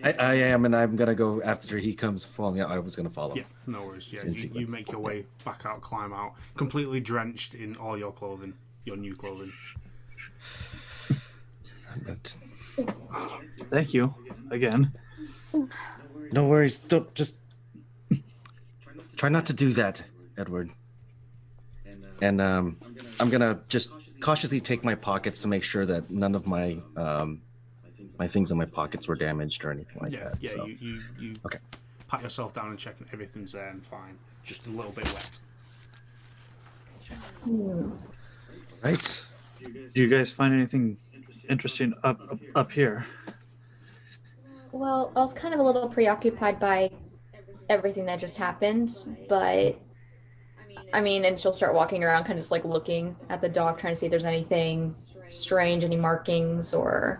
I am, and I'm gonna go after he comes falling out. I was gonna follow. Yeah, no worries. Yeah, you make your way back out, climb out, completely drenched in all your clothing, your new clothing. But Thank you again. no worries. Don't just try not to do that, Edward. And I'm gonna just cautiously take my pockets to make sure that none of my my things in my pockets were damaged or anything like that. Yeah, so. you Okay. pat yourself down and check that everything's there and fine. Just a little bit wet. Right. Do you guys find anything interesting up here? Well, I was kind of a little preoccupied by everything that just happened, but and she'll start walking around, kind of just like looking at the dock, trying to see if there's anything strange, any markings or.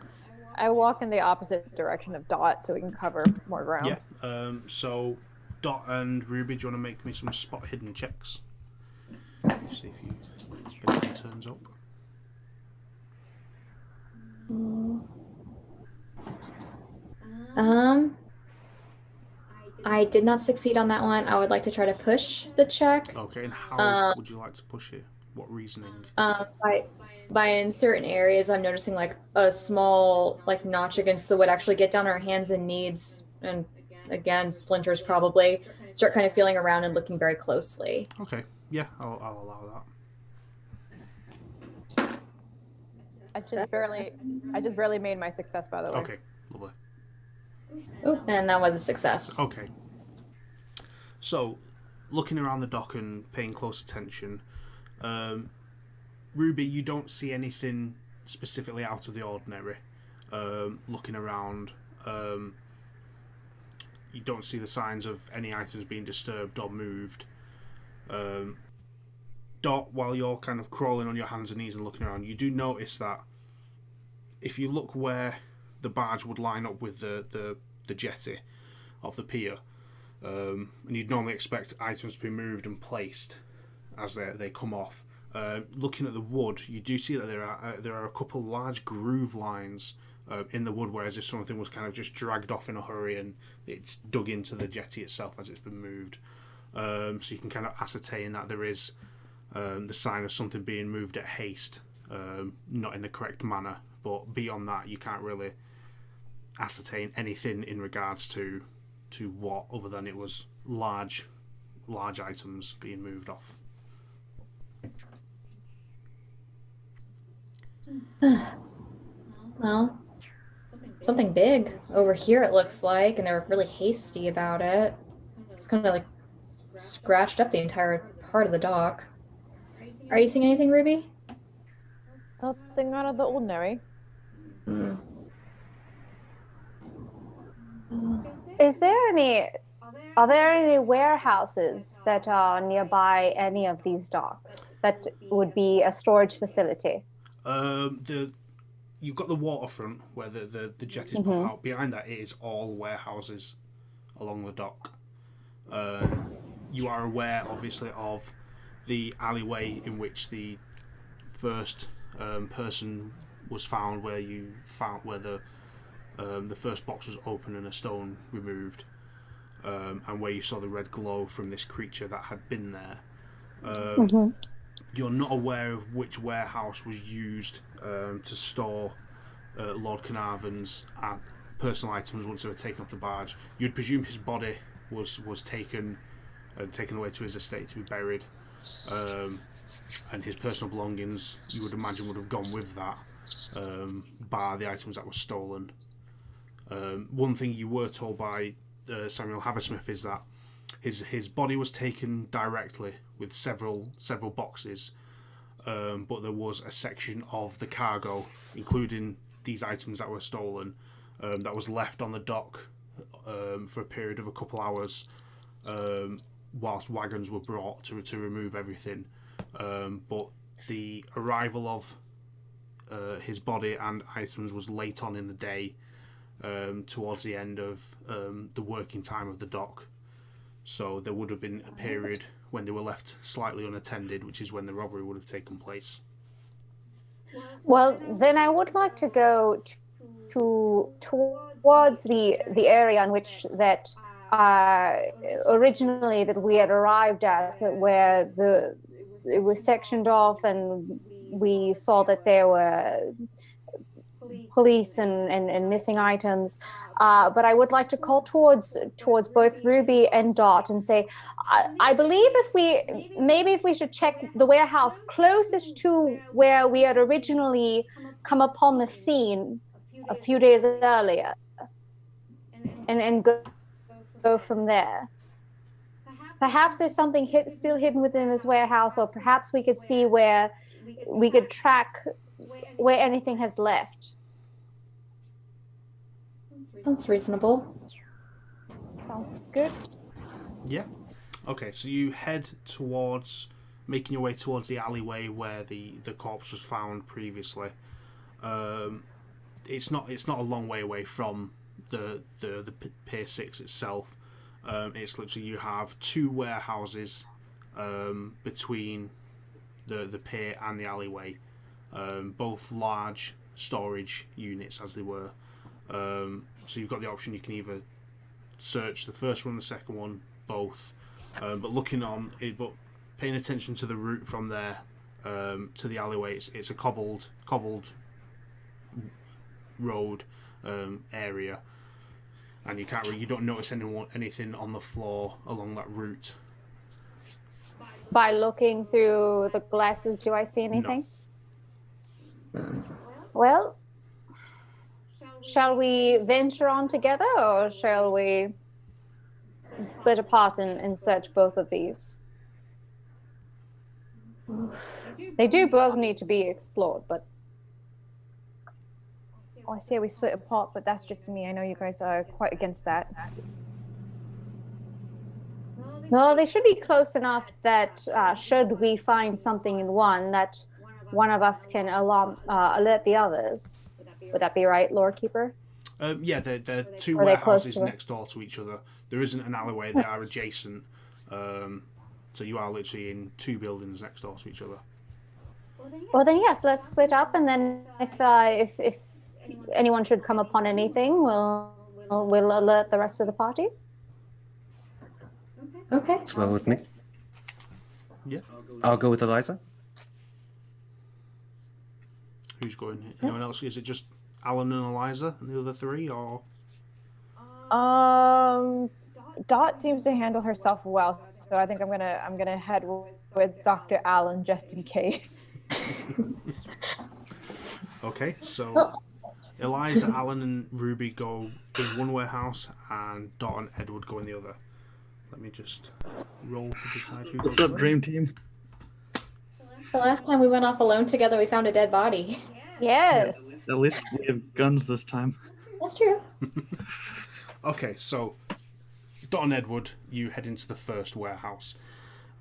I walk in the opposite direction of Dot so we can cover more ground. Yeah. So Dot and Ruby, do you want to make me some spot hidden checks? See if anything turns up. I did not succeed on that one. I would like to try to push the check. Okay, and how would you like to push it? What reasoning? By in certain areas, I'm noticing like a small like notch against the wood. Actually, get down on our hands and knees, and again splinters probably. Start kind of feeling around and looking very closely. Okay, yeah, I'll allow that. I just barely made my success, by the way. Okay, lovely. Oop, and that was a success. Okay. So, looking around the dock and paying close attention, Ruby, you don't see anything specifically out of the ordinary. Looking around, you don't see the signs of any items being disturbed or moved. Dot, while you're kind of crawling on your hands and knees and looking around, you do notice that if you look where the barge would line up with the jetty of the pier, and you'd normally expect items to be moved and placed as they come off. Looking at the wood, you do see that there are a couple large groove lines in the wood, whereas if something was kind of just dragged off in a hurry and it's dug into the jetty itself as it's been moved. So you can kind of ascertain that there is the sign of something being moved at haste, not in the correct manner. But beyond that, you can't really ascertain anything in regards to what, other than it was large items being moved off. Well, something big over here it looks like, and they're really hasty about it. It's kind of like scratched up the entire part of the dock. Are you seeing anything, Ruby? Nothing out of the ordinary. Are there any warehouses that are nearby any of these docks that would be a storage facility? You've got the waterfront where the jetties put out. Behind that, it is all warehouses along the dock. You are aware, obviously, of the alleyway in which the first person was found, where the first box was open and a stone removed, and where you saw the red glow from this creature that had been there. You're not aware of which warehouse was used to store Lord Carnarvon's personal items once they were taken off the barge. You'd presume his body was taken away to his estate to be buried, and his personal belongings, you would imagine, would have gone with that, bar the items that were stolen. One thing you were told by Samuel Haversmith is that his body was taken directly with several boxes, but there was a section of the cargo, including these items that were stolen, that was left on the dock for a period of a couple hours, whilst wagons were brought to remove everything. But the arrival of his body and items was late on in the day, towards the end of the working time of the dock. So there would have been a period when they were left slightly unattended, which is when the robbery would have taken place. Well, then I would like to go towards the area in which that originally that we had arrived at, where it was sectioned off, and we saw that there were police and missing items, but I would like to call towards both Ruby and Dot and say, I believe if we should check the warehouse closest to where we had originally come upon the scene a few days earlier, and go from there. Perhaps there's something still hidden within this warehouse, or perhaps we could see where we could track where anything has left. Sounds reasonable. Sounds good. Yeah. Okay, so you head making your way towards the alleyway where the corpse was found previously. It's not a long way away from the Pier 6 itself. It's literally, you have two warehouses between the pier and the alleyway, both large storage units as they were. So you've got the option, you can either search the first one, the second one, both. But paying attention to the route from there to the alleyway, it's a cobbled road area, and you don't notice anything on the floor along that route. By looking through the glasses, do I see anything? No. Well, shall we venture on together, or shall we split apart and search both of these? They do both need to be explored, but I say we split apart, but that's just me. I know you guys are quite against that. No, they should be close enough that should we find something in one, that one of us can alert the others. Would that be right, Lord Keeper? Yeah, they're two Are they close warehouses to it? next door to each other. There isn't an alleyway; they are adjacent. So you are literally in two buildings next door to each other. Well, then yes, let's split up, and then if anyone should come upon anything, we'll alert the rest of the party. Okay. It's well with me. Yeah. I'll go with Eliza. Who's going? Anyone else? Is it just Alan and Eliza and the other three, or? Dot seems to handle herself well, so I think I'm gonna head with Dr. Allen just in case. Okay, so Eliza, Alan, and Ruby go in one warehouse, and Dot and Edward go in the other. Let me just roll to decide who What's goes up, where. Dream Team? The last time we went off alone together, we found a dead body. Yes. At least we have guns this time. That's true. Okay, so Dot and Edward, you head into the first warehouse.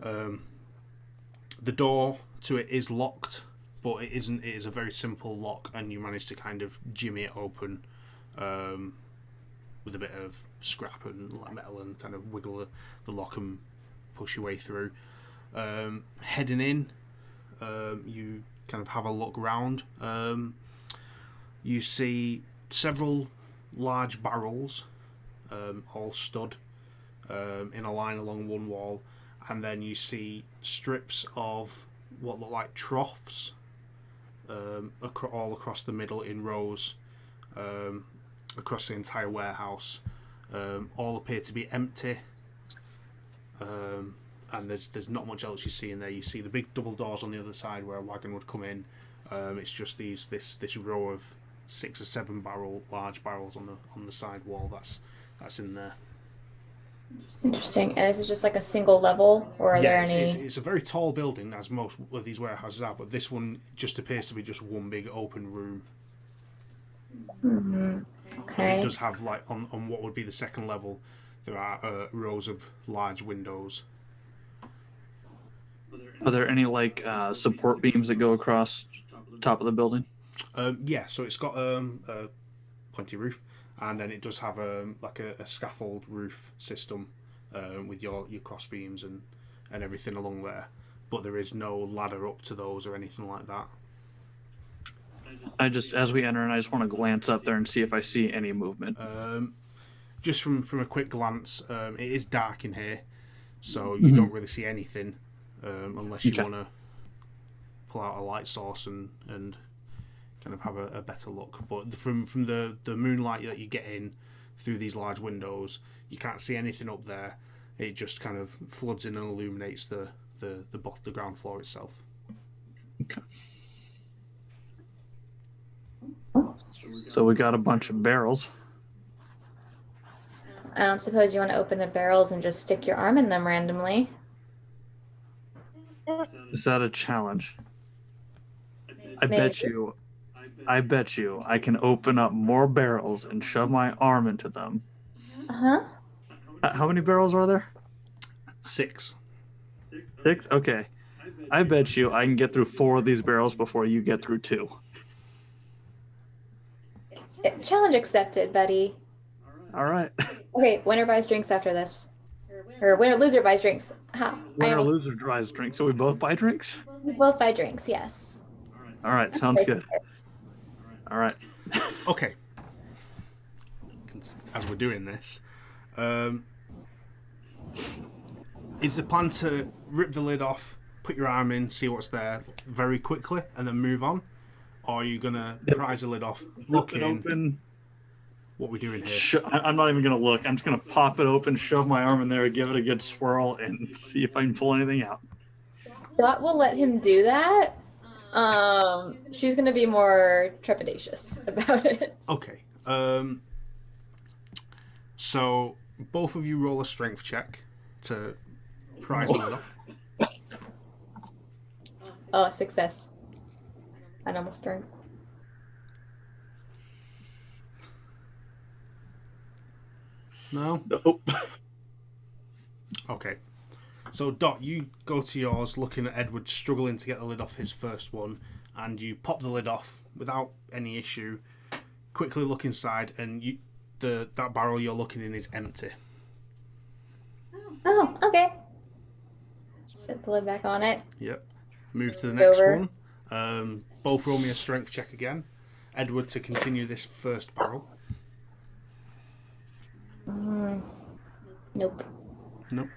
The door to it is locked, but it isn't. It is a very simple lock, and you manage to kind of jimmy it open with a bit of scrap and metal, and kind of wiggle the lock and push your way through. Heading in, you kind of have a look round. You see several large barrels, all stood in a line along one wall, and then you see strips of what look like troughs all across the middle in rows across the entire warehouse. All appear to be empty, and there's not much else you see in there. You see the big double doors on the other side where a wagon would come in. It's just this row of 6 or 7 large barrels on the side wall that's in there. Interesting. And is it just like a single level, or are there any? It's a very tall building, as most of these warehouses are, but this one just appears to be just one big open room. Mm-hmm. Okay. It does have, like, on what would be the second level, there are rows of large windows. Are there any like support beams that go across the top of the building? Yeah, so it's got a pointy roof, and then it does have like a scaffold roof system with your cross beams and everything along there. But there is no ladder up to those or anything like that. As we enter, and I just want to glance up there and see if I see any movement. Just from a quick glance, it is dark in here, so you don't really see anything unless you want to pull out a light source and kind of have a better look. But from the moonlight that you get in through these large windows, you can't see anything up there. It just kind of floods in and illuminates the ground floor itself. Okay. So we got a bunch of barrels. I don't suppose you want to open the barrels and just stick your arm in them randomly. Is that a challenge? I Maybe. bet you I can open up more barrels and shove my arm into them. Uh-huh. How many barrels are there? 6. 6? Okay. I bet you I can get through 4 of these barrels before you get through 2. Challenge accepted, buddy. All right. Okay, winner buys drinks after this. Or winner loser buys drinks. Winner or loser drives drinks. So we both buy drinks? We both buy drinks, yes. All right. Sounds good. All right. Okay. As we're doing this, is the plan to rip the lid off, put your arm in, see what's there very quickly, and then move on? Or are you going to prise the lid off, look in? Open. What we're doing here? I'm not even going to look. I'm just going to pop it open, shove my arm in there, give it a good swirl, and see if I can pull anything out. Dot will let him do that. She's going to be more trepidatious about it. Okay. So both of you roll a strength check to prise the lid off. Oh, success. A normal strength. No? Nope. Okay. So, Dot, you go to yours looking at Edward struggling to get the lid off his first one, and you pop the lid off without any issue, quickly look inside, and that barrel you're looking in is empty. Oh, okay. Set the lid back on it. Yep. Move to the next Over. one. Both roll me a strength check again. Edward to continue this first barrel. Nope. Nope.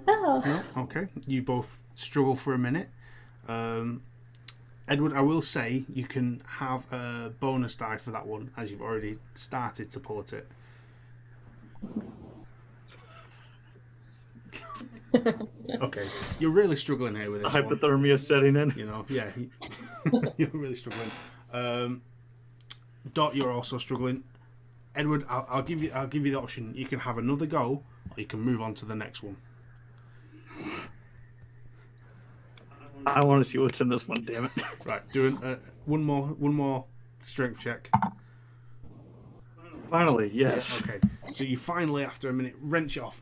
Oh. No? Okay. You both struggle for a minute. Edward, I will say you can have a bonus die for that one, as you've already started to pull at it. Okay. You're really struggling here with this one. Hypothermia setting in. You know, yeah. You're really struggling. Dot, you're also struggling. Edward, I'll give you the option. You can have another go, or you can move on to the next one. I want to see what's in this one, damn it. Right, doing one more strength check. Finally, yes. Okay, so you finally, after a minute, wrench it off.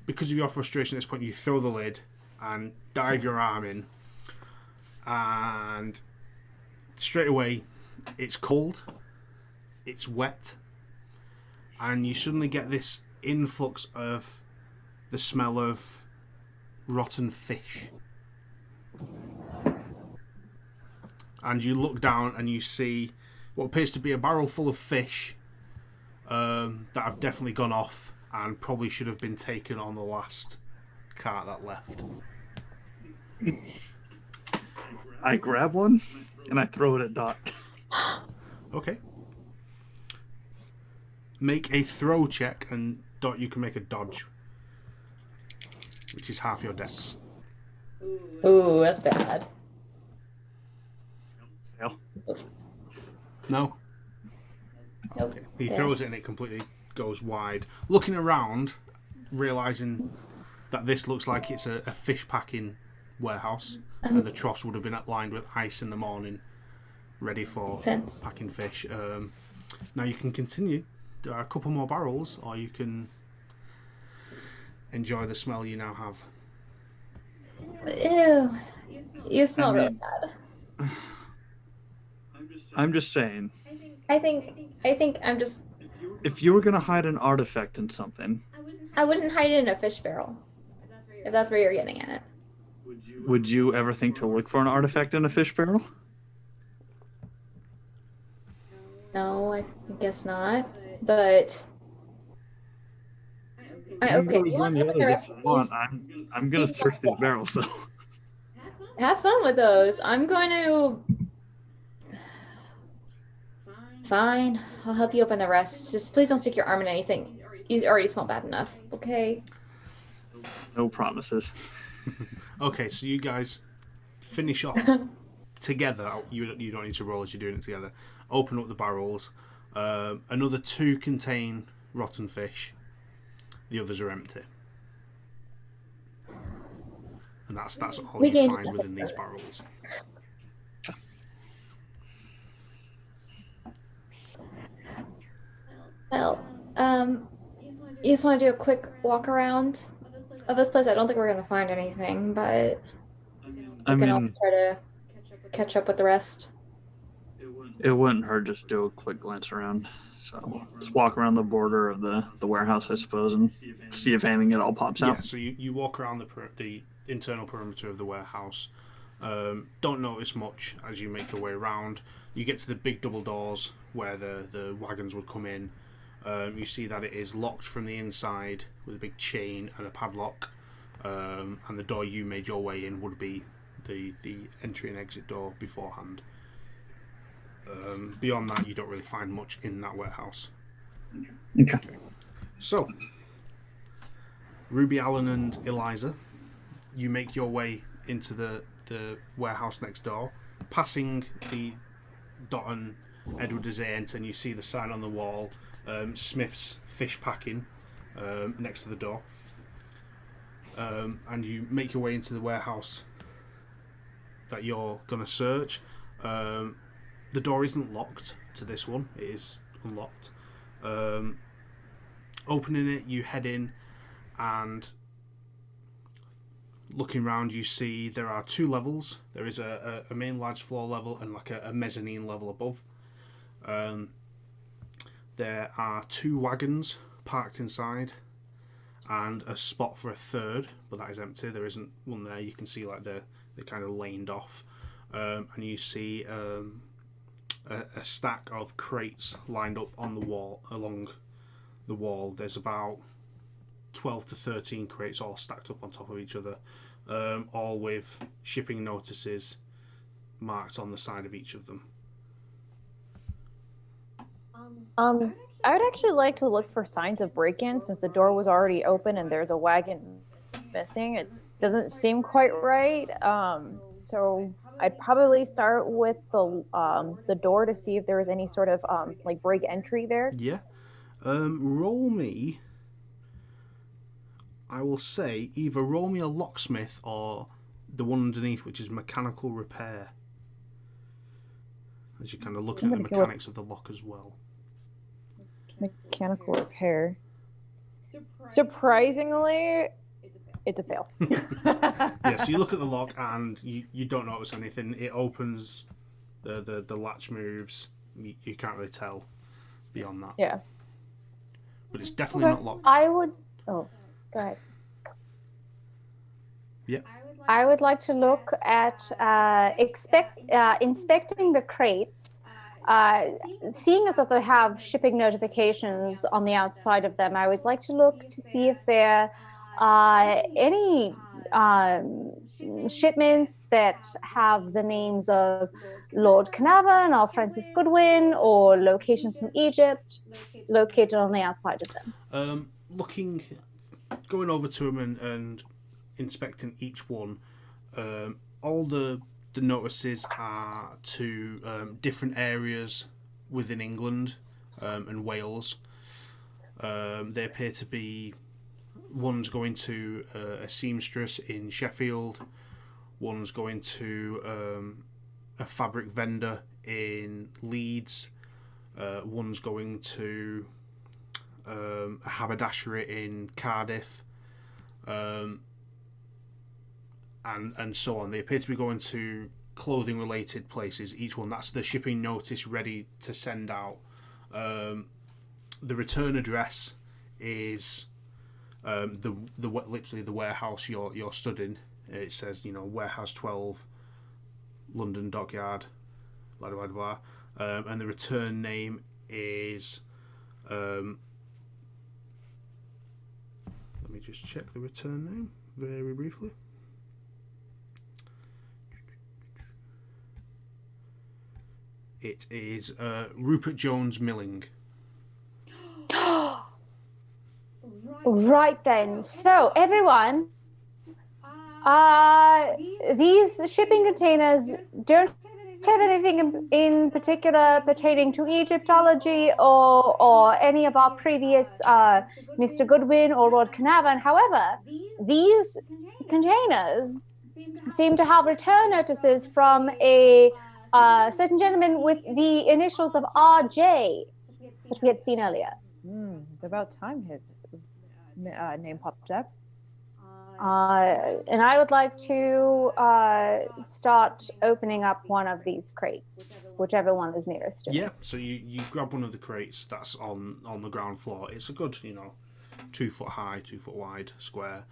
Because of your frustration at this point, you throw the lid and dive your arm in, and straight away, it's cold, it's wet, and you suddenly get this influx of the smell of rotten fish. And you look down and you see what appears to be a barrel full of fish that have definitely gone off and probably should have been taken on the last cart that left. I grab one and I throw it at Dot. Okay. Make a throw check, and Dot, you can make a dodge, which is half your dex. Ooh, that's bad. Fail. No? Nope. Okay. He Yeah. throws it and it completely goes wide. Looking around, realising that this looks like it's a fish packing warehouse, and the troughs would have been lined with ice in the morning, ready for Sense. packing fish. Now you can continue. There are a couple more barrels, or you can enjoy the smell you now have. Ew. You smell I really mean- bad. I'm just saying, I think I'm just. if you were going to hide an artifact in something, I wouldn't hide it in a fish barrel. If that's where you're getting at. would you ever think to look for an artifact in a fish barrel? No, I guess not. But. Okay, you want to open the rest of these? I'm going to search these barrels, though. Have fun with those. I'm going to. Fine, I'll help you open the rest. Just please don't stick your arm in anything. You already smell bad enough, okay? No promises. Okay, so you guys finish off together. You don't need to roll as you're doing it together. Open up the barrels. Another 2 contain rotten fish. The others are empty. And that's all We you gained find nothing. within these barrels. Well, you just want to do a quick walk around of this place? I don't think we're going to find anything, but I we can all mean, try to catch up with the rest. it wouldn't hurt just to do a quick glance around. So just walk around the border of the warehouse, I suppose, and see if anything at all pops Yeah, out. so you walk around the internal perimeter of the warehouse. Don't notice much as you make your way around. You get to the big double doors where the wagons would come in. You see that it is locked from the inside with a big chain and a padlock. And the door you made your way in would be the entry and exit door beforehand. Beyond that, you don't really find much in that warehouse. Okay. So, Ruby, Allen, and Eliza, you make your way into the warehouse next door, passing the Dot and Edward as they enter, and you see the sign on the wall, Smith's Fish Packing, next to the door. And you make your way into the warehouse that you're going to search. The door isn't locked to this one, it is unlocked. Opening it, you head in, and looking around, you see there are 2 levels. There is a main large floor level and like a mezzanine level above. There are 2 wagons parked inside, and a spot for a 3rd, but that is empty. There isn't one there. You can see like they're kind of laned off, and you see a stack of crates lined up on the wall along the wall. There's about 12 to 13 crates all stacked up on top of each other, all with shipping notices marked on the side of each of them. I would actually like to look for signs of break-in since the door was already open and there's a wagon missing. It doesn't seem quite right. So I'd probably start with the door to see if there was any sort of like break entry there. Yeah. Roll me. I will say either roll me a locksmith or the one underneath, which is mechanical repair. As you're kind of looking at the mechanics of the lock as well. Mechanical repair. Surprisingly, it's a fail. Yeah, so you look at the lock and you don't notice anything. It opens, the latch moves. You can't really tell beyond that. Yeah. But it's definitely not locked. I would... Oh, go ahead. Yeah. I would like to look at inspecting the crates. Seeing as that they have shipping notifications on the outside of them, I would like to look to see if there are any shipments that have the names of Lord Carnaby or Francis Goodwin or locations from Egypt located on the outside of them. Going over to them and inspecting each one, all the notices are to different areas within England and Wales. They appear to be, one's going to a seamstress in Sheffield, one's going to a fabric vendor in Leeds, one's going to a haberdashery in Cardiff, and so on. They appear to be going to clothing related places, each one. That's the shipping notice ready to send out. The return address is literally the warehouse you're stood in. It says, warehouse 12, London Dockyard, blah blah blah, and the return name is let me just check the return name very briefly. It is Rupert Jones Milling. Right then. So, everyone, these shipping containers don't have anything in particular pertaining to Egyptology or any of our previous Mr. Goodwin or Lord Carnarvon. However, these containers seem to have return notices from a certain gentleman with the initials of RJ that we had seen earlier. It's about time his name popped up. And I would like to start opening up one of these crates, whichever one is nearest to me. Yeah, so you grab one of the crates that's on the ground floor. It's a good, 2 foot high, 2 foot wide square.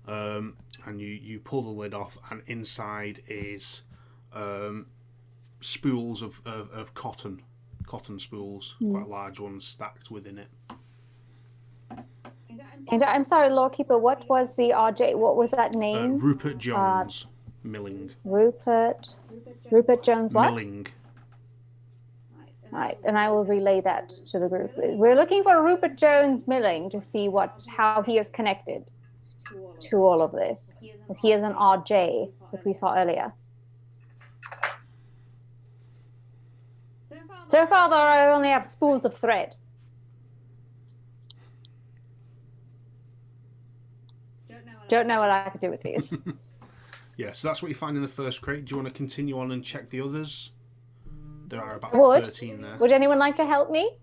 And you pull the lid off, and inside is spools of cotton spools, quite large ones stacked within it. And I'm sorry, Lawkeeper, what was the RJ? What was that name? Rupert Jones Milling. Rupert Jones what? Milling. Right, and I will relay that to the group. We're looking for Rupert Jones Milling to see how he is connected to all of this, as he is an RJ that we saw earlier. So far, though, I only have spools of thread. Don't know what I could do with these. Yeah, so that's what you find in the first crate. Do you want to continue on and check the others? There are about 13 there. Would anyone like to help me?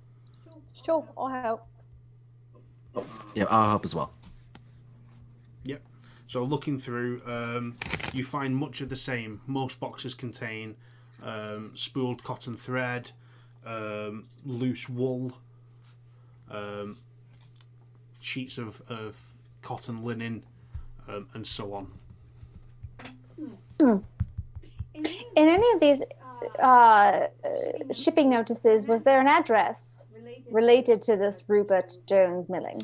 Sure, I'll help. Yeah, I'll help as well. Yep. So looking through, you find much of the same. Most boxes contain spooled cotton thread, loose wool, sheets of cotton linen, and so on. In any of these shipping notices, was there an address related to this Rupert Jones milling?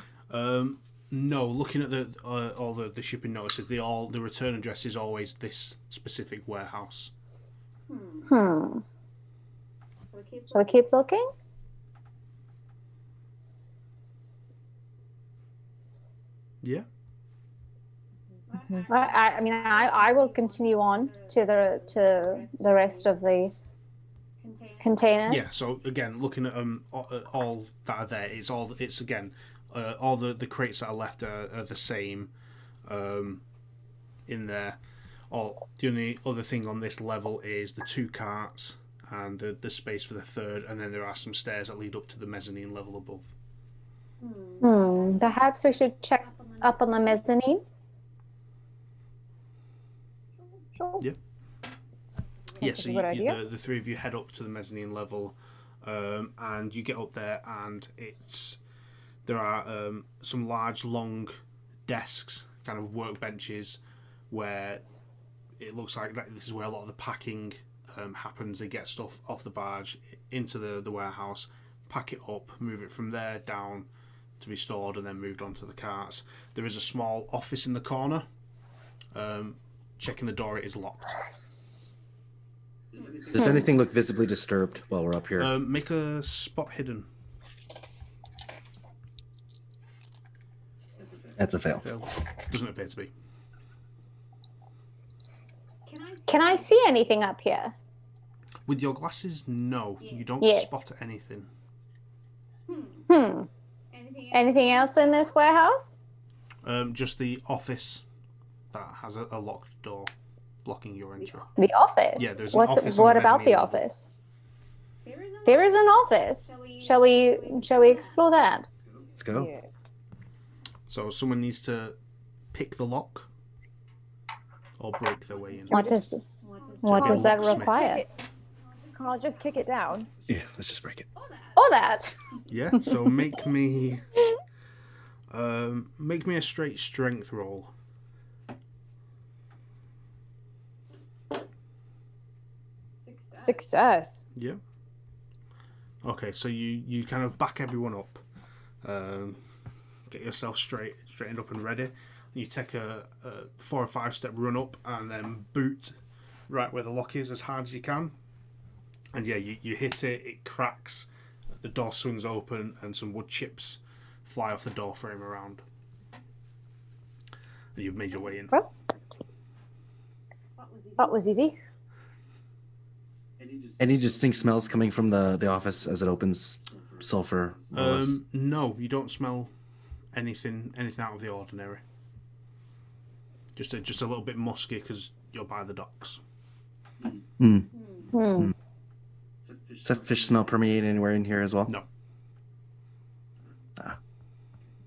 No, looking at all the shipping notices, the return address is always this specific warehouse. Shall we keep looking? Yeah. I will continue on to the rest of the containers. Yeah. So again, looking at all that are there, it's again all the crates that are left are the same in there. The only other thing on this level is the 2 carts and the space for the 3rd, and then there are some stairs that lead up to the mezzanine level above. Perhaps we should check up on the mezzanine. Sure. Yeah. Yeah, so Good idea. the 3 of you head up to the mezzanine level, and you get up there, and there are some large, long desks, kind of workbenches, where it looks like this is where a lot of the packing happens. They get stuff off the barge into the warehouse, pack it up, move it from there down to be stored, and then moved onto the carts. There is a small office in the corner. Checking the door, it is locked. Does anything look visibly disturbed while we're up here? Make a spot hidden. That's a fail. Doesn't appear to be. Can I see anything up here? With your glasses, no. You don't Yes. spot anything. Anything else in this warehouse? Just the office that has a locked door blocking your entry. The office? Yeah, there's an office on What the about the mezzanine level. office? There is an office. Shall we explore that? Let's go. Yeah. So someone needs to pick the lock or break their way in. What does Locksmith. that require? I'll just kick it down. Yeah, let's just break it. Or that? Yeah, so make me a straight strength roll. Success. Yeah. Okay, so you kind of back everyone up, get yourself straightened up and ready. You take a 4 or 5 step run up and then boot right where the lock is as hard as you can. And yeah, you hit it, it cracks, the door swings open, and some wood chips fly off the door frame around. And you've made your way in. Well, that was easy. Any distinct smells coming from the office as it opens? Sulfur? No, you don't smell anything out of the ordinary. Just a little bit musky because you're by the docks. Does that fish smell permeate anywhere in here as well? No.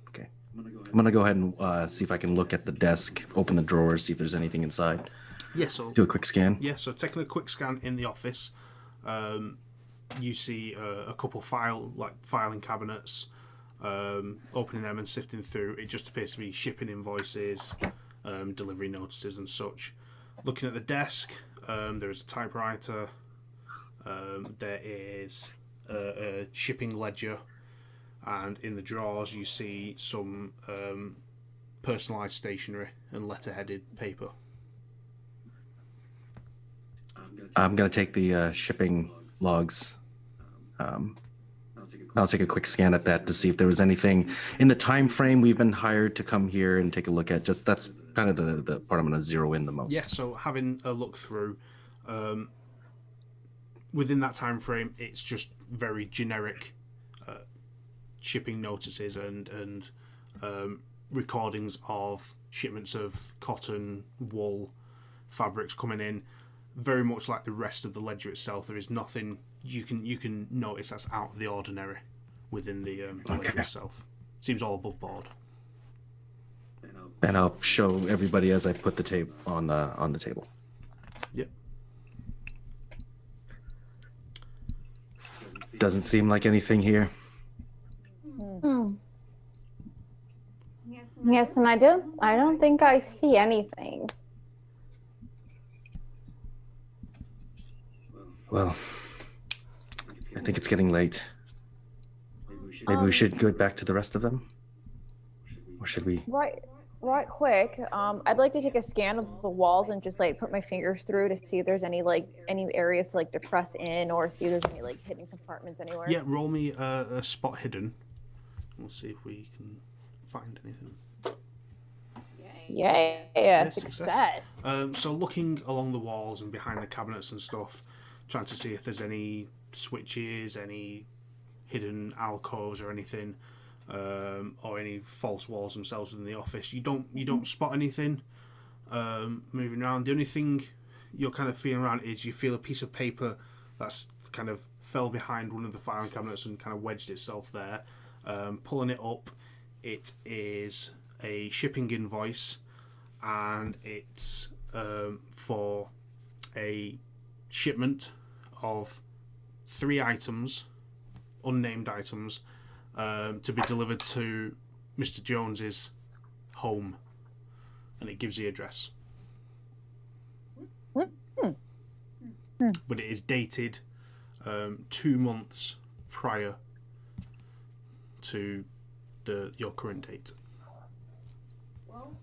Okay. I'm gonna go ahead and see if I can look at the desk, open the drawers, see if there's anything inside. Yeah, so Do a quick scan. Yeah, so taking a quick scan in the office, you see a couple filing cabinets. Opening them and sifting through, it just appears to be shipping invoices, delivery notices, and such. Looking at the desk, there is a typewriter. There is a shipping ledger, and in the drawers you see some personalised stationery and letter-headed paper. I'm gonna take the shipping logs. I'll take a quick scan at that to see if there was anything in the time frame we've been hired to come here and take a look at. Just that's kind of the part I'm gonna zero in the most. Yeah, so having a look through, within that time frame, it's just very generic shipping notices and recordings of shipments of cotton, wool, fabrics coming in. Very much like the rest of the ledger itself, there is nothing you can notice that's out of the ordinary within the ledger itself. Seems all above board. And I'll show everybody as I put the tape on the table. Yep. Doesn't seem like anything here. Yes, and I don't think I see anything. Well, I think it's getting late. Maybe we should go back to the rest of them? Or should we? Right quick. I'd like to take a scan of the walls and just like put my fingers through to see if there's any areas to like depress in or see if there's any like hidden compartments anywhere. Yeah, roll me a spot hidden. We'll see if we can find anything. Yeah, success. So looking along the walls and behind the cabinets and stuff, trying to see if there's any switches, any hidden alcoves or anything, or any false walls themselves within the office. You don't spot anything moving around. The only thing you're kind of feeling around is you feel a piece of paper that's kind of fell behind one of the filing cabinets and kind of wedged itself there. Pulling it up, it is a shipping invoice, and it's for a shipment of 3 items, unnamed items, to be delivered to Mr. Jones's home, and it gives the address. But it is dated 2 months prior to your current date.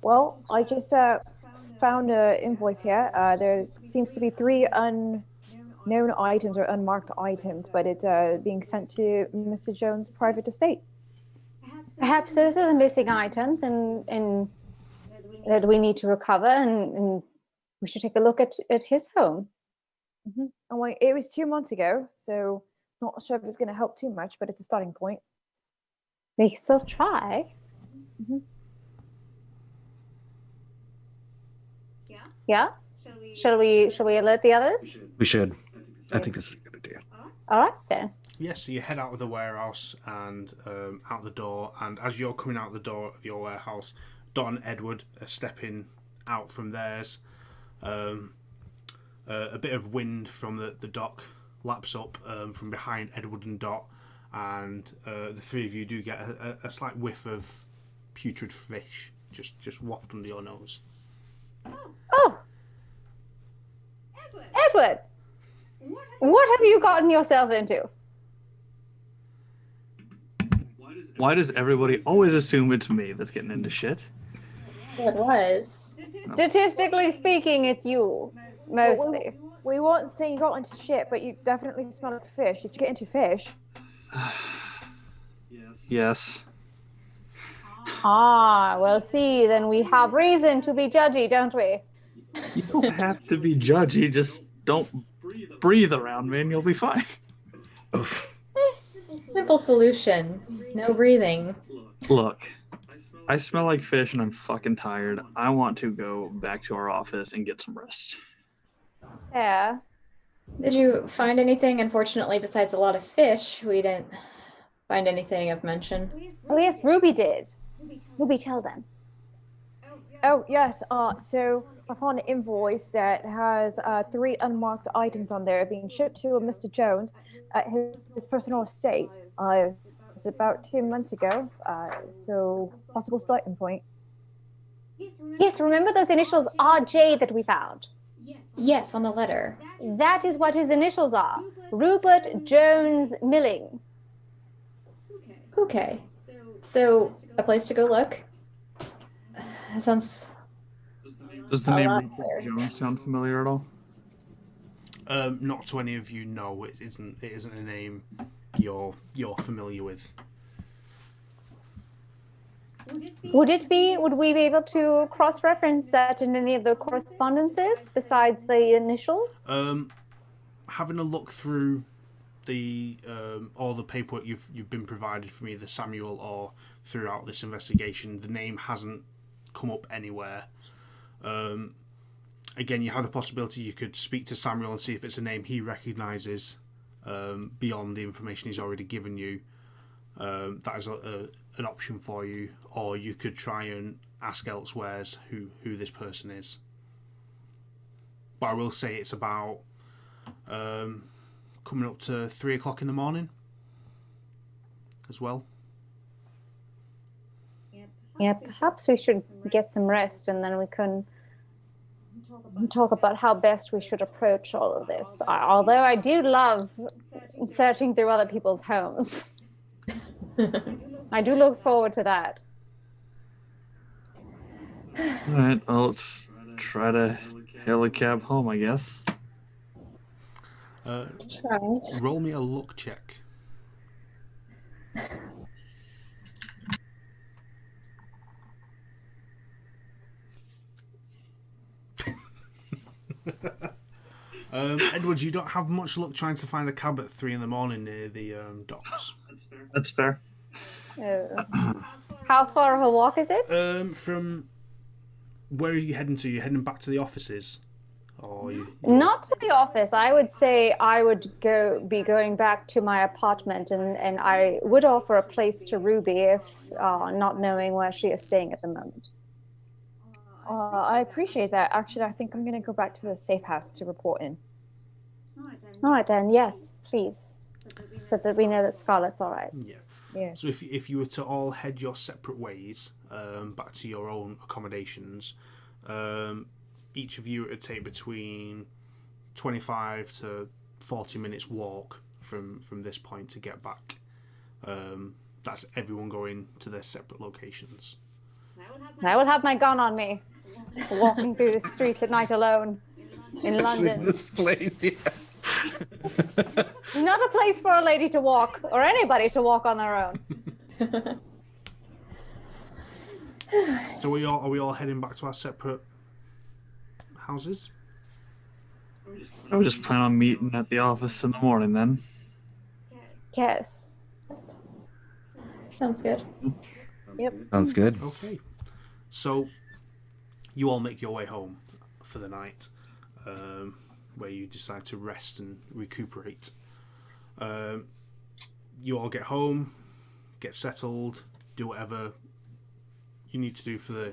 Well, I just found an invoice here. There seems to be 3 unknown items or unmarked items, but it's being sent to Mr. Jones' private estate. Perhaps those are the missing items, and that we need to recover, and we should take a look at his home. Mm-hmm. And like, it was 2 months ago, so not sure if it's going to help too much, but it's a starting point. We still try. Mm-hmm. Yeah? Shall we alert the others? We should. I think this is a good idea. All right, then. Yes, so you head out of the warehouse and out the door, and as you're coming out the door of your warehouse, Dot and Edward are stepping out from theirs. A bit of wind from the dock laps up from behind Edward and Dot, and the 3 of you do get a slight whiff of putrid fish just waft under your nose. Oh! Edward! What have you gotten yourself into? Why does everybody always assume it's me that's getting into shit? It was. Statistically speaking, it's you, mostly. We weren't saying you got into shit, but you definitely smell like fish. Did you get into fish? Yes. Ah, well, see, then we have reason to be judgy, don't we? You don't have to be judgy, just don't breathe around me and you'll be fine. Simple solution. No breathing. Look, I smell like fish and I'm fucking tired. I want to go back to our office and get some rest. Yeah. Did you find anything? Unfortunately, besides a lot of fish, we didn't find anything of mention. Oh, yes, Ruby did. Ruby, tell them. Oh, yes. So I found an invoice that has 3 unmarked items on there being shipped to Mr. Jones at his personal estate. It was about 2 months ago, so possible starting point. Yes, remember those initials RJ that we found? Yes, on the letter. That is what his initials are. Rupert Jones Milling. Okay. So, a place to go look? That sounds... Does the name lot Rupert better. Jones sound familiar at all? Not to any of you, no. It isn't a name you're familiar with. Would we be able to cross-reference that in any of the correspondences besides the initials? Having a look through the all the paperwork you've been provided from either Samuel or throughout this investigation, the name hasn't come up anywhere. Again, you have the possibility you could speak to Samuel and see if it's a name he recognises beyond the information he's already given you. that is an option for you, or you could try and ask elsewhere who this person is. But I will say it's about coming up to 3 o'clock in the morning as well. Yeah, perhaps we should get some rest, and then we can talk about how best we should approach all of this. Although I do love searching through other people's homes. I do look forward to that. All right, well, let's try to hail a cab home, I guess. Try. Roll me a luck check. Edward, you don't have much luck trying to find a cab at 3 in the morning near the docks. That's fair. How far of a walk is it? From where are you heading to? You heading back to the offices, or Not to the office. I would say I would be going back to my apartment, and I would offer a place to Ruby if not knowing where she is staying at the moment. I appreciate that. Actually, I think I'm going to go back to the safe house to report in. All right then. Yes, please, so that we know that Scarlett's all right. Yeah. Yeah. So if you were to all head your separate ways back to your own accommodations, each of you would take between 25 to 40 minutes walk from this point to get back. That's everyone going to their separate locations. I will have my gun on me, walking through the streets at night alone in London. This place, yeah. Not a place for a lady to walk, or anybody to walk on their own. So are we all heading back to our separate houses? I would just plan on meeting at the office in the morning then. Yes. Sounds good. Yep. Sounds good. Okay. So you all make your way home for the night, where you decide to rest and recuperate. You all get home, get settled, do whatever you need to do for the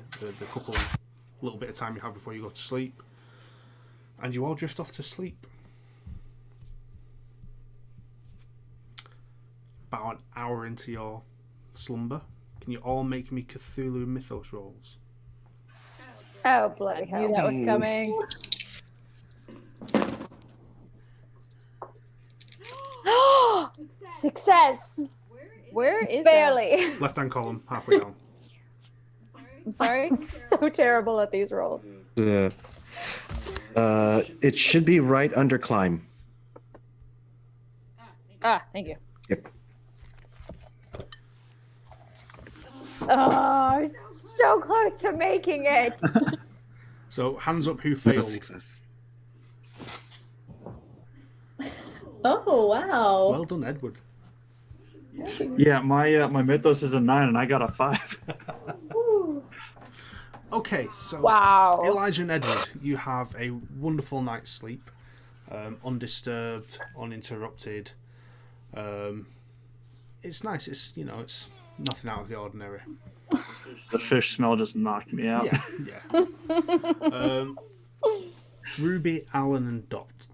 little bit of time you have before you go to sleep, and you all drift off to sleep. About an hour into your slumber, can you all make me Cthulhu Mythos rolls? Oh, bloody hell. Knew that was coming. Success! Where is Barely. Left-hand column, halfway down. I'm sorry. I'm so terrible at these rolls. It should be right under climb. Thank you. Yep. Oh, so close to making it. So hands up who failed. Success. Oh, wow. Well done, Edward. Yeah, my mythos is a 9 and I got a 5. Okay, so Wow. Eliza and Edward, you have a wonderful night's sleep, undisturbed, uninterrupted. It's nice. It's nothing out of the ordinary. The fish smell just knocked me out. Yeah. Ruby, Alan, and Dot.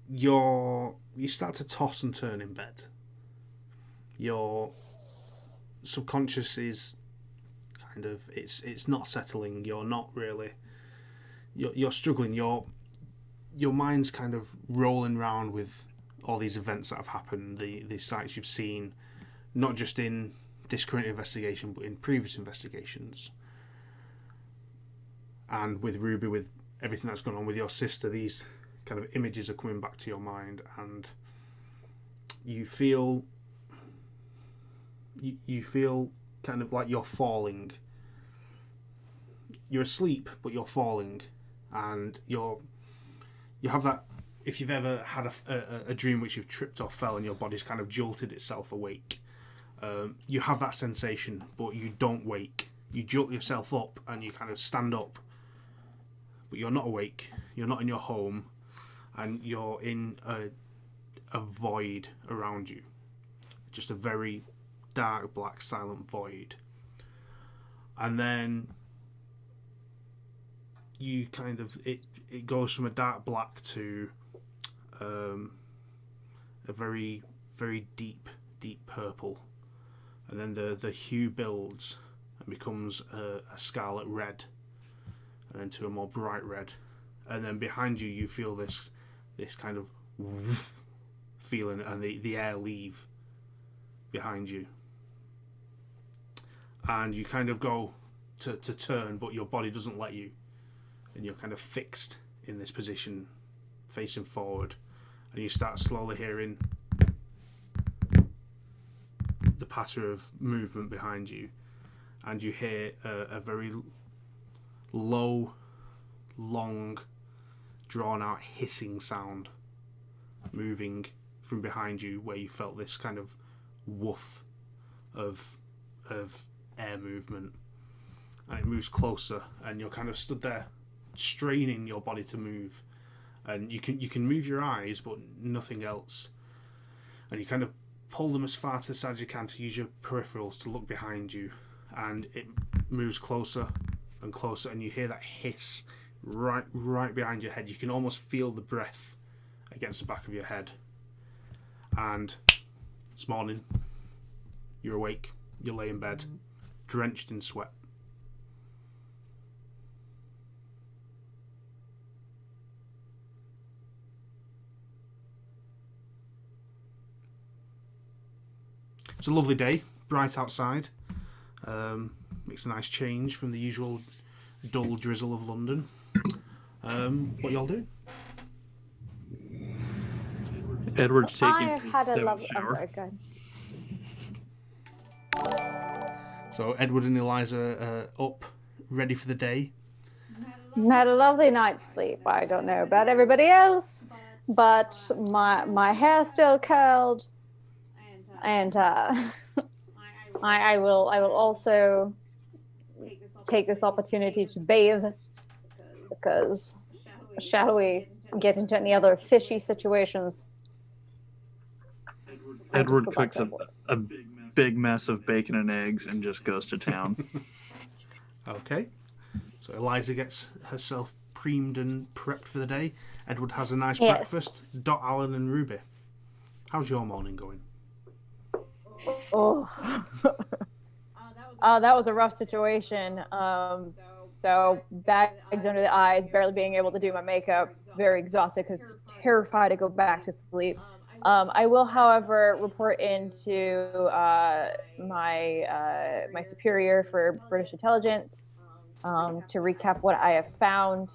You start to toss and turn in bed. Your subconscious is kind of it's not settling. You're not really. You're struggling. Your mind's kind of rolling around with all these events that have happened, the sites you've seen, not just in this current investigation, but in previous investigations. And with Ruby, with everything that's gone on with your sister, these kind of images are coming back to your mind, and you feel kind of like you're falling. You're asleep, but you're falling, and you have that. If you've ever had a dream which you've tripped or fell and your body's kind of jolted itself awake, you have that sensation, but you don't wake. You jolt yourself up and you kind of stand up, but you're not awake. You're not in your home, and you're in a void around you. Just a very dark, black, silent void. And then you kind of... It goes from a dark black to a very, very deep purple. And then the hue builds and becomes a scarlet red. And then to a more bright red. And then behind you, you feel this kind of feeling, and the air leave behind you. And you kind of go to turn, but your body doesn't let you. And you're kind of fixed in this position, facing forward. And you start slowly hearing the patter of movement behind you. And you hear a very low, long, drawn-out hissing sound moving from behind you, where you felt this kind of woof of air movement. And it moves closer, and you're kind of stood there straining your body to move, and you can move your eyes but nothing else, and you kind of pull them as far to the side as you can to use your peripherals to look behind you, and it moves closer and closer, and you hear that hiss right behind your head. You can almost feel the breath against the back of your head. And this morning you're awake, you lay in bed drenched in sweat. It's a lovely day, bright outside. Makes a nice change from the usual dull drizzle of London. What y'all do? Edward's taking I had a his lovely... I'm shower. sorry, go ahead. So Edward and Eliza are up, ready for the day. Had a lovely night's sleep. I don't know about everybody else, but my hair's still curled, and I will also take this opportunity to bathe, because shall we get into any other fishy situations? Edward cooks a big mess of bacon and eggs and just goes to town. Okay. So Eliza gets herself creamed and prepped for the day. Edward has a nice breakfast. Dot, Alan and Ruby. How's your morning going? Oh, that was a rough situation. So bagged under the eyes, barely being able to do my makeup, very exhausted because terrified to go back to sleep. I will, however, report into my superior for British intelligence to recap what I have found,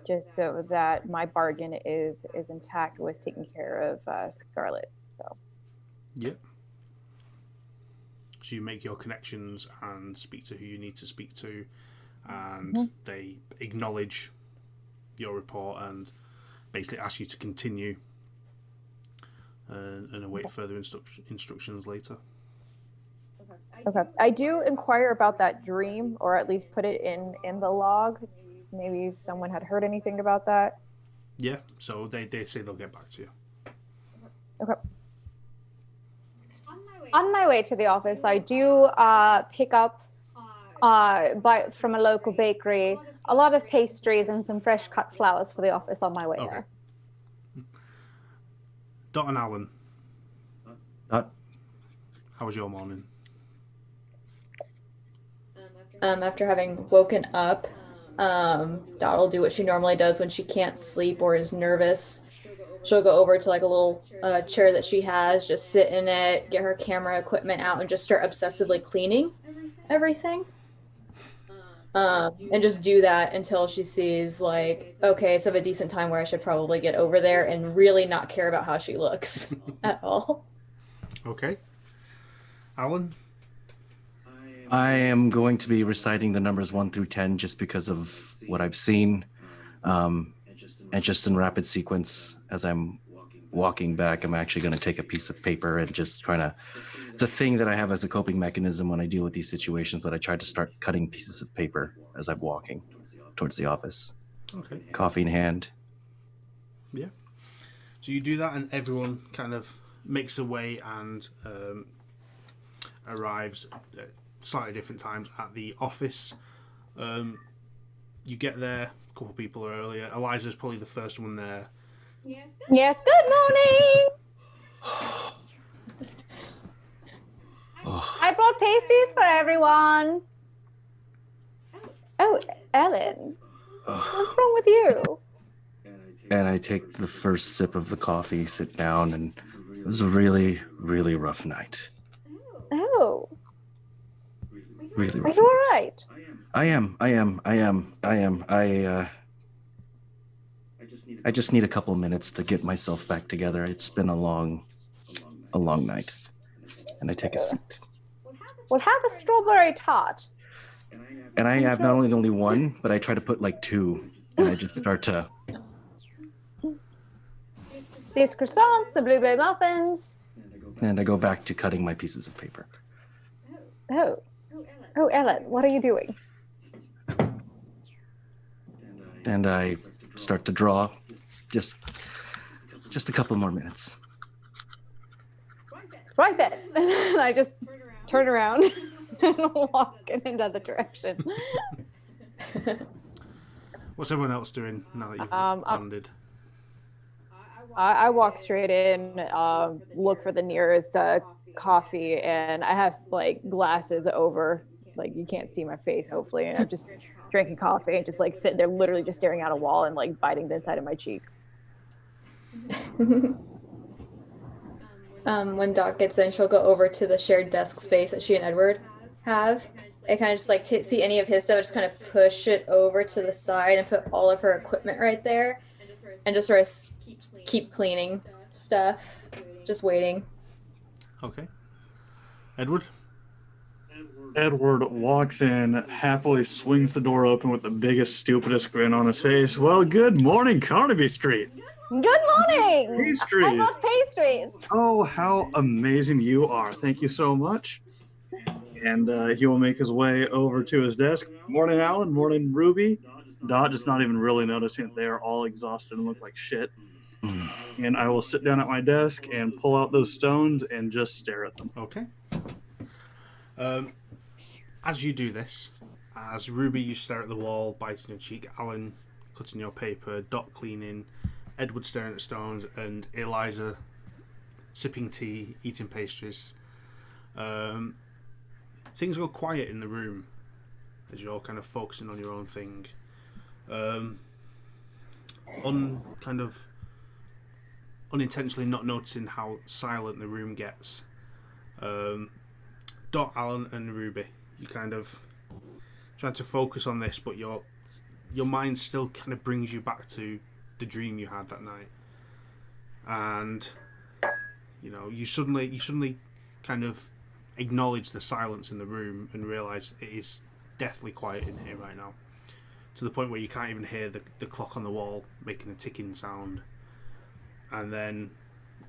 just so that my bargain is intact with taking care of Scarlett. So. Yep. So you make your connections and speak to who you need to speak to, and they acknowledge your report and basically ask you to continue and await further instructions later. Okay. I do inquire about that dream, or at least put it in the log. Maybe if someone had heard anything about that. Yeah, so they say they'll get back to you. Okay. On my way to the office, I do pick up from a local bakery a lot of pastries and some fresh cut flowers for the office on my way there. Dot and Alan. Dot. How was your morning? After having woken up, Dot will do what she normally does when she can't sleep or is nervous. She'll go over to like a little chair that she has, just sit in it, get her camera equipment out, and just start obsessively cleaning everything. And just do that until she sees, like, okay, it's of a decent time where I should probably get over there, and really not care about how she looks at all. Okay. Alan? I am going to be reciting the numbers 1 through 10 just because of what I've seen. And just in rapid sequence, as I'm walking back, I'm actually going to take a piece of paper and just try to... It's a thing that I have as a coping mechanism when I deal with these situations, but I try to start cutting pieces of paper as I'm walking towards the office. Okay. Coffee in hand. Yeah. So you do that, and everyone kind of makes their way and arrives at slightly different times at the office. You get there, a couple of people are earlier. Eliza's probably the first one there. Yes, good morning. I brought pastries for everyone. Oh, Ellen. What's wrong with you? And I take the first sip of the coffee, sit down, and it was a really, really rough night. Oh. Really Are rough. you all right? I am. I just need a couple minutes to get myself back together. It's been a long night. And I take a seat. We'll have a strawberry tart. And I have not only one, but I try to put like two. And I just start to... These croissants, the blueberry muffins. And I go back to cutting my pieces of paper. Oh, Ellen, what are you doing? And I start to draw. Just a couple more minutes. Right then. And I just turn around and walk in another direction. What's everyone else doing now that you've landed? I walk straight in, look for the nearest coffee, and I have like glasses over, like you can't see my face hopefully, and I'm just drinking coffee and just like sitting there literally just staring at a wall and like biting the inside of my cheek. When Doc gets in, she'll go over to the shared desk space that she and Edward have. And kind of just like to see any of his stuff, just kind of push it over to the side and put all of her equipment right there. And just sort of keep cleaning stuff. Just waiting. Okay. Edward? Edward walks in, happily swings the door open with the biggest, stupidest grin on his face. Well, good morning, Carnaby Street. Good morning. Pastries. I bought pastries. Oh, how amazing you are. Thank you so much. And he will make his way over to his desk. Morning, Alan. Morning, Ruby. Dot is not even really noticing it. They are all exhausted and look like shit. And I will sit down at my desk and pull out those stones and just stare at them. Okay. As you do this, as Ruby, you stare at the wall, biting your cheek, Alan cutting your paper, Dot cleaning, Edward staring at stones, and Eliza sipping tea, eating pastries. Things go quiet in the room as you're all kind of focusing on your own thing. Unintentionally not noticing how silent the room gets. Dot, Alan, and Ruby, you kind of trying to focus on this, but your mind still kind of brings you back to the dream you had that night, and you suddenly kind of acknowledge the silence in the room and realize it is deathly quiet in here right now, to the point where you can't even hear the clock on the wall making a ticking sound, and then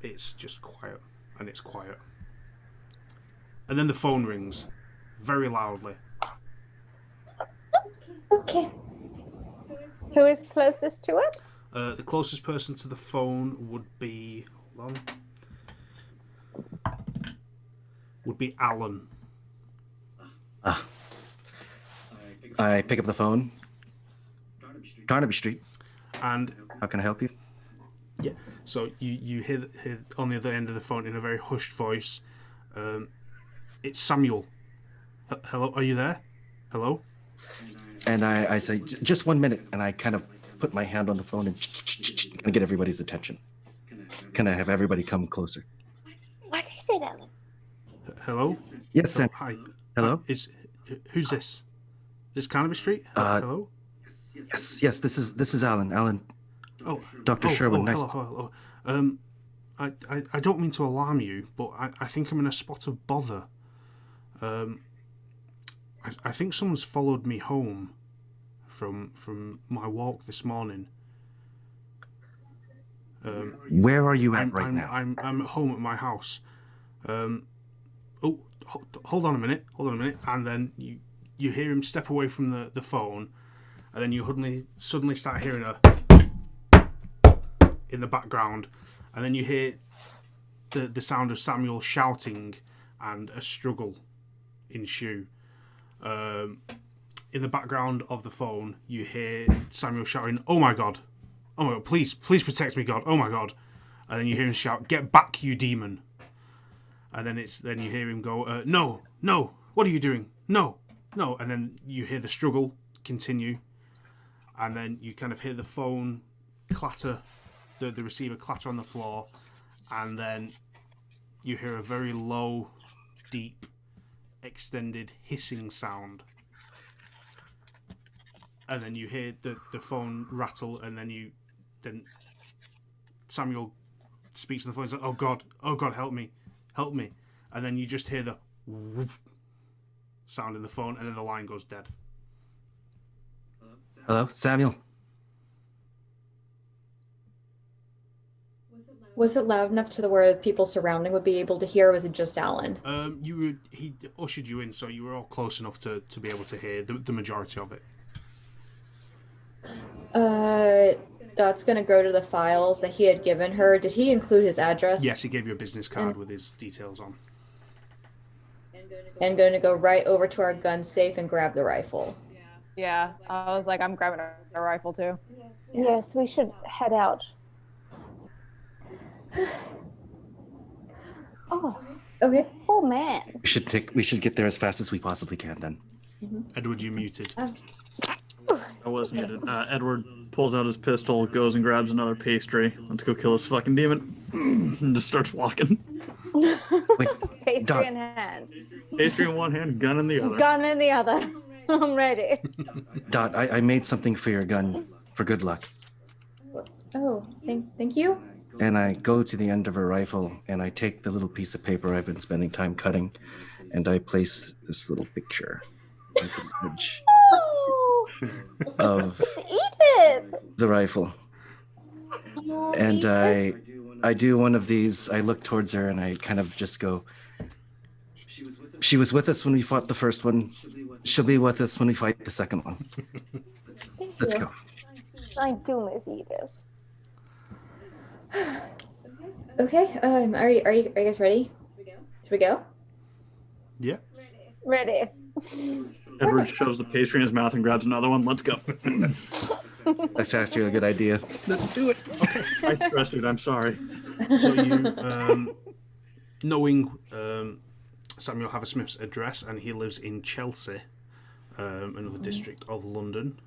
it's just quiet, and it's quiet, and then the phone rings very loudly. Okay. Who is closest to it? The closest person to the phone would be... Hold on. Would be Alan. I pick up the phone. Carnaby Street. And... How can I help you? Yeah. So you hear on the other end of the phone in a very hushed voice. It's Samuel. Hello, are you there? Hello? And I say, just 1 minute, and I kind of put my hand on the phone and kind of get everybody's attention. Can I have everybody come closer? What is it, Ellen? Hello? Yes, Sam. Hi. Hello? Who's this? Is this Carnaby Street? Hello? Yes, this is Alan. Alan. Oh, Dr. Sherwin, nice. Hello. I don't mean to alarm you, but I think I'm in a spot of bother. I think someone's followed me home from my walk this morning. Where are you at now? I'm at home at my house. Hold on a minute, and then you hear him step away from the phone, and then you suddenly start hearing a in the background, And then you hear the sound of Samuel shouting and a struggle ensue. In the background of the phone, you hear Samuel shouting, "Oh my God! Oh my God! Please protect me, God! Oh my God!" And then you hear him shout, "Get back, you demon!" And then you hear him go, "No, what are you doing? No!" And then you hear the struggle continue, and then you kind of hear the phone clatter, the receiver clatter on the floor, and then you hear a very low, deep, extended hissing sound. And then you hear the phone rattle, and then Samuel speaks on the phone and says, oh God, help me. And then you just hear the whoop sound in the phone, and then the line goes dead. Hello, Samuel. Was it loud enough to where people surrounding would be able to hear, or was it just Alan? He ushered you in, so you were all close enough to be able to hear the majority of it. That's going to go to the files that he had given her. Did he include his address? Yes, he gave you a business card with his details on. And going to go right over to our gun safe and grab the rifle. Yeah, I was like, I'm grabbing a rifle too. Yes, we should head out. Oh, Okay. oh man. We should get there as fast as we possibly can then. Edward, you muted. I was muted. Edward pulls out his pistol, goes and grabs another pastry. Let's go kill this fucking demon. And just starts walking. Wait, Pastry Doc. in hand. Pastry in one hand, gun in the other. Gun in the other. I'm ready. Dot, I made something for your gun for good luck. Oh, thank you. And I go to the end of her rifle and I take the little piece of paper I've been spending time cutting and I place this little picture into the edge Oh, of let's eat it. the rifle. Oh, And eat it. I do one of these. I look towards her and I kind of just go, she was with us when we fought the first one. She'll be with us when we fight the second one. Thank Let's you. go. I do miss Edith. Okay. Are you guys ready? Should we go? Yeah. Ready. Edward shoves the pastry in his mouth and grabs another one. Let's go. That's actually a good idea. Let's do it. Okay. I stressed it. I'm sorry. So you, knowing Samuel Haversmith's address, and he lives in Chelsea, another district of London,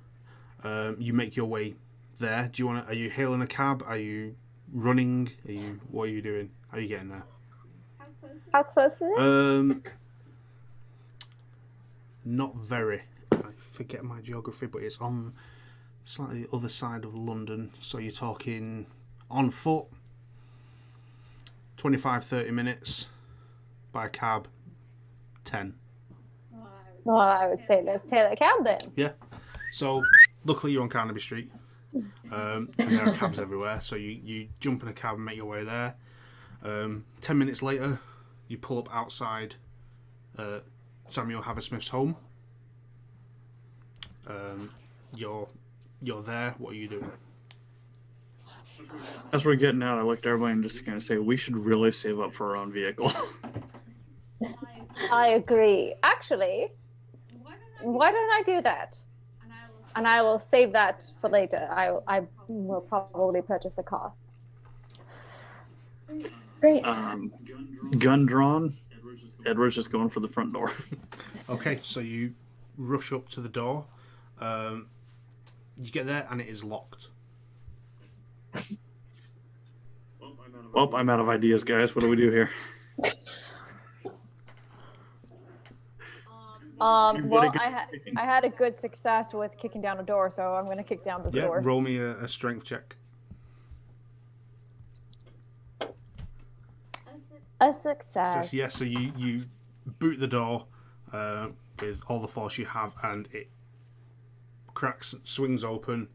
you make your way there. Are you hailing a cab? Are you running? What are you doing? How are you getting there? How close is it? Not very. I forget my geography, but it's on slightly the other side of London. So you're talking on foot, 25-30 minutes. By cab, 10. Well, I would say let's hail a cab then. Yeah. So luckily you're on Carnaby Street, and there are cabs everywhere. So you jump in a cab and make your way there. 10 minutes later, you pull up outside Samuel Haversmith's home. You're there. What are you doing? As we're getting out, I looked at everybody and just going to say, we should really save up for our own vehicle. I agree. Actually, why don't I do that? And I will save that for later. I will probably purchase a car. Great. Gun drawn. Edward's just going for the front door. Okay, so you rush up to the door. You get there and it is locked. Well, I'm out of ideas, guys. What do we do here? Well, I had a good success with kicking down a door, so I'm going to kick down this door. Roll me a strength check. A success. Yeah, so you boot the door with all the force you have, and it cracks, swings open,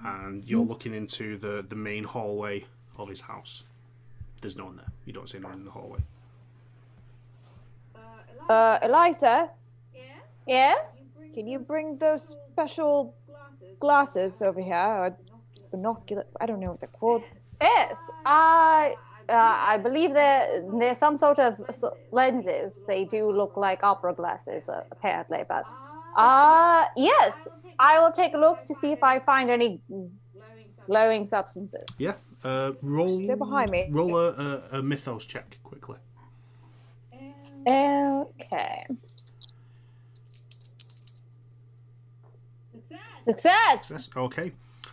and you're looking into the main hallway of his house. There's no one there. You don't see anyone in the hallway. Eliza? Yes? Can you bring those special glasses over here? Or binocular? I don't know what they're called. Yes, I believe there's some sort of lenses. They do look like opera glasses, apparently. But yes, I will take a look to see if I find any glowing substances. Yeah. Roll. Stay behind me. Roll a mythos check quickly. Okay. Success. Okay.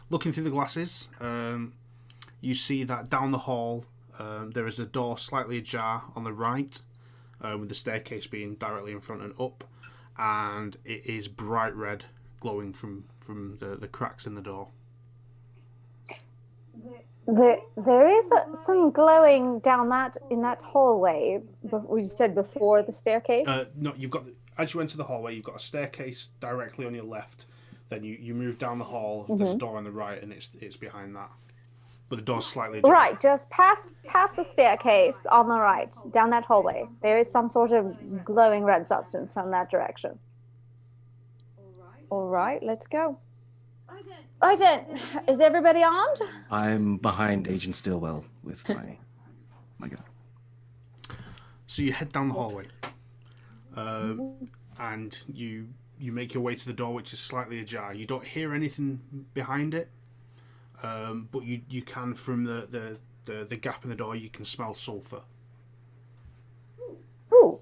Looking through the glasses, you see that down the hall there is a door slightly ajar on the right, with the staircase being directly in front and up, and it is bright red, glowing from the cracks in the door. There is some glowing down in that hallway. You said before the staircase. No, you've got as you enter the hallway, you've got a staircase directly on your left. Then you move down the hall. There's a door on the right, and it's behind that. But the door's slightly ajar. Right, just past the staircase on the right, down that hallway. There is some sort of glowing red substance from that direction. All right, let's go. Right then, is everybody armed? I'm behind Agent Stillwell with my gun. So you head down the hallway, and you make your way to the door, which is slightly ajar. You don't hear anything behind it, but you can, from the gap in the door, you can smell sulfur. Ooh.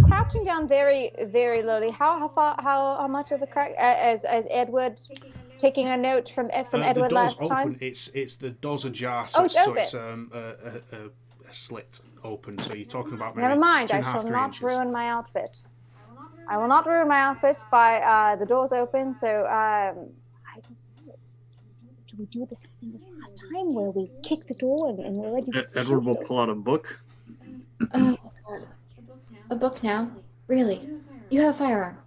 Crouching down very, very lowly. How much of the crack? As Edward taking a note from Edward last time. It's the door's ajar, so it's a slit open. So you're talking about maybe Never mind. 2.5, I shall 3 not inches. ruin my outfit. I will not ruin my outfit by the doors open. So I don't know. Do we do the same thing as last time, where we kick the door and we're ready to Edward will shoot? pull out a book. Oh, God. A book now? Really? You have a firearm?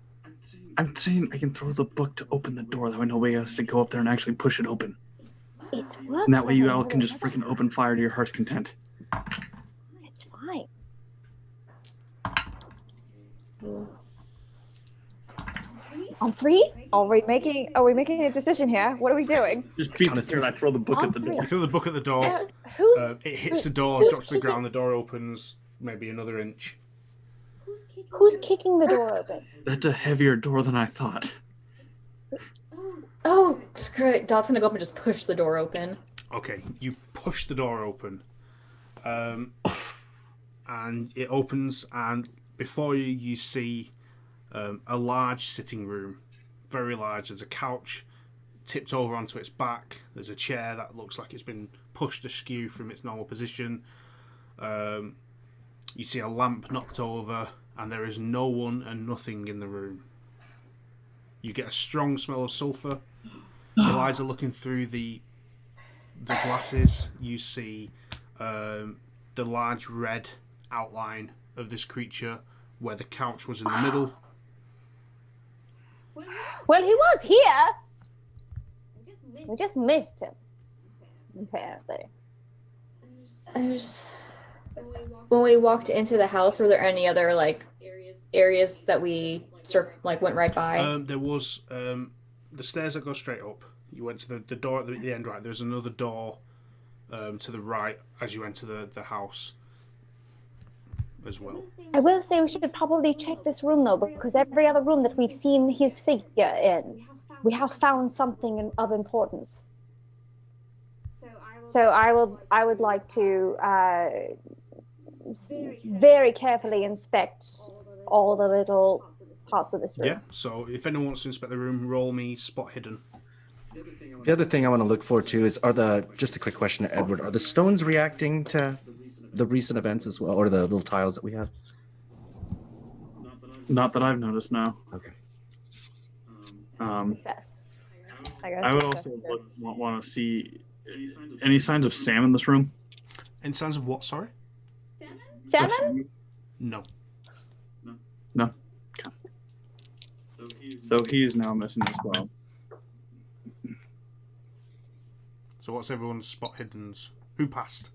I'm saying I can throw the book to open the door. That way nobody has to go up there and actually push it open. It's work. And that way you all can just freaking open fire to your heart's content. It's fine. On 3? Are we making a decision here? What are we doing? Just beat the third. I throw the book On at the three. door. You throw the book at the door. Who's It hits the door, who's drops to the ground. The door opens maybe another inch. who's kicking the door open? That's a heavier door than I thought. Oh, screw it. Dot's gonna go up and just push the door open. Okay, you push the door open, and it opens, and before you see a large sitting room, very large. There's a couch tipped over onto its back. There's a chair that looks like it's been pushed askew from its normal position. You see a lamp knocked over, and there is no one and nothing in the room. You get a strong smell of sulphur. Eliza, looking through the glasses, you see the large red outline of this creature where the couch was in the middle. Well, he was here. We just missed him. Apparently. When we walked into the house, were there any other areas that we went right by? There was the stairs that go straight up. You went to the door at the end, right? There's another door to the right as you enter the house as well. I will say we should probably check this room though, because every other room that we've seen his figure in, we have found something of importance. So I would like to very carefully inspect all the little parts of this room. Yeah, so if anyone wants to inspect the room, roll me spot hidden. The other thing I want to look for too is just a quick question to Edward, are the stones reacting to the recent events as well, or the little tiles that we have? Not that I've noticed, no. Okay. Success. I would also want to see any signs of Sam in this room. In terms of what, sorry? Salmon? No. No. Okay. So he's now missing as well. So what's everyone's spot hiddens? Who passed?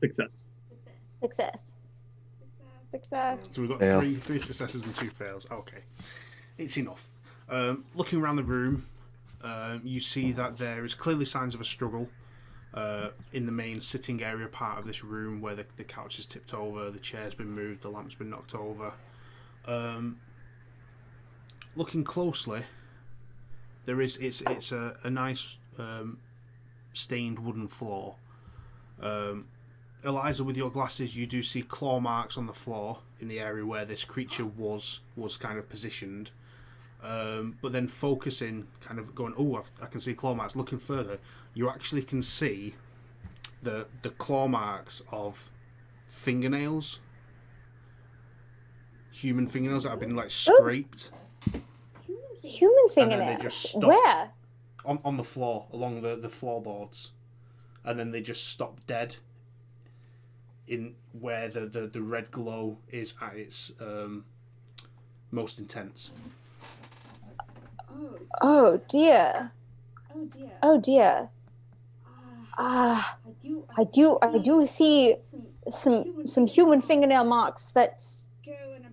Success. Success. So we've got Fail. three successes and 2 fails. Okay. It's enough. Looking around the room, You see that there is clearly signs of a struggle in the main sitting area part of this room, where the couch is tipped over, the chair's been moved, the lamp's been knocked over. Looking closely, it's a nice stained wooden floor. Eliza, with your glasses, you do see claw marks on the floor in the area where this creature was kind of positioned. But then focusing, kind of going, I can see claw marks. Looking further, you actually can see the claw marks of fingernails, human fingernails that have been like scraped. Human And then they fingernails? just stop Where? on the floor, along the floorboards. And then they just stop dead in where the red glow is at its most intense. Oh dear. Oh dear. I do see some human fingernail marks that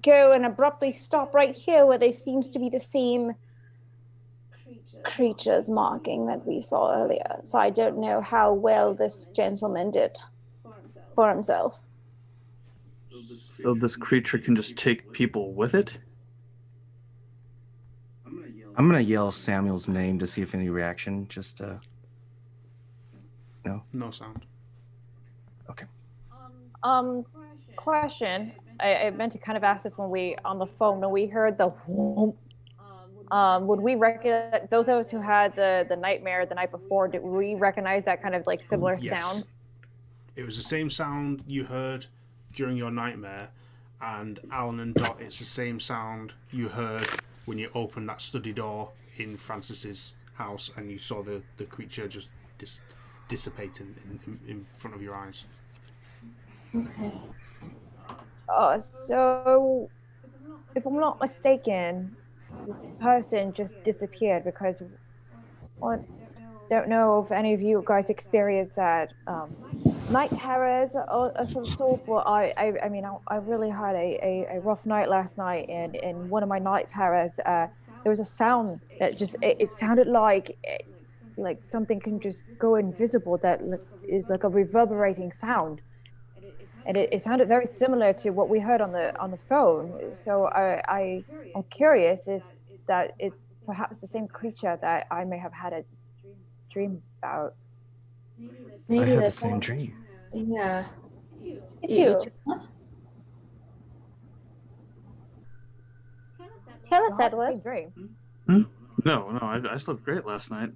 go and abruptly stop right here where there seems to be the same creature's marking that we saw earlier. So I don't know how well this gentleman did for himself. So this creature can just take people with it? I'm gonna yell Samuel's name to see if any reaction. Just No sound. Okay. Question. I meant to kind of ask this when on the phone, when we heard the whoomp, would we recognize, those of us who had the nightmare the night before, did we recognize that kind of like similar Yes. sound? It was the same sound you heard during your nightmare, and Alan and Dot, it's the same sound you heard when you opened that study door in Francis's house and you saw the creature just dissipate in front of your eyes. Okay. So if I'm not mistaken, this person just disappeared because I don't know if any of you guys experience that night terrors or some sort. Well, I mean, I really had a rough night last night, and in one of my night terrors, there was a sound that just it sounded like something can just go invisible. That is like a reverberating sound, and it sounded very similar to what we heard on the phone. So I'm curious, is that it's perhaps the same creature that I may have had a dream about? Maybe I had the that's same dream. Yeah. You do. Tell us, Not the Edward. same dream. No, I slept great last night.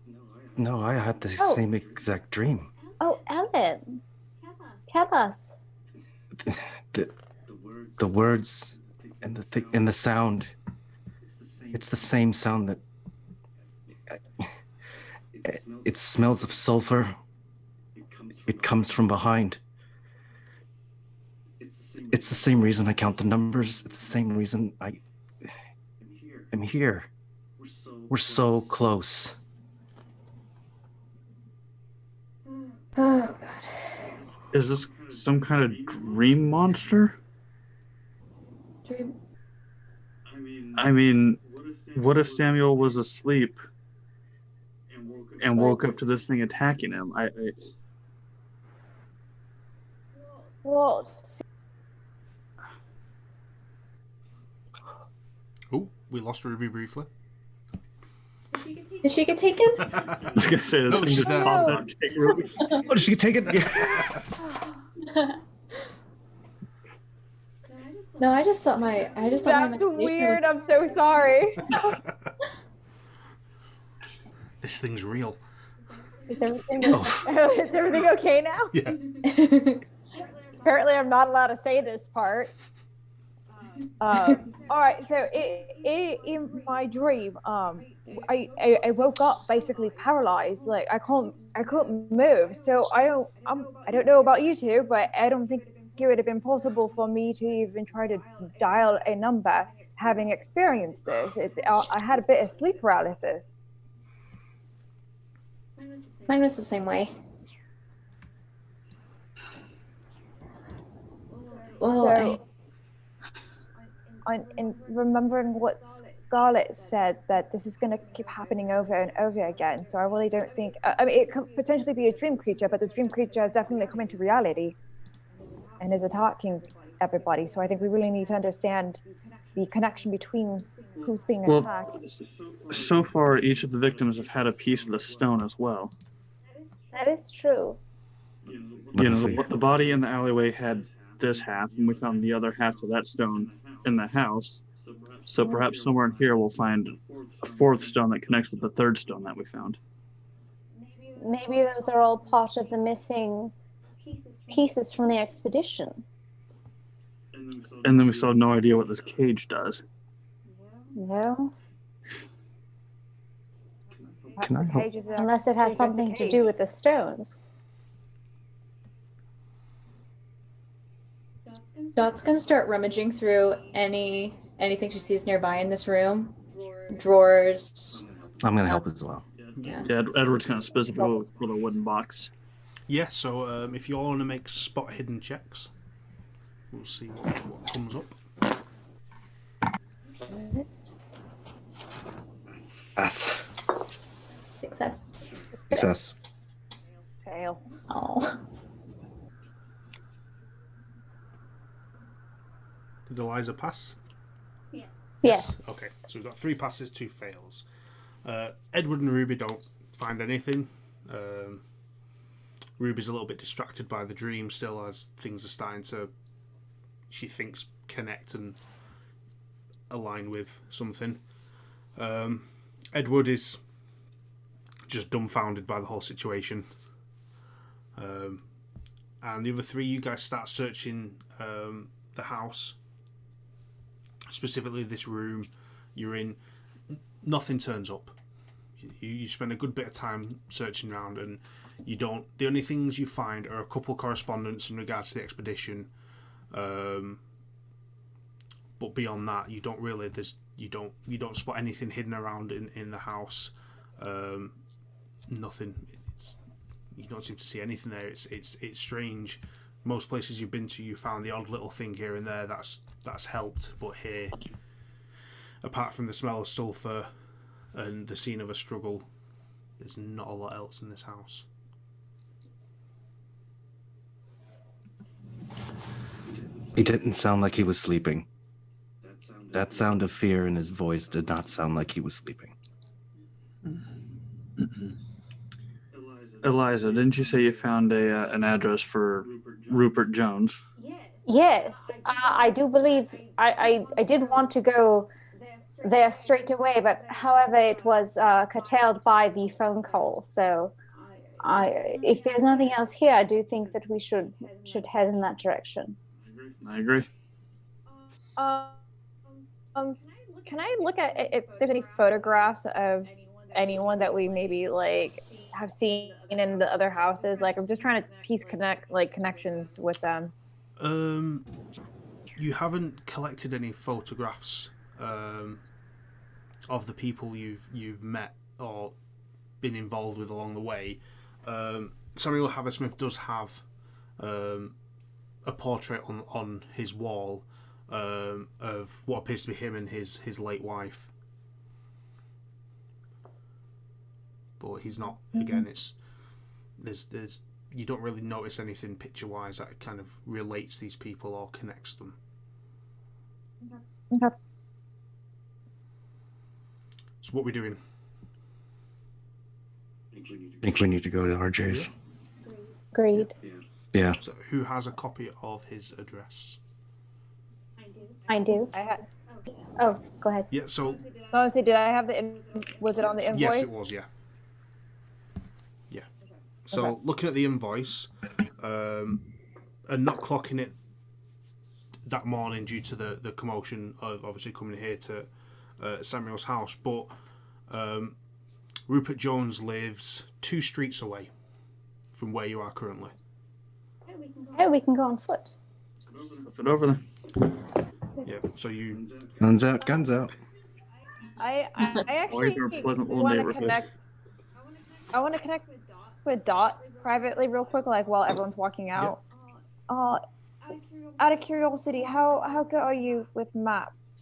No, I had the same exact dream. Oh, Ellen. Tell us. The words and the sound. It's the same sound that. It smells of sulfur. It comes from behind. It's the same reason I count the numbers. It's the same reason I am here. We're so close. Oh God. Is this some kind of dream monster? Dream. I mean, what if Samuel was asleep and woke up to this thing attacking him? Well, Oh, we lost Ruby briefly. Did she get taken? I was gonna say that No, thing she's just there. popped out and take Ruby. Oh, did she take it? Yeah. No, I just thought my that's imagination weird. was- I'm so sorry. This thing's real. Is everything, Oh. is everything okay now? Yeah. Apparently, I'm not allowed to say this part. All right. So, in my dream, I woke up basically paralyzed. Like I couldn't move. So I don't know about you two, but I don't think it would have been possible for me to even try to dial a number, having experienced this. I had a bit of sleep paralysis. Mine was the same way. Well, So, in remembering what Scarlett said that this is going to keep happening over and over again. So I really don't think. I mean, it could potentially be a dream creature, but this dream creature has definitely come into reality and is attacking everybody. So I think we really need to understand the connection between who's being attacked. So far, each of the victims have had a piece of the stone as well. That is true. The body in the alleyway had this half, and we found the other half of that stone in the house. So perhaps somewhere in here we'll find a fourth stone that connects with the third stone that we found. Maybe those are all part of the missing pieces from the expedition. And then we still have no idea what this cage does. No. Can I help? Unless it has something to do with the stones. Dot's gonna start rummaging through anything she sees nearby in this room. Drawers. I'm gonna help as well. Yeah. Yeah, Edward's going to specifically with a wooden box. Yeah, so if you all want to make spot hidden checks, we'll see what comes up. Pass. Success. Fail. Oh. Did Eliza pass? Yes. Okay, so we've got 3 passes, 2 fails. Edward and Ruby don't find anything. Ruby's a little bit distracted by the dream still, as things are starting to, she thinks, connect and align with something. Edward is just dumbfounded by the whole situation. And the other 3, you guys start searching the house. Specifically this room you're in. Nothing turns up. You spend a good bit of time searching around, and you don't. The only things you find are a couple correspondence in regards to the expedition. But beyond that, you don't really. You don't spot anything hidden around in the house. Nothing. You don't seem to see anything there. It's strange. Most places you've been to, you found the odd little thing here and there that's helped, but here, apart from the smell of sulphur and the scene of a struggle, there's not a lot else in this house. He didn't sound like he was sleeping. That sound of fear in his voice did not sound like he was sleeping. Eliza, didn't you say you found an address for Rupert Jones? Yes, I do believe I did want to go there straight away, but however it was curtailed by the phone call. So if there's nothing else here, I do think that we should head in that direction. I agree. Can I look at if there's any photographs of anyone that we maybe have seen in the other houses? I'm just trying to connections with them. You haven't collected any photographs of the people you've met or been involved with along the way. Samuel Haversmith does have a portrait on his wall of what appears to be him and his late wife. But he's not. Again, there's you don't really notice anything picture-wise that kind of relates these people or connects them. Okay. So what are we doing? I think we need to go to RJ's. Agreed. Yeah. So who has a copy of his address? I do. I had. Oh, go ahead. Yeah. So. Honestly, did I have was it on the invoice? Yes, it was. Yeah. Yeah. So Okay. looking at the invoice, and not clocking it that morning due to the commotion of obviously coming here to Samuel's house, but Rupert Jones lives 2 streets away from where you are currently. Oh, we can go on foot. Flip it over there. Yeah. So you. Guns out, guns out. I actually you're a pleasant little want to neighborhood. connect. I want to connect with Dot privately, real quick, while everyone's walking out. Out of curiosity, how good are you with maps?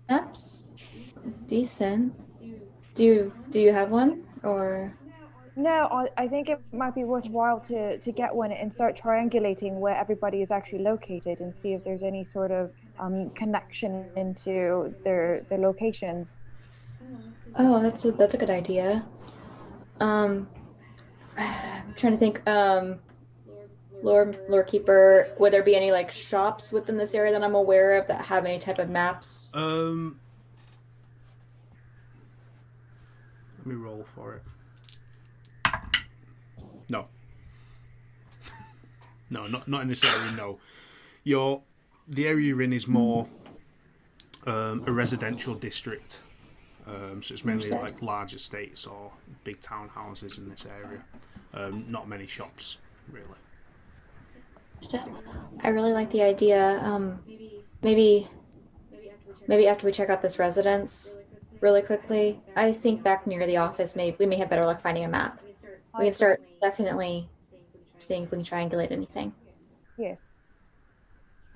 Maps? decent. Do you have one or? No, I think it might be worthwhile to get one and start triangulating where everybody is actually located and see if there's any sort of connection into their locations. Oh, that's a good idea. I'm trying to think. Lore keeper. Would there be any like shops within this area that I'm aware of that have any type of maps? Let me roll for it. No. No, not in this area, no. The area you're in is more a residential district. So it's mainly like large estates or big townhouses in this area. Not many shops, really. I really like the idea. Maybe after we check out this residence really quickly, I think back near the office, maybe we may have better luck finding a map. We can start definitely seeing if we can triangulate anything. Yes.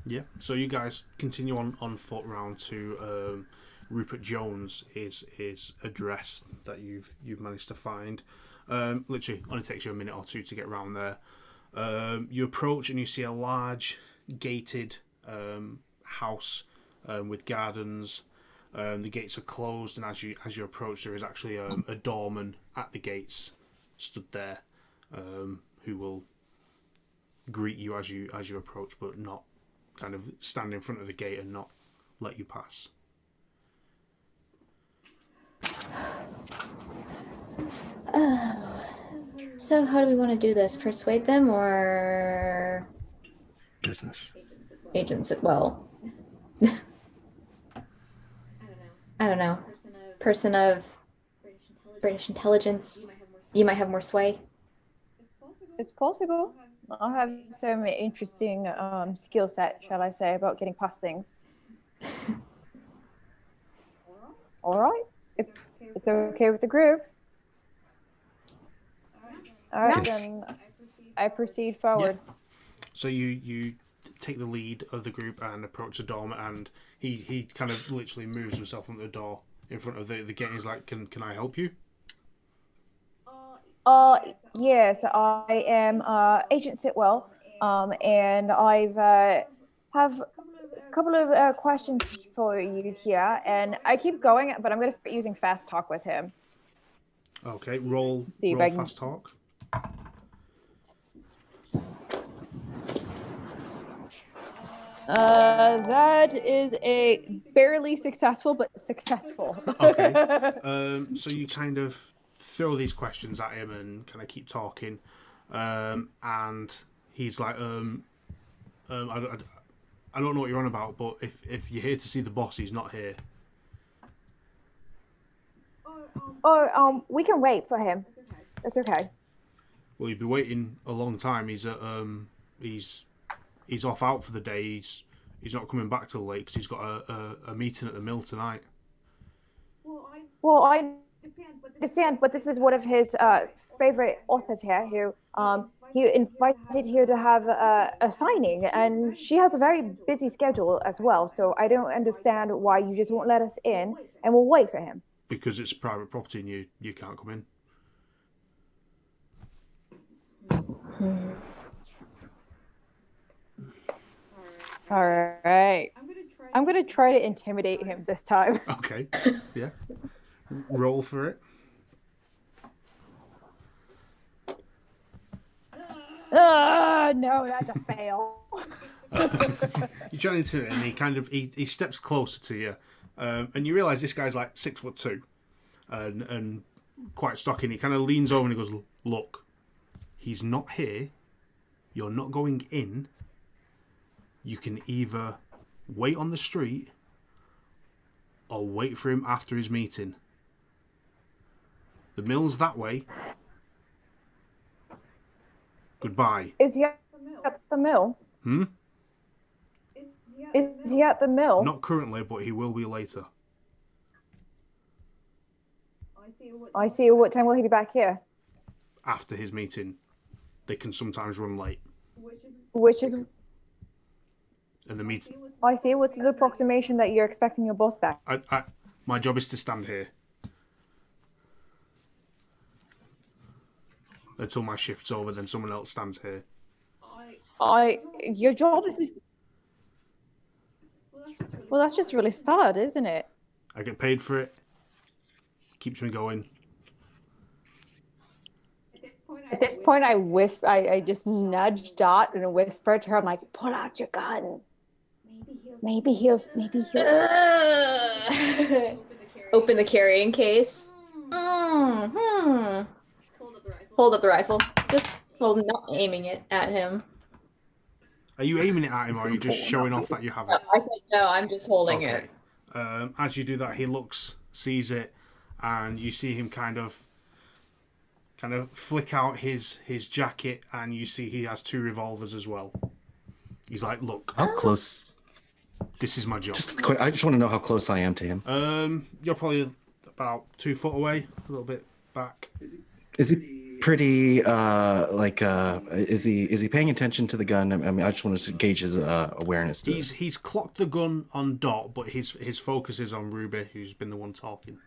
Yeah. So you guys continue on foot round to Rupert Jones' his address that you've managed to find. Literally only takes you a minute or two to get round there. You approach and you see a large gated house with gardens. The gates are closed, and as you approach, there is actually a doorman at the gates, stood there, who will greet you as you approach, but not kind of stand in front of the gate and not let you pass. So how do we want to do this? Persuade them or Business. Agent Sitwell? I don't know. Person of British intelligence. You might have more sway. It's possible. I have some interesting skill set, shall I say, about getting past things. All right. If it's okay with the group. All right, Yes. then I proceed forward. Yeah. So you take the lead of the group and approach the doorman, and he kind of literally moves himself from the door in front of the gate. He's like, "Can I help you?" Yes, I am Agent Sitwell, and I've have a couple of questions for you here, and I keep going, but I'm going to start using fast talk with him. Okay, roll See if I can... fast talk. That is a barely successful, but successful. Okay. So you kind of throw these questions at him and kind of keep talking, and he's like, I don't know what you're on about, but if you're here to see the boss, he's not here. We can wait for him. It's okay. Well, you'd be waiting a long time. He's off out for the day. He's not coming back till late because he's got a meeting at the mill tonight. Well, I understand, but this is one of his favorite authors here who he invited here to have a signing, and she has a very busy schedule as well. So I don't understand why you just won't let us in, and we'll wait for him. Because it's private property and you can't come in. All right. I'm going to try to intimidate him this time. Okay. Yeah. Roll for it. No, that's a fail. You try into it, and he steps closer to you, and you realise this guy's like 6'2", and quite stocky. And he kind of leans over and he goes, "Look, he's not here. You're not going in. You can either wait on the street or wait for him after his meeting. The mill's that way. Goodbye." Is he at the mill? Is he at the mill? Not currently, but he will be later. I see. What time will he be back here? After his meeting. They can sometimes run late. Which is... And the meeting... I see. What's the approximation that you're expecting your boss back? My job is to stand here until my shift's over. Then someone else stands here. Your job is. Well, that's just really sad, isn't it? I get paid for it. Keeps me going. At this point, I just nudge Dot and whisper to her, I'm like, pull out your gun. Maybe he'll. Open the carrying case. Hold up the rifle. Just not aiming it at him. Are you aiming it at him, or are you just showing off that you have it? No, I'm just holding it. As you do that, he sees it, and you see him kind of flick out his jacket, and you see he has 2 revolvers as well. He's like, look. How close? This is my job. I just want to know how close I am to him. You're probably about 2 foot away, a little bit back. Is he pretty, is he paying attention to the gun? I mean, I just want to gauge his awareness. He's clocked the gun on Dot, but his focus is on Ruby, who's been the one talking.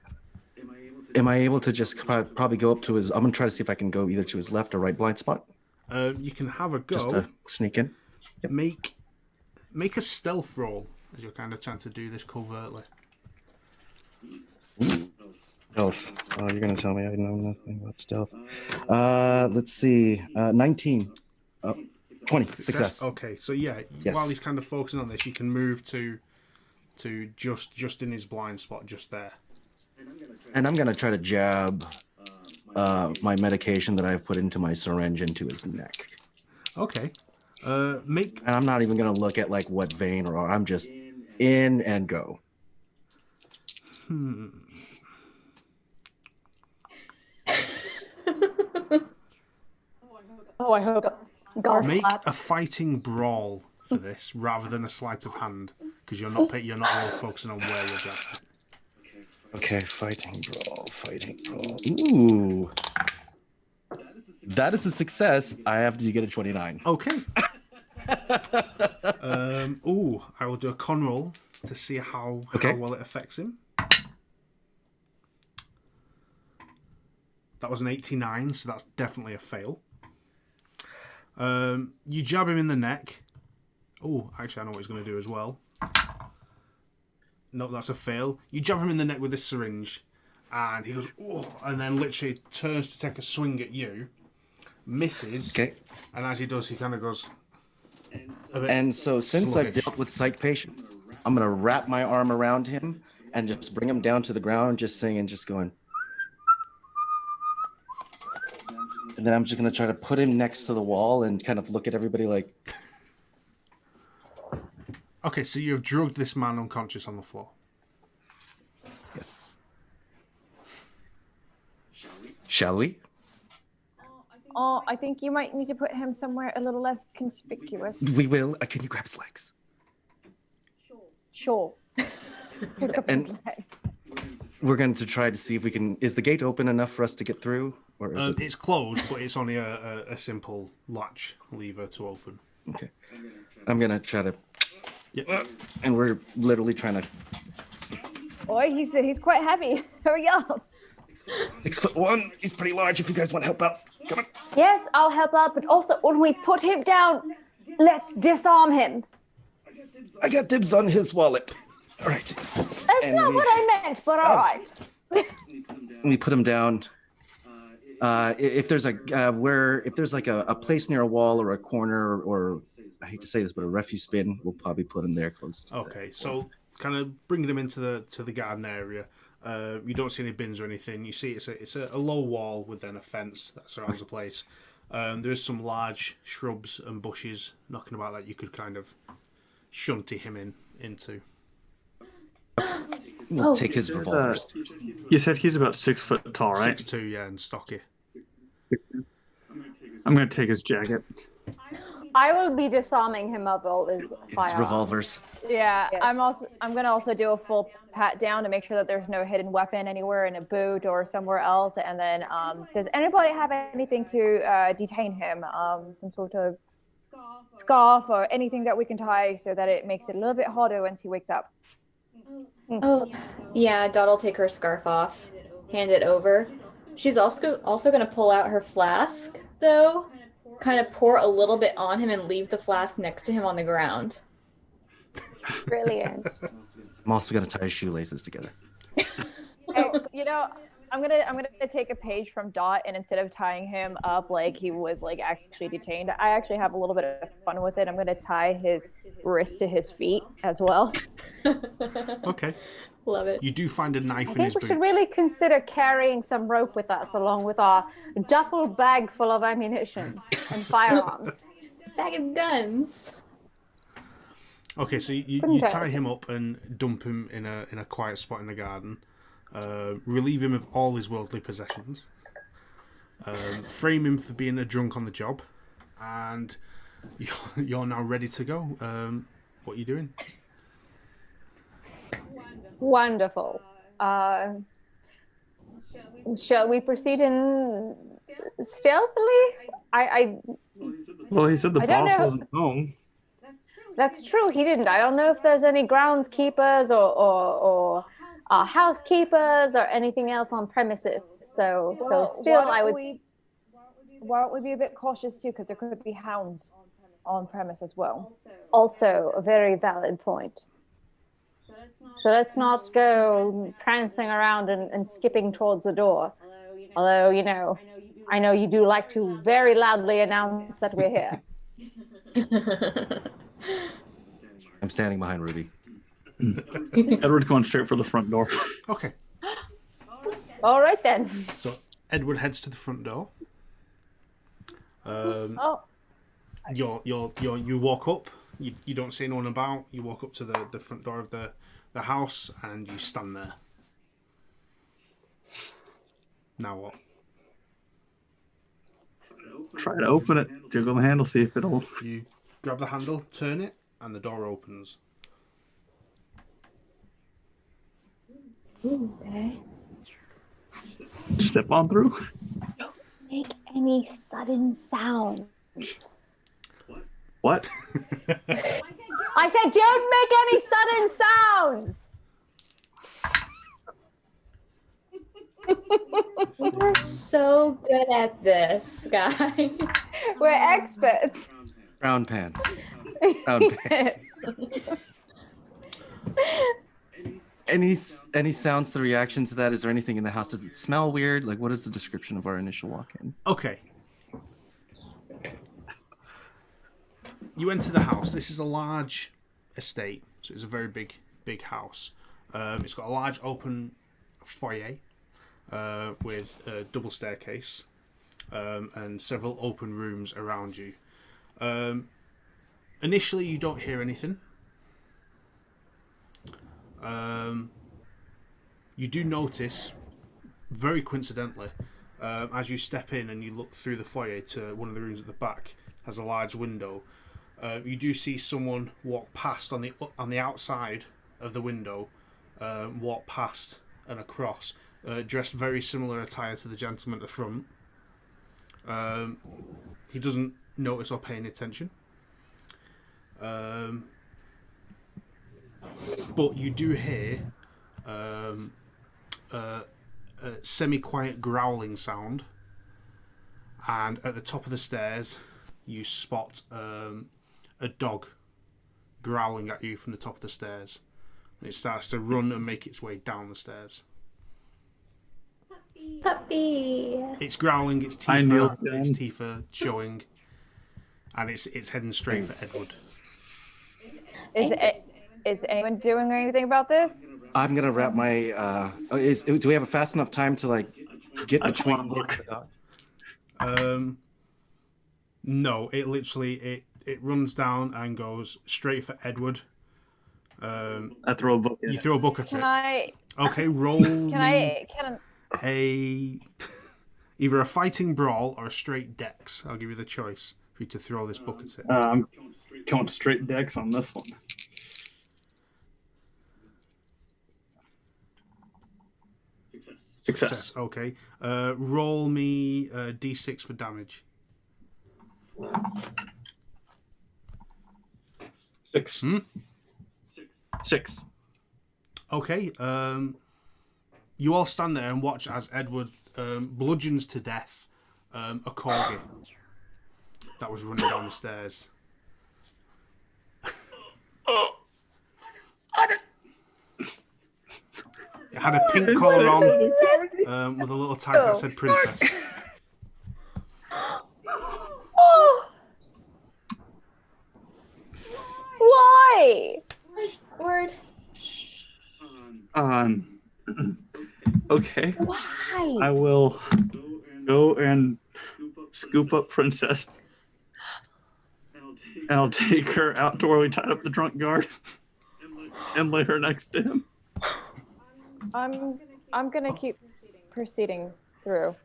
Am I able to just probably go up to his... I'm going to try to see if I can go either to his left or right blind spot. You can have a go. Just to sneak in. Yep. Make a stealth roll, as you're kind of trying to do this covertly. Stealth. Oh, you're going to tell me I know nothing about stealth. Let's see. 19. 20. Success. Okay, so yeah, yes. While he's kind of focusing on this, you can move to just in his blind spot, just there. And I'm going to try to jab my medication that I've put into my syringe into his neck. Okay. And I'm not even going to look at like what vein or I'm just in and go. Oh, I hope. Make a fighting brawl for this rather than a sleight of hand, because you're not really focusing on where you're jabbing. Okay, fighting brawl. Ooh. That is a success. I have to get a 29. Okay. I will do a con roll to see how well it affects him. That was an 89, so that's definitely a fail. You jab him in the neck. Oh, actually, I know what he's going to do as well. No, that's a fail. You jab him in the neck with this syringe, and he goes, oh, and then literally turns to take a swing at you. Misses. Okay. And as he does, he kind of goes. And so, since I've dealt with psych patients, I'm going to wrap my arm around him and just bring him down to the ground, just singing, just going. And then I'm just going to try to put him next to the wall and kind of look at everybody like. Okay, so you've drugged this man unconscious on the floor. Yes. Shall we? Oh, I think you might need to put him somewhere a little less conspicuous. We will. Can you grab his legs? Sure. Pick up his And leg. we're going to try to see if we can. Is the gate open enough for us to get through? Or is It's closed, but it's only a simple latch lever to open. Okay. I'm going to try to. Yep. And we're literally trying to. Boy, he's quite heavy. Hurry up. 6'1". He's pretty large. If you guys want to help out, come on. Yes, I'll help out, but also when we put him down, let's disarm him. I got dibs on his wallet. All right. That's not what I meant, but all right. We put him down. If there's like a place near a wall or a corner or I hate to say this, but a refuse bin, we'll probably put him there close. Okay, so kind of bringing him into the garden area. You don't see any bins or anything. You see it's a low wall with then a fence that surrounds the place. There is some large shrubs and bushes knocking about that you could kind of shunty him into. We'll take his revolver. You said he's about 6 foot tall, right? 6'2", yeah, and stocky. I'm going to take his jacket. I will be disarming him of all his firearms. Revolvers. Yeah, Yes. I'm gonna also do a full pat down to make sure that there's no hidden weapon anywhere in a boot or somewhere else. And then, does anybody have anything to detain him? Some sort of scarf or anything that we can tie so that it makes it a little bit harder once he wakes up. Oh, yeah, Dot'll take her scarf off, hand it over. She's also gonna pull out her flask, though, kind of pour a little bit on him and leave the flask next to him on the ground. Brilliant. I'm also gonna tie his shoelaces together. You know, I'm gonna take a page from Dot, and instead of tying him up like he was like actually detained, I actually have a little bit of fun with it. I'm gonna tie his wrist to his feet as well. Okay. Love it. You do find a knife I in his think we boot. should really consider carrying some rope with us, along with our duffel bag full of ammunition and firearms. Bag of guns. Okay, so you Couldn't tie hurt. him up and dump him in a quiet spot in the garden. Relieve him of all his worldly possessions. Frame him for being a drunk on the job. And you're now ready to go. What are you doing? Wonderful. Shall we proceed in stealthily? Well, he said the I don't boss know. wasn't home. That's true. He didn't. I don't know if there's any groundskeepers or housekeepers or anything else on premises. So still, I would. Why don't we be a bit cautious too? Because there could be hounds on premise as well. Also, a very valid point. So let's not go prancing around and skipping towards the door. Although, I know you do like to very loudly announce that we're here. I'm standing behind Ruby. Edward's going straight for the front door. Okay. All right then. So Edward heads to the front door. Oh, You walk up. You don't see anyone about. You walk up to the front door of the house and you stand there. Now what? Try to open it. Jiggle the handle, see if it'll. You grab the handle, turn it, and the door opens. Okay. Step on through. Make any sudden sounds. What? I said, don't make any sudden sounds. We're so good at this, guys. We're experts. Brown pants. Brown pants. Any sounds, the reaction to that? Is there anything in the house? Does it smell weird? Like, what is the description of our initial walk-in? Okay. You enter the house. This is a large estate, so it's a very big house. It's got a large open foyer with a double staircase and several open rooms around you. Initially, you don't hear anything. You do notice, very coincidentally, as you step in and you look through the foyer to one of the rooms at the back, has a large window. You do see someone walk past on the outside of the window, walk past and across, dressed very similar attire to the gentleman at the front. He doesn't notice or pay any attention. But you do hear a semi-quiet growling sound, and at the top of the stairs you spot a dog growling at you from the top of the stairs, and it starts to run and make its way down the stairs. Puppy. It's growling, its teeth are showing, and it's heading straight for Edward. Is anyone doing anything about this? I'm gonna wrap my. Do we have a fast enough time to like get between? No, it literally it runs down and goes straight for Edward. I throw a book at You it. throw a book at Can it. I? Okay, roll me Can either a fighting brawl or a straight dex. I'll give you the choice for you to throw this book at it. I'm going straight dex on this one. Success. Okay. Roll me d6 for damage. 6. 6. Okay. You all stand there and watch as Edward bludgeons to death a corgi that was running down the stairs. It had a pink collar on with a little tag that said princess. Oh. Why? Word. Okay. Why? I will go and scoop up Princess. And I'll take her out to where we tied up the drunk guard and lay her next to him. I'm gonna keep proceeding through.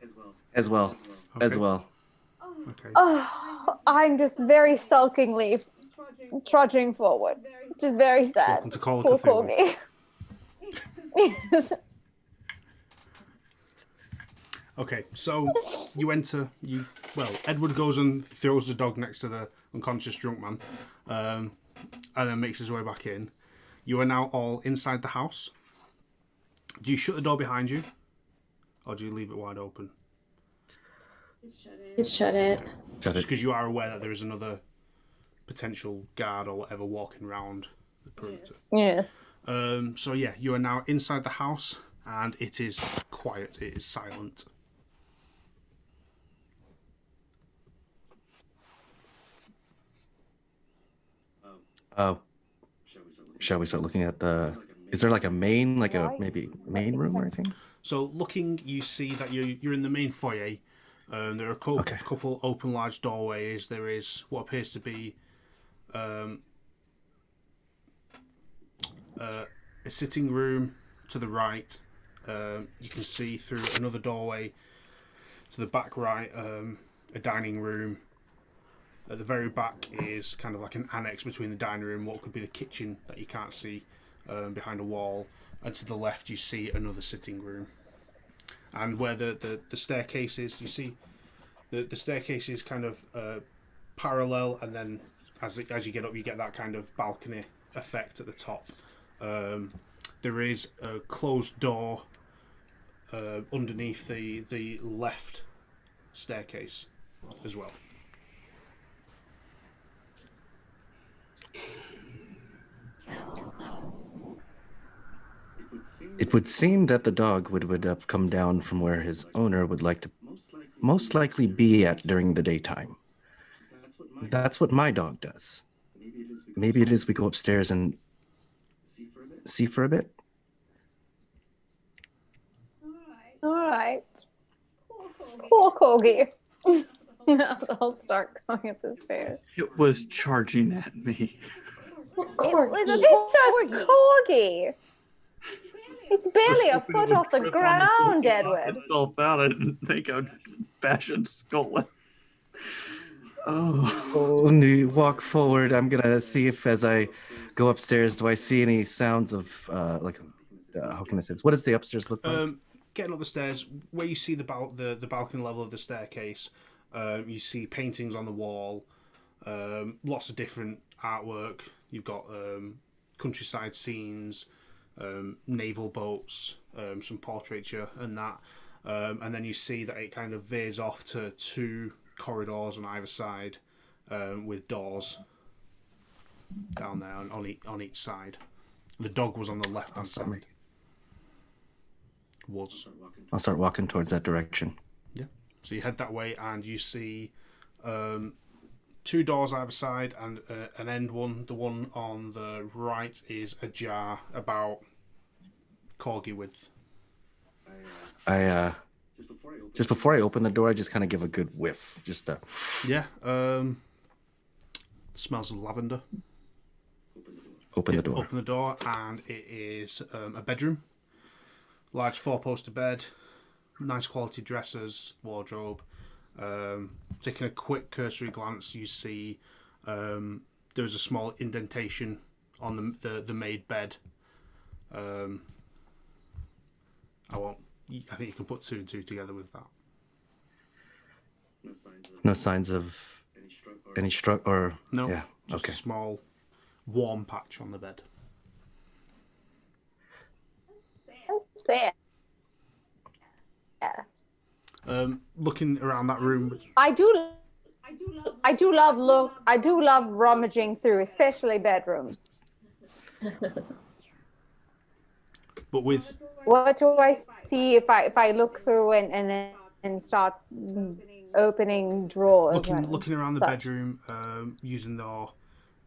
As well. Okay. As well. Okay. Oh, I'm just very sulkingly trudging forward, which is very sad. Welcome to Call of Poor Cthulhu. corgi. Yes. Okay, so you enter. Edward goes and throws the dog next to the unconscious drunk man, and then makes his way back in. You are now all inside the house. Do you shut the door behind you, or do you leave it wide open? It's shut it. Just because you are aware that there is another potential guard or whatever walking around the perimeter. Yes. So yeah, you are now inside the house, and it is quiet. It is silent. Shall we start looking at the? Is there like a main, maybe main room or anything? So looking, you see that you're in the main foyer. There are a couple open large doorways. There is what appears to be a sitting room to the right. You can see through another doorway to the back right a dining room. At the very back is kind of like an annex between the dining room, what could be the kitchen that you can't see behind a wall. And to the left you see another sitting room. And where the staircase is, you see the staircase is kind of parallel, and then as you get up you get that kind of balcony effect at the top. There is a closed door underneath the left staircase as well. It would seem that the dog would have come down from where his owner would like to most likely be at during the daytime. That's what my dog does. Maybe it is we go upstairs and see for a bit. All right. Poor corgi. I'll start going up the stairs. It was charging at me. It's a corgi. It's barely a foot off the ground, Edward. Itself out. I didn't think I'd bash its skull. Oh, you walk forward. I'm gonna see if, as I go upstairs, do I see any sounds of how can I say this? What does the upstairs look like? Getting up the stairs, where you see the balcony level of the staircase, you see paintings on the wall, lots of different artwork. You've got countryside scenes, naval boats, some portraiture and that. And then you see that it kind of veers off to two corridors on either side, with doors down there on each side. The dog was on the left-hand side. I'll start walking towards that direction. Yeah. So you head that way, and you see two doors either side, and an end one. The one on the right is ajar, about corgi width. Just before I open the door, I just kind of give a good whiff. Yeah. Smells of lavender. Open the door. Open the door, and it is a bedroom. Large four-poster bed, nice quality dressers, wardrobe. Taking a quick cursory glance, you see there's a small indentation on the made bed. I think you can put two and two together with that. No signs of any struck or no. Yeah. Just a small warm patch on the bed. there. Looking around that room. I do love rummaging through, especially bedrooms. But with What do I see if I look through and start opening drawers? looking around the bedroom, using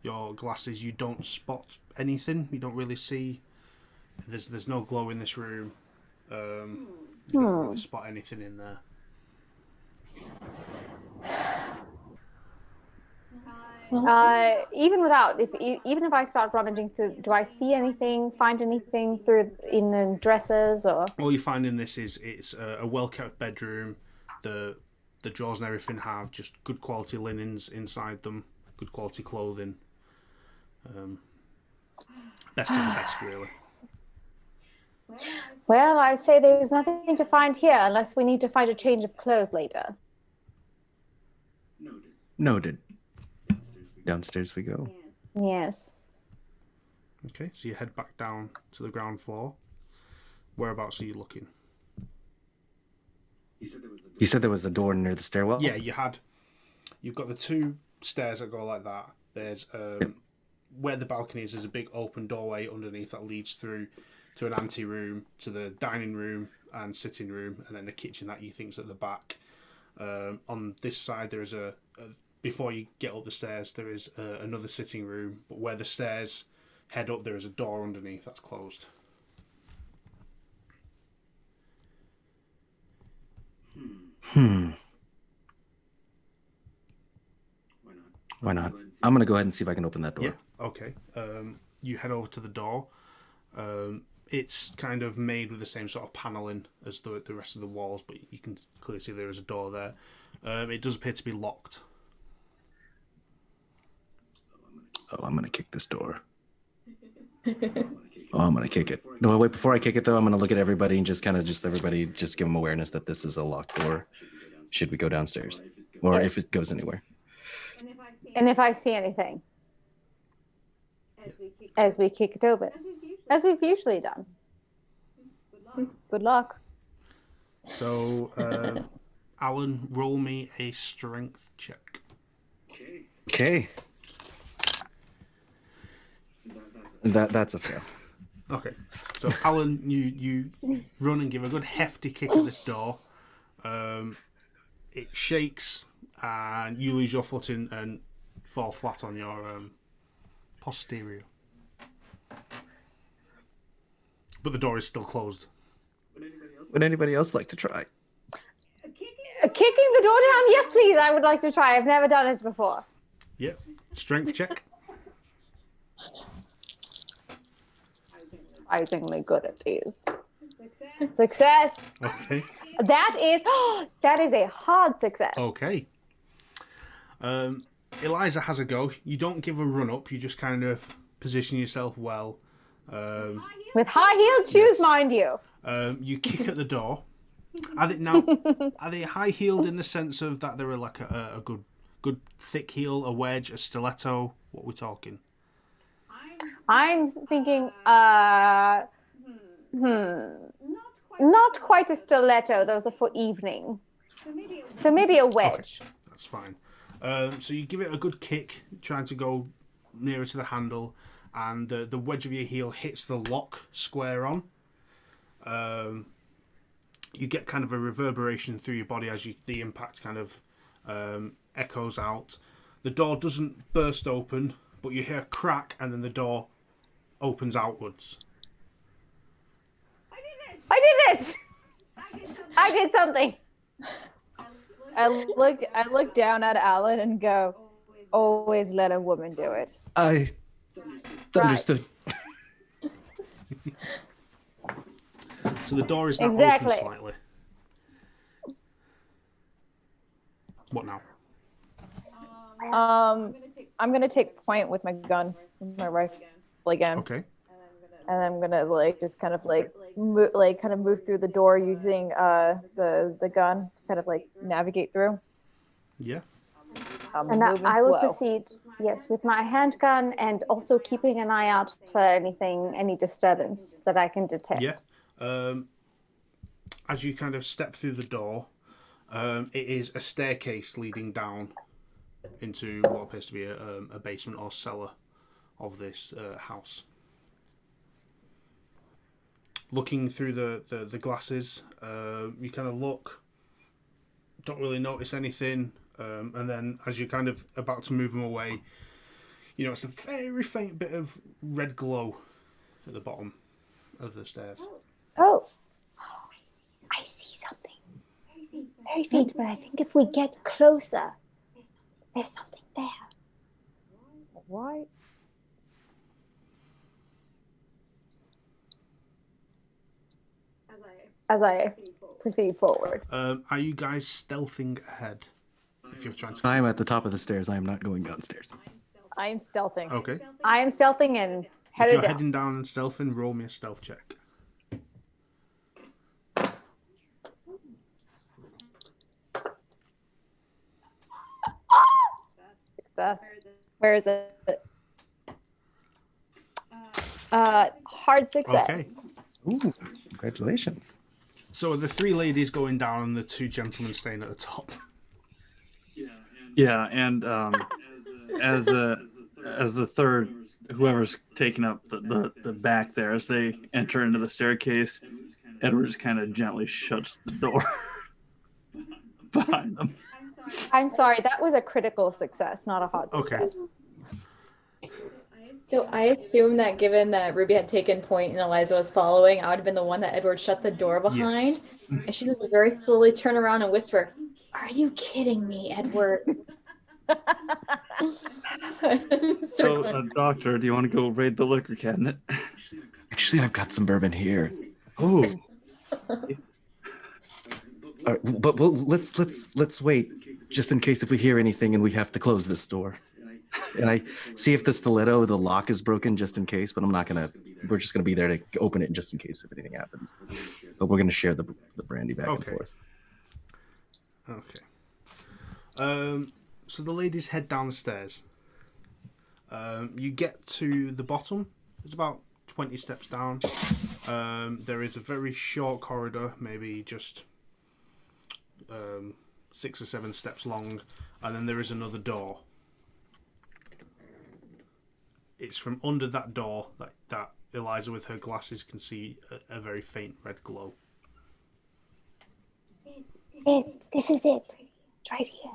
your glasses, you don't spot anything. You don't really see. There's no glow in this room. You don't really spot anything in there. Even if I start rummaging through, do I see anything? Find anything in the dressers or? All you find in this is it's a well-kept bedroom. The drawers and everything have just good quality linens inside them, good quality clothing. Best of the best, really. Well, I say there's nothing to find here unless we need to find a change of clothes later. Noted. Downstairs we go. Yes. Okay, so you head back down to the ground floor. Whereabouts are you looking? You said there was a door near the stairwell? Yeah, you've got the two stairs that go like that. There's where the balcony is, there's a big open doorway underneath that leads through to an anteroom, to the dining room and sitting room, and then the kitchen that you think's at the back. On this side, there is before you get up the stairs, there is another sitting room, but where the stairs head up, there is a door underneath that's closed. Why not? I'm going to go ahead and see if I can open that door. Yeah, okay. You head over to the door. It's kind of made with the same sort of paneling as the rest of the walls, but you can clearly see there is a door there. It does appear to be locked. Oh, I'm going to kick this door. I'm going to kick it. No, wait, before I kick it, though, I'm going to look at everybody and just give them awareness that this is a locked door. Should we go downstairs? Or if it goes anywhere. And if I see anything, as we kick it open, as we've usually done. Good luck. So, Alan, roll me a strength check. Okay. That's a fail. Okay. So, Alan, you run and give a good hefty kick at this door. It shakes, and you lose your footing and fall flat on your posterior. But the door is still closed. Would anybody else like to try? Kicking the door down? Yes, please. I would like to try. I've never done it before. Yep. Strength check. Surprisingly good at these. Success. Okay. That is a hard success. Okay. Eliza has a go. You don't give a run up. You just kind of position yourself well. With high-heeled shoes, yes. mind you. You kick at the door. Are they high-heeled in the sense of that they're like a good thick heel, a wedge, a stiletto? What are we talking? I'm thinking, not quite a stiletto. Those are for evening. So maybe a wedge. Okay, that's fine. So you give it a good kick, trying to go nearer to the handle, and the wedge of your heel hits the lock square on. You get kind of a reverberation through your body as the impact kind of echoes out. The door doesn't burst open, but you hear a crack, and then the door opens outwards. I did it! I did something. I look down at Alan and go, always let a woman do it. I understood. So the door is now Exactly. open slightly. What now? I'm gonna take point with my gun, with my rifle again. Okay. And I'm gonna just kind of move through the door using the gun, kind of navigate through. Yeah. And I will proceed, yes, with my handgun and also keeping an eye out for any disturbance that I can detect. Yeah. As you kind of step through the door, it is a staircase leading down into what appears to be a basement or cellar of this house. Looking through the glasses, you kind of look, don't really notice anything, and then as you're kind of about to move them away, you know, it's a very faint bit of red glow at the bottom of the stairs. Oh, I see something. Very faint, but I think if we get closer, there's something there. Why? As I proceed forward. Are you guys stealthing ahead? If you're trying to. I am at the top of the stairs. I am not going downstairs. I am stealthing. Okay. I am stealthing and If headed you're down. heading down and stealthing, roll me a stealth check. Where is it? Hard success. Okay. Ooh, congratulations. So the three ladies going down and the two gentlemen staying at the top. Yeah, and as the third, whoever's taking up the back there, as they enter into the staircase, Edward just kind of gently shuts the door behind them. I'm sorry, that was a critical success, not a hard Okay. success. So I assume that given that Ruby had taken point and Eliza was following, I would have been the one that Edward shut the door behind. Yes. And she's going to very slowly turn around and whisper, "Are you kidding me, Edward?" So, doctor, do you want to go raid the liquor cabinet? Actually, I've got some bourbon here. Oh, But well, let's wait just in case if we hear anything and we have to close this door. And I see if the stiletto, the lock is broken just in case, but I'm not gonna. We're just gonna be there to open it just in case if anything happens. But we're gonna share the brandy back and Okay. forth. Okay. So the ladies head down the stairs. You get to the bottom. It's about 20 steps down. There is a very short corridor, maybe just 6 or 7 steps long, and then there is another door. It's from under that door that Eliza with her glasses can see a very faint red glow. This is it. It's right here.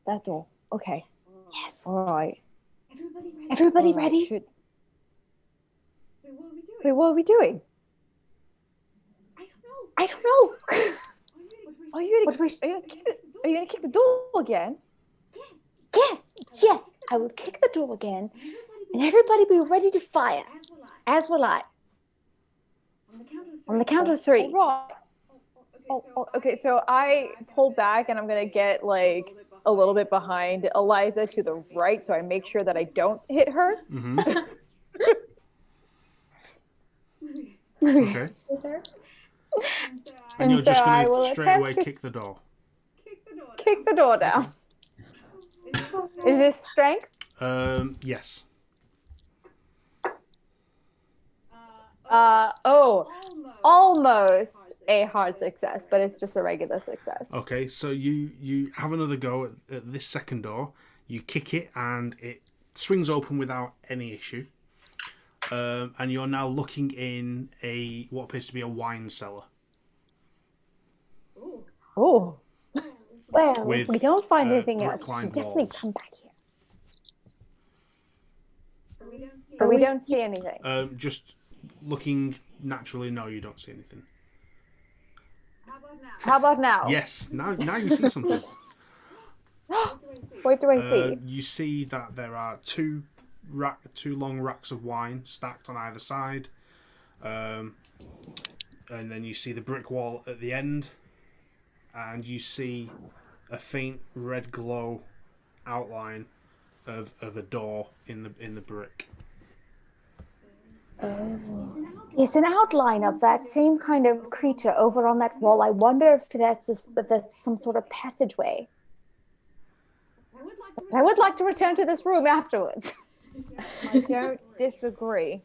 That door. Okay. Yes. All right. Everybody All right, ready? Wait, what are we doing? I don't know. Are you What gonna kick the door again? Yes. I will kick the door again, and everybody be ready to fire. As will I. On the count of 3. All right. Okay, so I pull back and I'm gonna get like a little bit behind Eliza to the right, so I make sure that I don't hit her. Mm-hmm. Okay. And you're And just so I going will to straight away attempt to kick the door. Kick the door down. Is this strength? Yes. Almost a hard success, but it's just a regular success. Okay, so you have another go at this second door. You kick it and it swings open without any issue. And you're now looking in what appears to be a wine cellar. Oh, Well, With, if we don't find anything else, we brick-lined should definitely walls. come back here. but we don't see anything. Just looking naturally, no, you don't see anything. How about now? Yes, now you see something. What do I see? You see that there are two long racks of wine stacked on either side, and then you see the brick wall at the end, and you see a faint red glow outline of a door in the brick. There's an outline of that same kind of creature over on that wall. I wonder if that's some sort of passageway. I would like to return to this room afterwards. I don't disagree.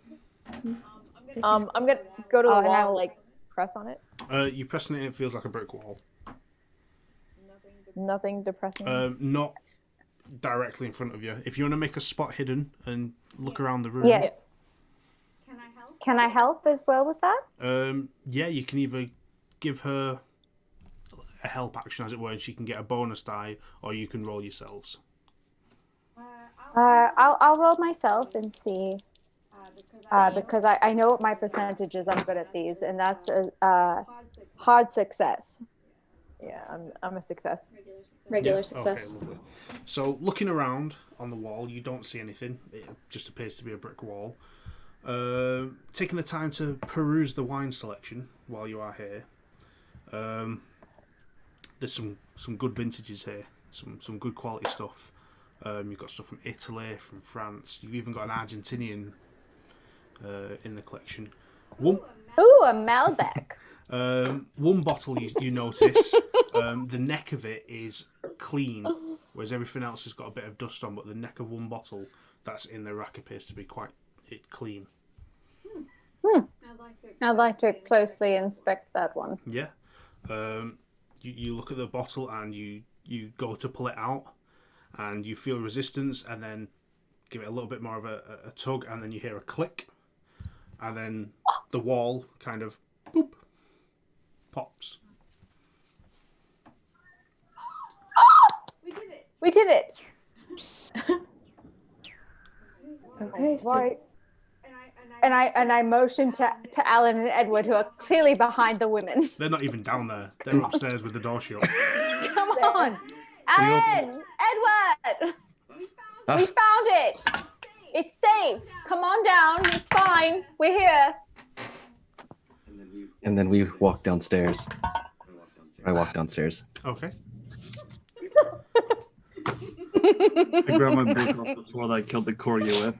I'm gonna go to the and wall, like press on it. You pressing it, it feels like a brick wall. Nothing depressing. Not directly in front of you. If you want to make a spot hidden and look around the room. Yes. Can I help as well with that? Yeah, you can either give her a help action, as it were, and she can get a bonus die, or you can roll yourselves. I'll roll myself and see. Because I know what my percentage is. I'm good at these, and that's a hard success. Yeah, I'm a success. Regular Yeah? success. Okay, lovely. So, looking around on the wall, you don't see anything. It just appears to be a brick wall. Taking the time to peruse the wine selection while you are here. There's some good vintages here. Some good quality stuff. You've got stuff from Italy, from France. You've even got an Argentinian in the collection. Ooh, a Malbec. One bottle you notice, the neck of it is clean, whereas everything else has got a bit of dust on, but the neck of one bottle that's in the rack appears to be quite clean. I'd like to closely inspect that one. Yeah. You look at the bottle and you go to pull it out, and you feel resistance, and then give it a little bit more of a tug, and then you hear a click, and then the wall kind of boop pops. We did it. Okay, so Right. And I motioned to Alan and Edward, who are clearly behind the women. They're not even down there. They're upstairs with the door shut. Come on, Alan, Edward. We found it. It's safe. Come on down. It's fine. We're here. And then we walk downstairs. I walk downstairs. Okay. I grab my book off the floor that I killed the corgi with.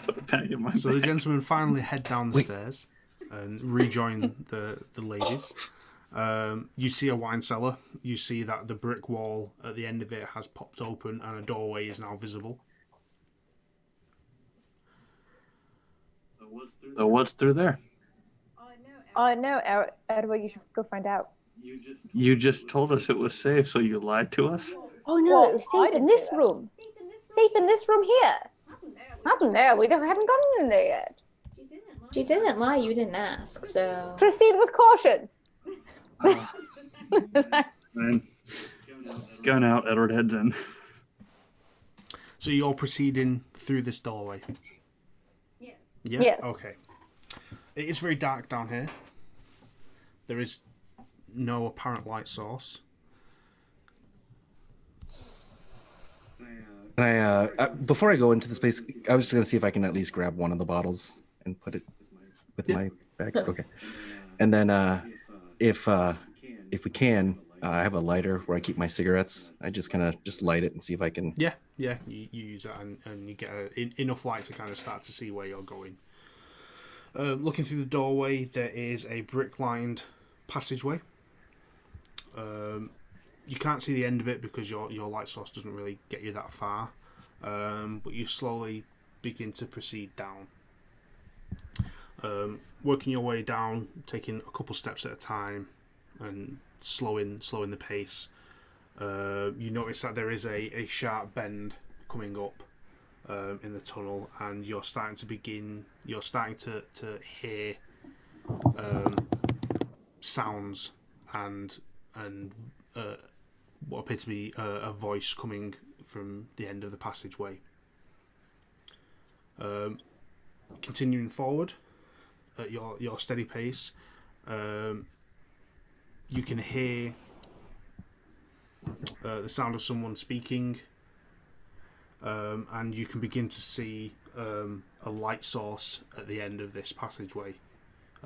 Put a penny in my So the bag. gentlemen finally head down the stairs and rejoin the ladies. You see a wine cellar. You see that the brick wall at the end of it has popped open and a doorway is now visible. So what's through there? No, Edward, you should go find out. You just told us it was safe, so you lied to us? Oh no, Well, it was I safe in didn't this do that. room. Safe in this room here. Nothing there. We haven't gotten in there yet. she didn't lie. You didn't ask. So Proceed with caution. And gun out, Edward heads in. So you're proceeding through this doorway? Yeah? Yes. Okay. It is very dark down here. There is no apparent light source. Before I go into the space, I was just gonna see if I can at least grab one of the bottles and put it with my bag. Okay. And then if we can, I have a lighter where I keep my cigarettes. I just kind of just light it and see if I can. Yeah. You use that and you get enough light to kind of start to see where you're going. Looking through the doorway, there is a brick-lined passageway. You can't see the end of it because your light source doesn't really get you that far, but you slowly begin to proceed down. Working your way down, taking a couple steps at a time, and slowing the pace. You notice that there is a sharp bend coming up in the tunnel, and you're starting to hear sounds and what appear to be a voice coming from the end of the passageway. Continuing forward at your steady pace, you can hear the sound of someone speaking, and you can begin to see a light source at the end of this passageway.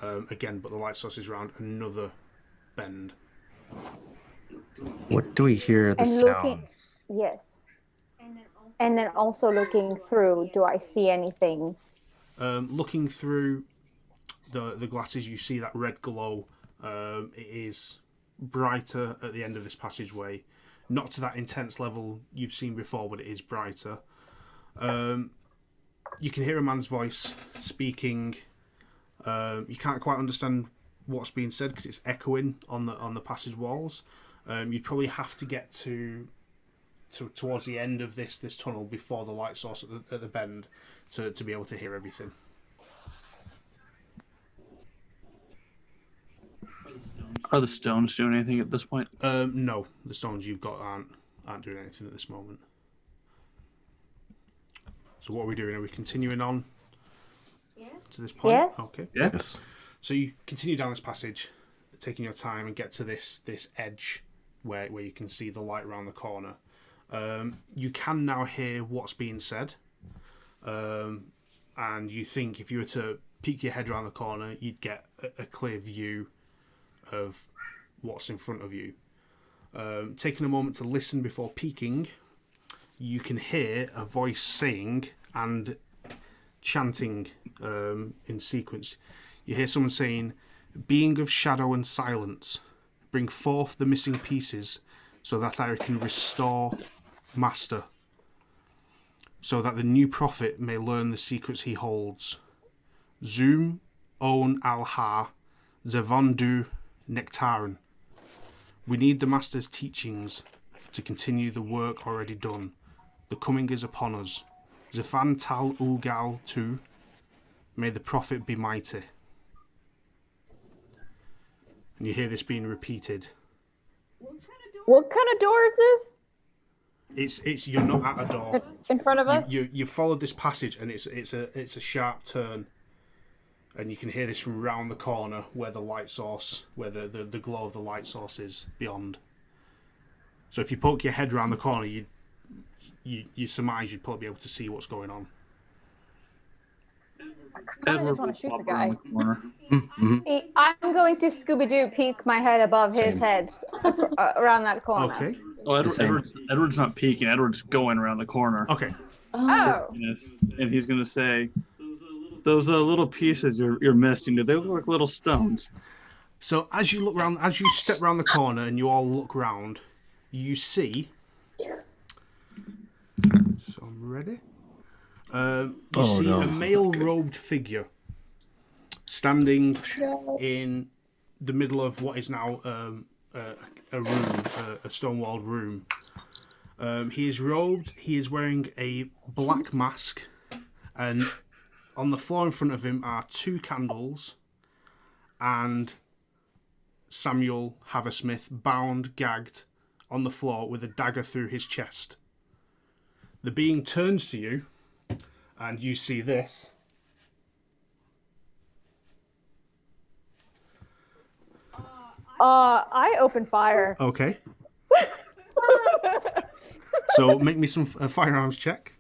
Again, but the light source is around another bend. What do we hear? The And sound. looking, yes. And then also looking through, do I see anything? Looking through the glasses, you see that red glow. It is brighter at the end of this passageway. Not to that intense level you've seen before, but it is brighter. You can hear a man's voice speaking. You can't quite understand what's being said because it's echoing on the passage walls. You'd probably have to get towards the end of this tunnel before the light source at the bend to be able to hear everything. Are the stones doing anything at this point? No, the stones you've got aren't doing anything at this moment. So what are we doing? Are we continuing on to this point? Yes. Okay. Yes. So you continue down this passage, taking your time, and get to this edge where you can see the light around the corner. You can now hear what's being said, and you think if you were to peek your head around the corner, you'd get a clear view of what's in front of you. Taking a moment to listen before peeking, you can hear a voice saying and chanting in sequence. You hear someone saying, "Being of shadow and silence, bring forth the missing pieces so that I can restore Master, so that the new prophet may learn the secrets he holds. Zoom on al-ha, zevandu nectaran. We need the Master's teachings to continue the work already done. The coming is upon us. Zefan tal ugal tu. May the prophet be mighty." And you hear this being repeated. What kind of door is this? It's you're not at a door. In front of us? You followed this passage, and it's a sharp turn, and you can hear this from round the corner where the light source, where the glow of the light source is beyond. So if you poke your head round the corner, you surmise you'd probably be able to see what's going on. I just want to shoot the guy. I'm going to Scooby-Doo peek my head above his Same. head around that corner. Okay. Oh, Same. Edward's not peeking. Edward's going around the corner. Okay. Oh. Yes. And he's going to say, those little pieces you're missing, do they look like little stones? So as you look round, as you step round the corner, and you all look round, you see. So I'm ready. You see a male-robed figure standing in the middle of what is now a room, a stone-walled room. He is robed. He is wearing a black mask, and on the floor in front of him are 2 candles and Samuel Haversmith bound, gagged on the floor with a dagger through his chest. The being turns to you, and you see this. I open fire. Okay. So make me some firearms check.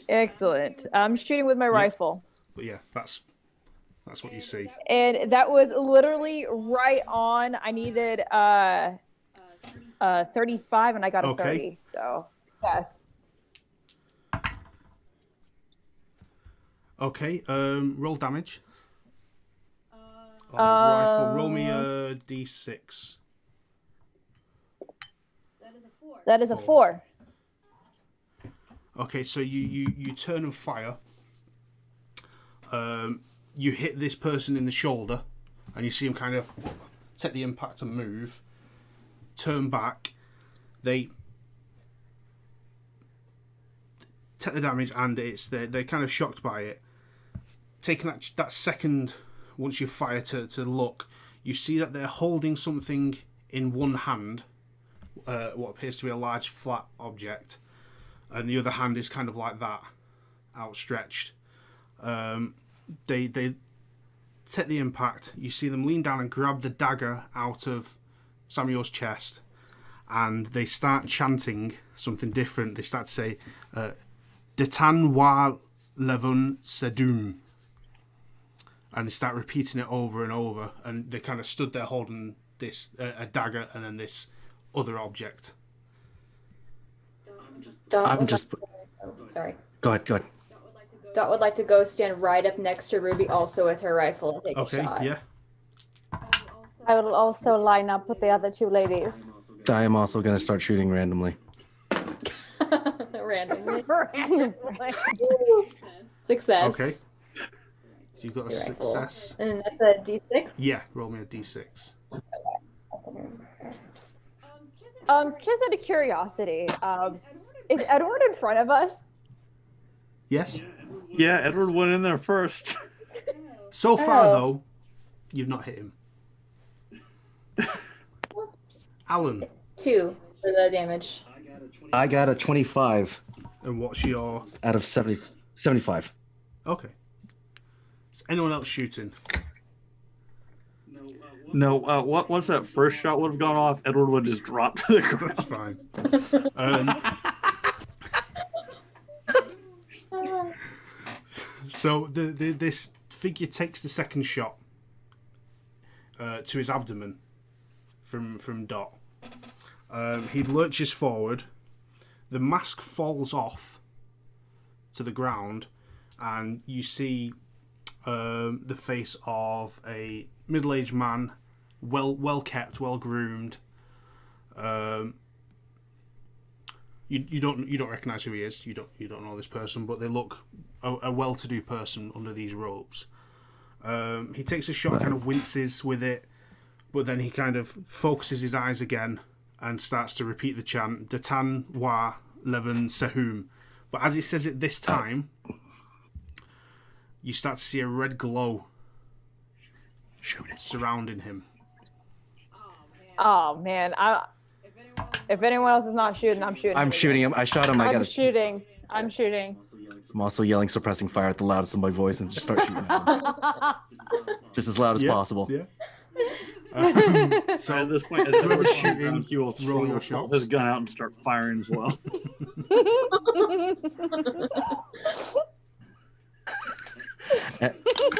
Excellent. I'm shooting with my rifle. But yeah, that's what you see. And that was literally right on. I needed 35 and I got a 30. So, yes. Okay, roll damage. Rifle. Roll me a d6. That is a 4. Okay, so you turn and fire. You hit this person in the shoulder, and you see him kind of take the impact and move. Turn back. They take the damage, and they're kind of shocked by it. Taking that second, once you fire to look, you see that they're holding something in one hand, what appears to be a large flat object, and the other hand is kind of like that, outstretched. They take the impact. You see them lean down and grab the dagger out of Samuel's chest, and they start chanting something different. They start to say, "Detan wa levun sedum," and they start repeating it over and over. And they kind of stood there holding this a dagger and then this other object. Sorry. Go ahead. Dot would like to go stand right up next to Ruby, also with her rifle, and take a shot. Yeah. I will also line up with the other 2 ladies. I am also going to start shooting randomly. Randomly. Randomly. Success. Okay. So you've got a Your rifle. success. And that's a D6? Yeah, roll me a d6. Just out of curiosity, is Edward in front of us? Yes. Yeah, Edward went in there first. So far, Oh. though, you've not hit him. Alan, 2 for the damage. I got a 25 and what's your... out of 75. Okay. Is anyone else shooting? No, once that first shot would have gone off, Edward would just drop to the ground. That's fine. So this figure takes the second shot to his abdomen from Dot. He lurches forward. The mask falls off to the ground, and you see the face of a middle-aged man, well kept, well groomed. You don't recognize who he is. You don't know this person, but they look a well-to-do person under these robes. He takes a shot, kind of winces with it, but then he kind of focuses his eyes again and starts to repeat the chant, Datan wa leven sehum. But as he says it this time, you start to see a red glow surrounding him. Oh man, if anyone else is not shooting, I'm shooting. I'm shooting him. I shot him. I'm shooting. I'm shooting. I'm also yelling suppressing fire at the loudest of my voice and just start shooting at him. Just as loud as possible. Yeah. So at this point, as whoever's Edward's shooting, shooting, he will roll your pull shots. his gun out and start firing as well.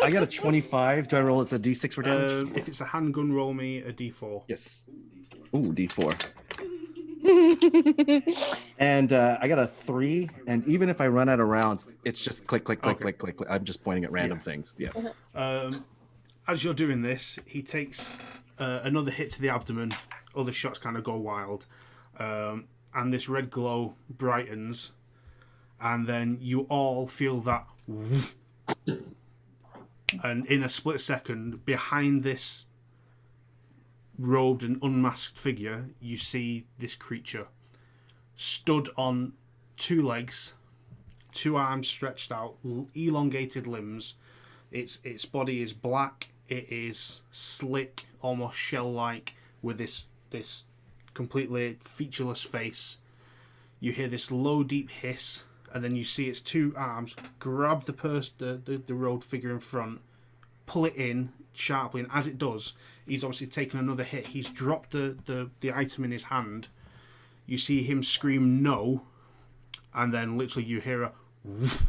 I got a 25. Do I roll as a D6 for damage? If it's a handgun, roll me a d4. Yes. Ooh, D4. And I got a 3. And even if I run out of rounds, it's just click, click, click, click, click, click. I'm just pointing at random things. Yeah. As you're doing this, he takes another hit to the abdomen. Other shots kind of go wild. And this red glow brightens. And then you all feel that... And in a split second, behind this robed and unmasked figure, you see this creature stood on 2 legs, 2 arms stretched out, elongated limbs. Its body is black. It is slick, almost shell-like, with this completely featureless face. You hear this low, deep hiss, and then you see its 2 arms grab the robed figure in front, pull it in sharply, and as it does, he's obviously taken another hit. He's dropped the item in his hand. You see him scream no, and then literally you hear a whoosh,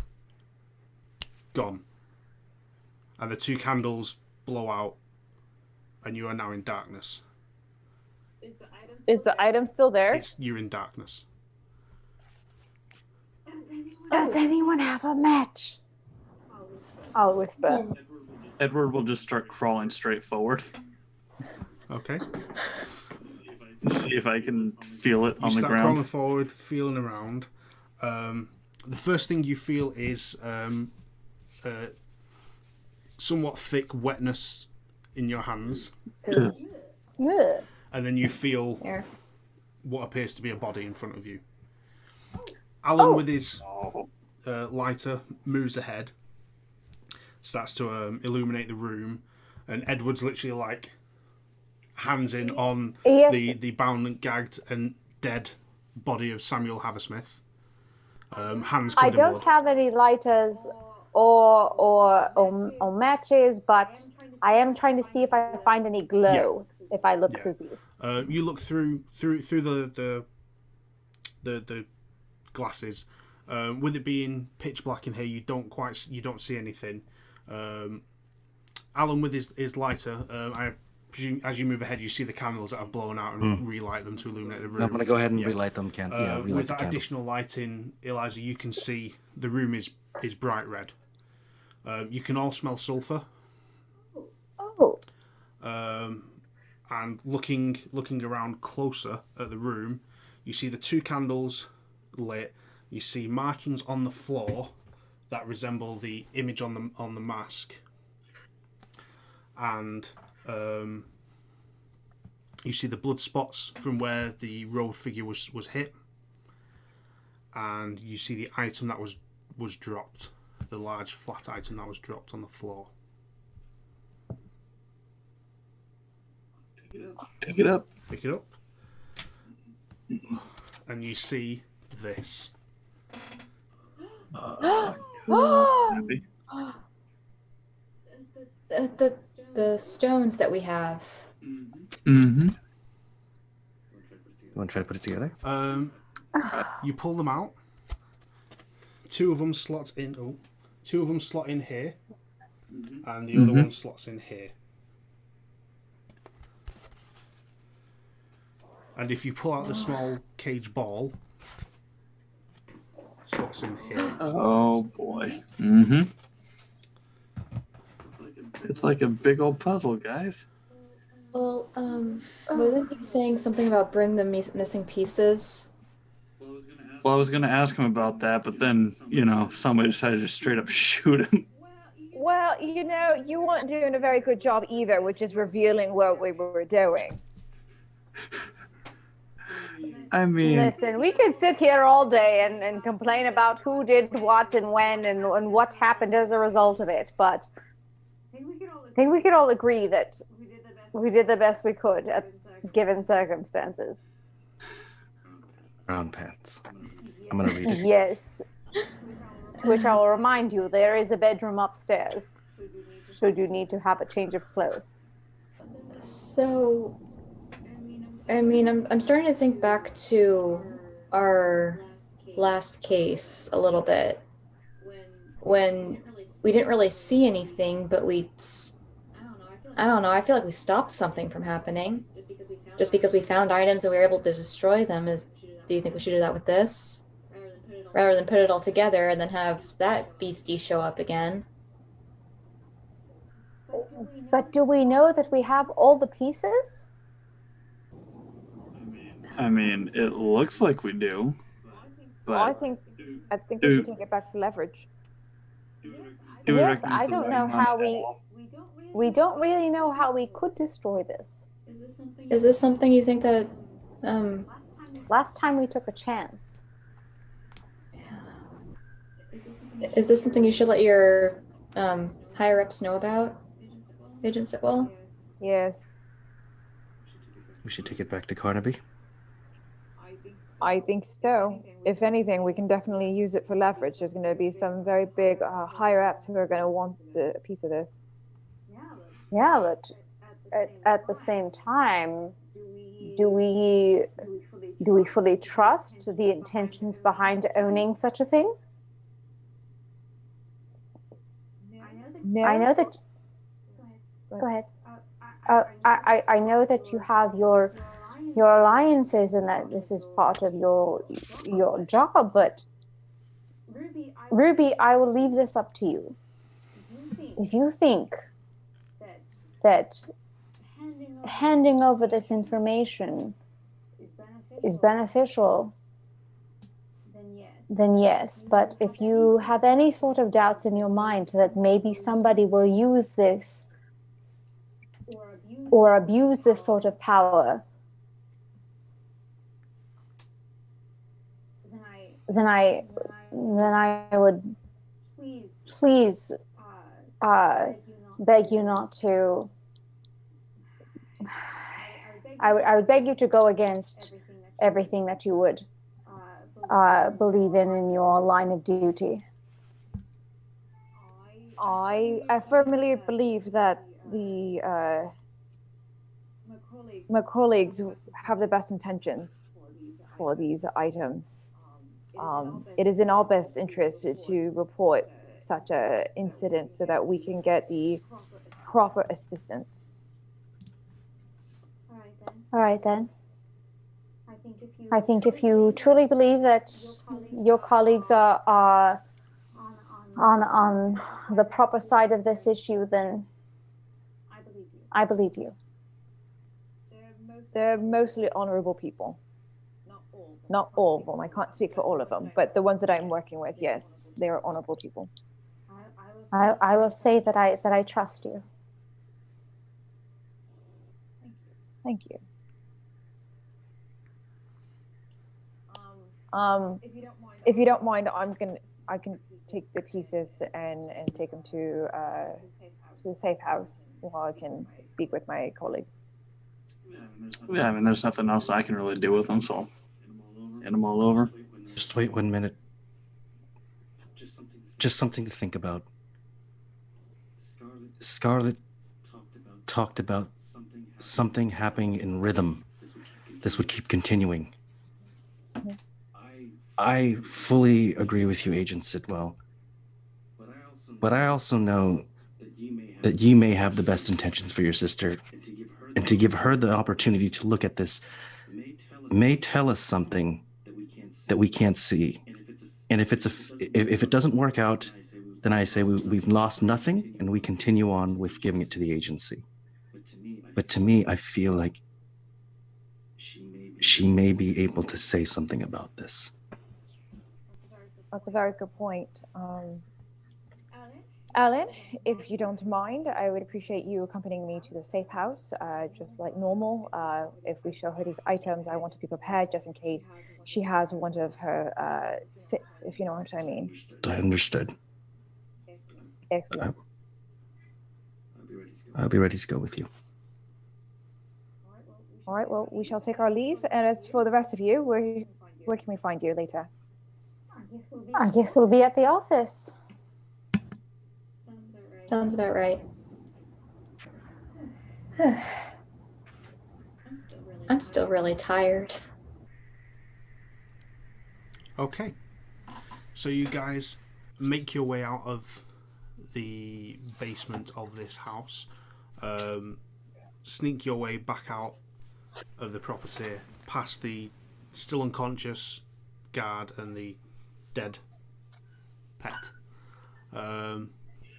gone. And the 2 candles blow out, and you are now in darkness. Is the item still there? You're in darkness. Does anyone have a match? I'll whisper. Edward will just start crawling straight forward. Okay. See if I can feel it You on the start ground. crawling forward, feeling around. The first thing you feel is somewhat thick wetness in your hands, Ugh. and then you feel Here. what appears to be a body in front of you. Alan, with his lighter, moves ahead, starts to illuminate the room, and Edward's literally like hands in on Yes. the bound and gagged and dead body of Samuel Haversmith. Hands I covered in don't blood. have any lighters or matches, but I am trying to see if I find any glow if I look through these. You look through the glasses. With it being pitch black in here, you don't see anything. Alan with his lighter, I presume as you move ahead, you see the candles that have blown out and relight them to illuminate the room. I'm going to go ahead and relight them. Relight With the that candles. additional lighting, Eliza, you can see the room is bright red. You can all smell sulphur. Oh, And looking around closer at the room, you see the 2 candles lit. you see markings on the floor that resemble the image on the mask, and you see the blood spots from where the robed figure was hit, and you see the item that was dropped, the large flat item that was dropped on the floor. Pick it up. Pick it up, and you see this. Happy. The stones that we have. Mm-hmm. You want to try to put it together? You pull them out. Two of them slot in. Oh, two of them slot in here, and the other one slots in here. And if you pull out the small cage ball, slots in here. Oh boy. Mm-hmm. It's like a big old puzzle, guys. Well, wasn't he saying something about bring the missing pieces? Well, I was going to ask him about that, but then, somebody decided to straight up shoot him. Well, you weren't doing a very good job either, which is revealing what we were doing. I mean... Listen, we could sit here all day and complain about who did what and when and what happened as a result of it, but I think we could all agree that we did the best we could at given circumstances. Brown pants. I'm going to read it. Yes. To which I will remind you, there is a bedroom upstairs, should you need to have a change of clothes. So, I'm starting to think back to our last case a little bit, when we didn't really see anything, but I don't know, I feel like we stopped something from happening. Just because we found items and we were able to destroy them, do you think we should do that with this? Rather than put it all together and then have that beastie show up again. But do we know that we have all the pieces? I mean, it looks like we do. But I think we should take it back to leverage. Yes, I don't know how we don't really know how we could destroy this. Is this something you think that last time we took a chance? Is this something you should let your higher ups know about, Agent Sitwell? Yes. We should take it back to Carnaby. I think so. If anything, we can definitely use it for leverage. There's going to be some very big higher ups who are going to want a piece of this. Yeah, but at the same time, do we fully trust the intentions behind owning such a thing? No. I know that. Go ahead. I know that you have your alliances and that this is part of your job, but Ruby, I will leave this up to you. If you think that handing over this information is beneficial, then yes. But if you have any sort of doubts in your mind that maybe somebody will use this or abuse this sort of power, then I would please beg you not to. I would beg you to go against everything that you would believe in your line of duty. I firmly believe that my colleagues have the best intentions for these items. It is in our best interest to report such an incident so that we can get the proper assistance. All right then. I think if you truly believe that your colleagues are on the proper side of this issue, then I believe you. They're mostly honorable people. Not all of them. I can't speak for all of them, but the ones that I'm working with, yes, they are honorable people. I will say that I trust you. Thank you. If you don't mind, I can take the pieces and take them to the safe house while I can speak with my colleagues. Yeah, I mean, there's nothing else I can really do with them, so hand them all over. Just wait 1 minute. Just something to think about. Scarlett talked about something happening in rhythm. This would keep continuing. I fully agree with you, Agent Sitwell. But I also know that you may have the best intentions for your sister, and to give her the opportunity to look at this may tell us something that we can't see. And if it doesn't work out, then I say we've lost nothing, and we continue on with giving it to the agency. But to me, I feel like she may be able to say something about this. That's a very good point. Alan, if you don't mind, I would appreciate you accompanying me to the safe house, just like normal. If we show her these items, I want to be prepared just in case she has one of her fits, if you know what I mean. I understood. Excellent. I'll be ready to go with you. All right, well, we shall take our leave. And as for the rest of you, where can we find you later? I guess we'll be at the office. Sounds about right. I'm still really tired. Okay. So you guys make your way out of the basement of this house. Sneak your way back out of the property, past the still unconscious guard and the dead pet.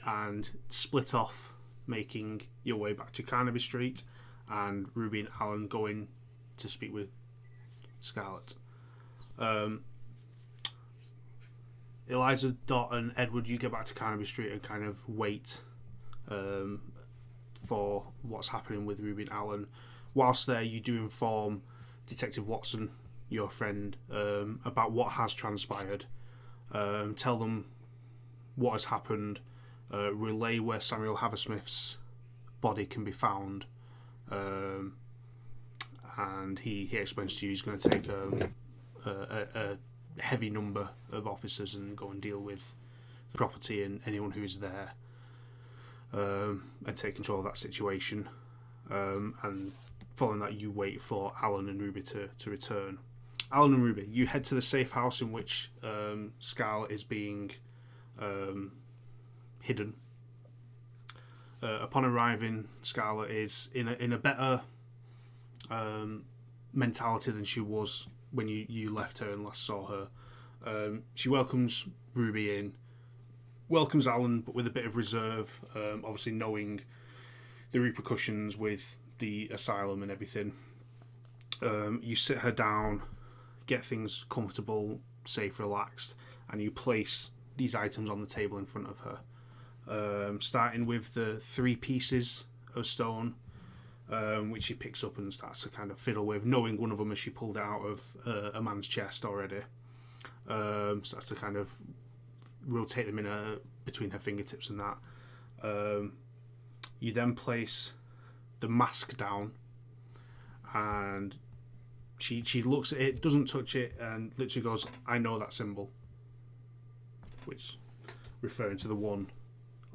And split off, making your way back to Carnaby Street, and Ruby and Alan going to speak with Scarlett. Eliza, Dot, and Edward, you get back to Carnaby Street and kind of wait for what's happening with Ruby and Alan. Whilst there, you do inform Detective Watson, your friend, about what has transpired. Tell them what has happened. Relay where Samuel Haversmith's body can be found, and he explains to you he's going to take a heavy number of officers and go and deal with the property and anyone who is there, and take control of that situation. And following that, you wait for Alan and Ruby to return. Alan and Ruby, you head to the safe house in which Scarlett is being hidden. Upon arriving, Scarlett is in a better mentality than she was when you left her and last saw her. She welcomes Ruby in, welcomes Alan, but with a bit of reserve, obviously knowing the repercussions with the asylum and everything. You sit her down, get things comfortable, safe, relaxed, and you place these items on the table in front of her. Starting with the 3 pieces of stone, which she picks up and starts to kind of fiddle with, knowing one of them as she pulled it out of a man's chest already. Starts to kind of rotate them between her fingertips and that. You then place the mask down, and she looks at it, doesn't touch it, and literally goes, "I know that symbol," which referring to the one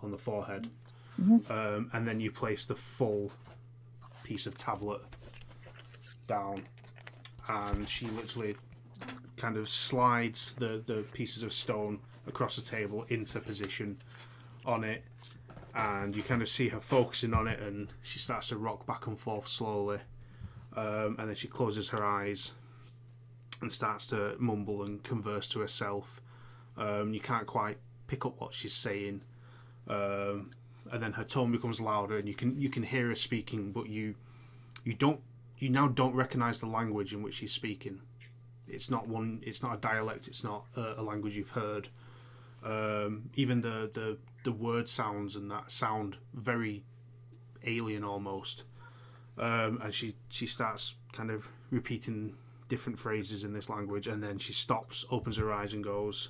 on the forehead. And then you place the full piece of tablet down, and she literally kind of slides the pieces of stone across the table into position on it, and you kind of see her focusing on it, and she starts to rock back and forth slowly, and then she closes her eyes and starts to mumble and converse to herself. You can't quite pick up what she's saying, and then her tone becomes louder, and you can hear her speaking, but you now don't recognize the language in which she's speaking. It's not one. It's not a dialect. It's not a language you've heard. Even the word sounds and that sound very alien almost. And she starts kind of repeating different phrases in this language, and then she stops, opens her eyes, and goes,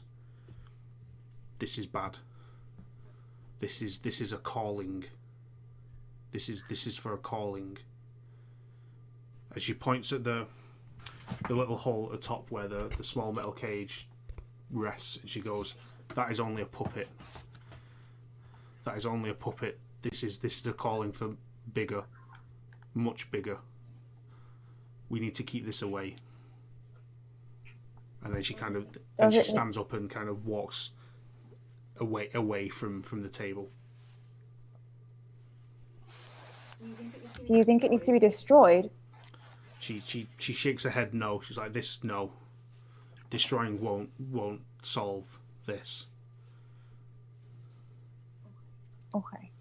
"This is bad. This is a calling. This is for a calling." As she points at the little hole at the top where the small metal cage rests, and she goes, "That is only a puppet. That is only a puppet. This is a calling for bigger, much bigger. We need to keep this away." And then she stands up and kind of walks away from the table. Do you think it needs to be destroyed? She shakes her head no. She's like, "This, no. Destroying won't solve this." Okay.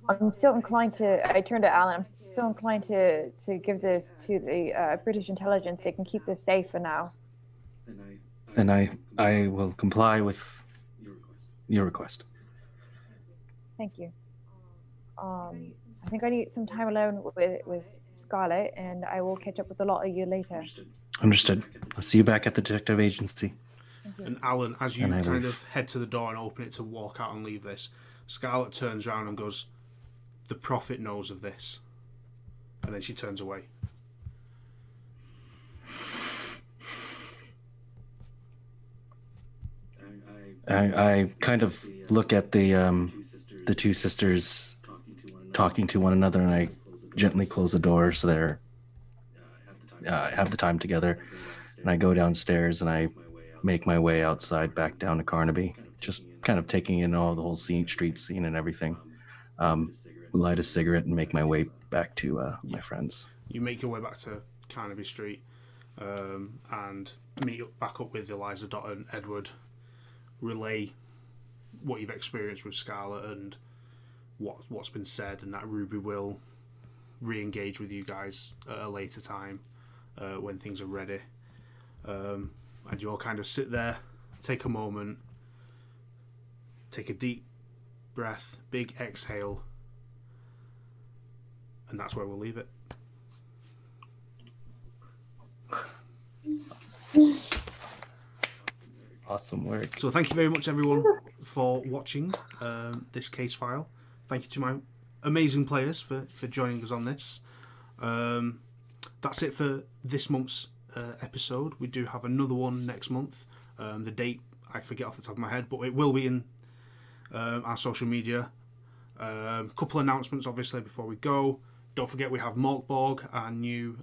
I'm still inclined to. I turn to Alan. I'm still inclined to give this to the British intelligence. They can keep this safe for now. And I will comply with your request. Thank you. I think I need some time alone with Scarlett, and I will catch up with a lot of you later. Understood. I'll see you back at the detective agency. And Alan, as you kind of head to the door and open it to walk out and leave this, Scarlett turns around and goes, "The Prophet knows of this." And then she turns away. I kind of look at the two sisters talking to one another, and I gently close the door so they're have the time together. And I go downstairs and I make my way outside back down to Carnaby, just kind of taking in all the whole street scene and everything. Light a cigarette and make my way back to my friends. You make your way back to Carnaby Street and meet back up with Eliza, Dot, and Edward. Relay what you've experienced with Scarlett and what's been said, and that Rubi will re-engage with you guys at a later time when things are ready. And you all kind of sit there, take a moment, take a deep breath, big exhale, and that's where we'll leave it. Awesome work. So thank you very much, everyone, for watching this case file. Thank you to my amazing players for joining us on this. That's it for this month's episode. We do have another one next month. The date, I forget off the top of my head, but it will be in our social media. Couple announcements, obviously, before we go. Don't forget we have Morkborg, our new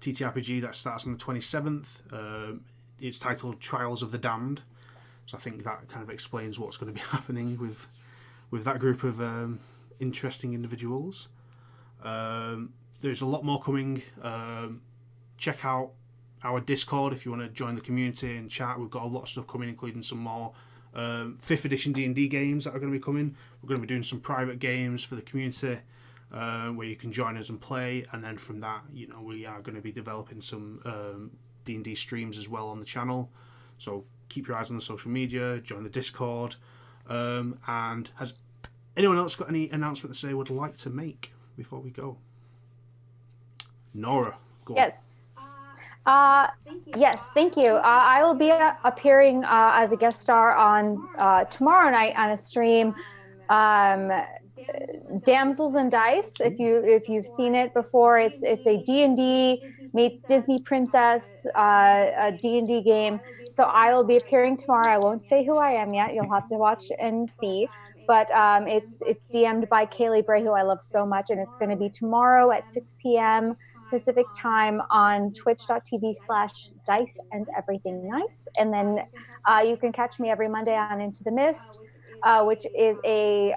TTRPG that starts on the 27th. It's titled Trials of the Damned, so I think that kind of explains what's going to be happening with that group of interesting individuals. There's a lot more coming. Check out our Discord if you want to join the community and chat. We've got a lot of stuff coming, including some more 5th edition D&D games that are going to be coming. We're going to be doing some private games for the community where you can join us and play, and then from that, we are going to be developing some D&D streams as well on the channel. So keep your eyes on the social media, join the Discord. And has anyone else got any announcements they would like to make before we go? Noura, go on. Yes, thank you. I will be appearing as a guest star on tomorrow night on a stream, Damsels and Dice. If you've seen it before, it's a D&D meets Disney Princess, a D&D game. So I will be appearing tomorrow. I won't say who I am yet. You'll have to watch and see. But it's DM'd by Kaylee Bray, who I love so much, and it's going to be tomorrow at 6 p.m. Pacific time on twitch.tv/dice and everything nice. And then you can catch me every Monday on Into the Mist, which is a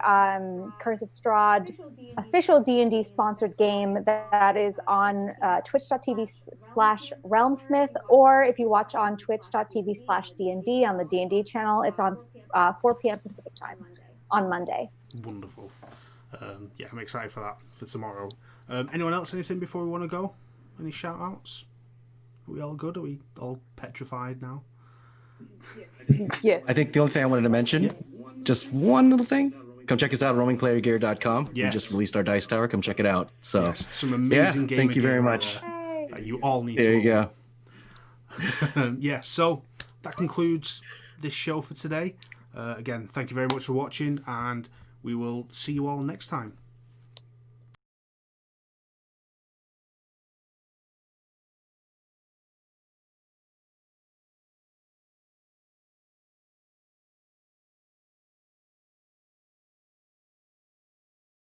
Curse of Strahd official D&D sponsored game that is on twitch.tv/realmsmith, or if you watch on twitch.tv/DND on the D&D channel, it's on 4 p.m. Pacific time on Monday. Wonderful. I'm excited for that for tomorrow. Anyone else, anything before we want to go? Any shout outs? Are we all good? Are we all petrified now? Yeah. I think the only thing I wanted to mention, just one little thing. Come check us out at roamingplayergear.com. Yes. We just released our dice tower. Come check it out. So Yes, some amazing gamer thank you very gear right much. there that you all need There to you go. Yeah, so that concludes this show for today. Again, thank you very much for watching, and we will see you all next time.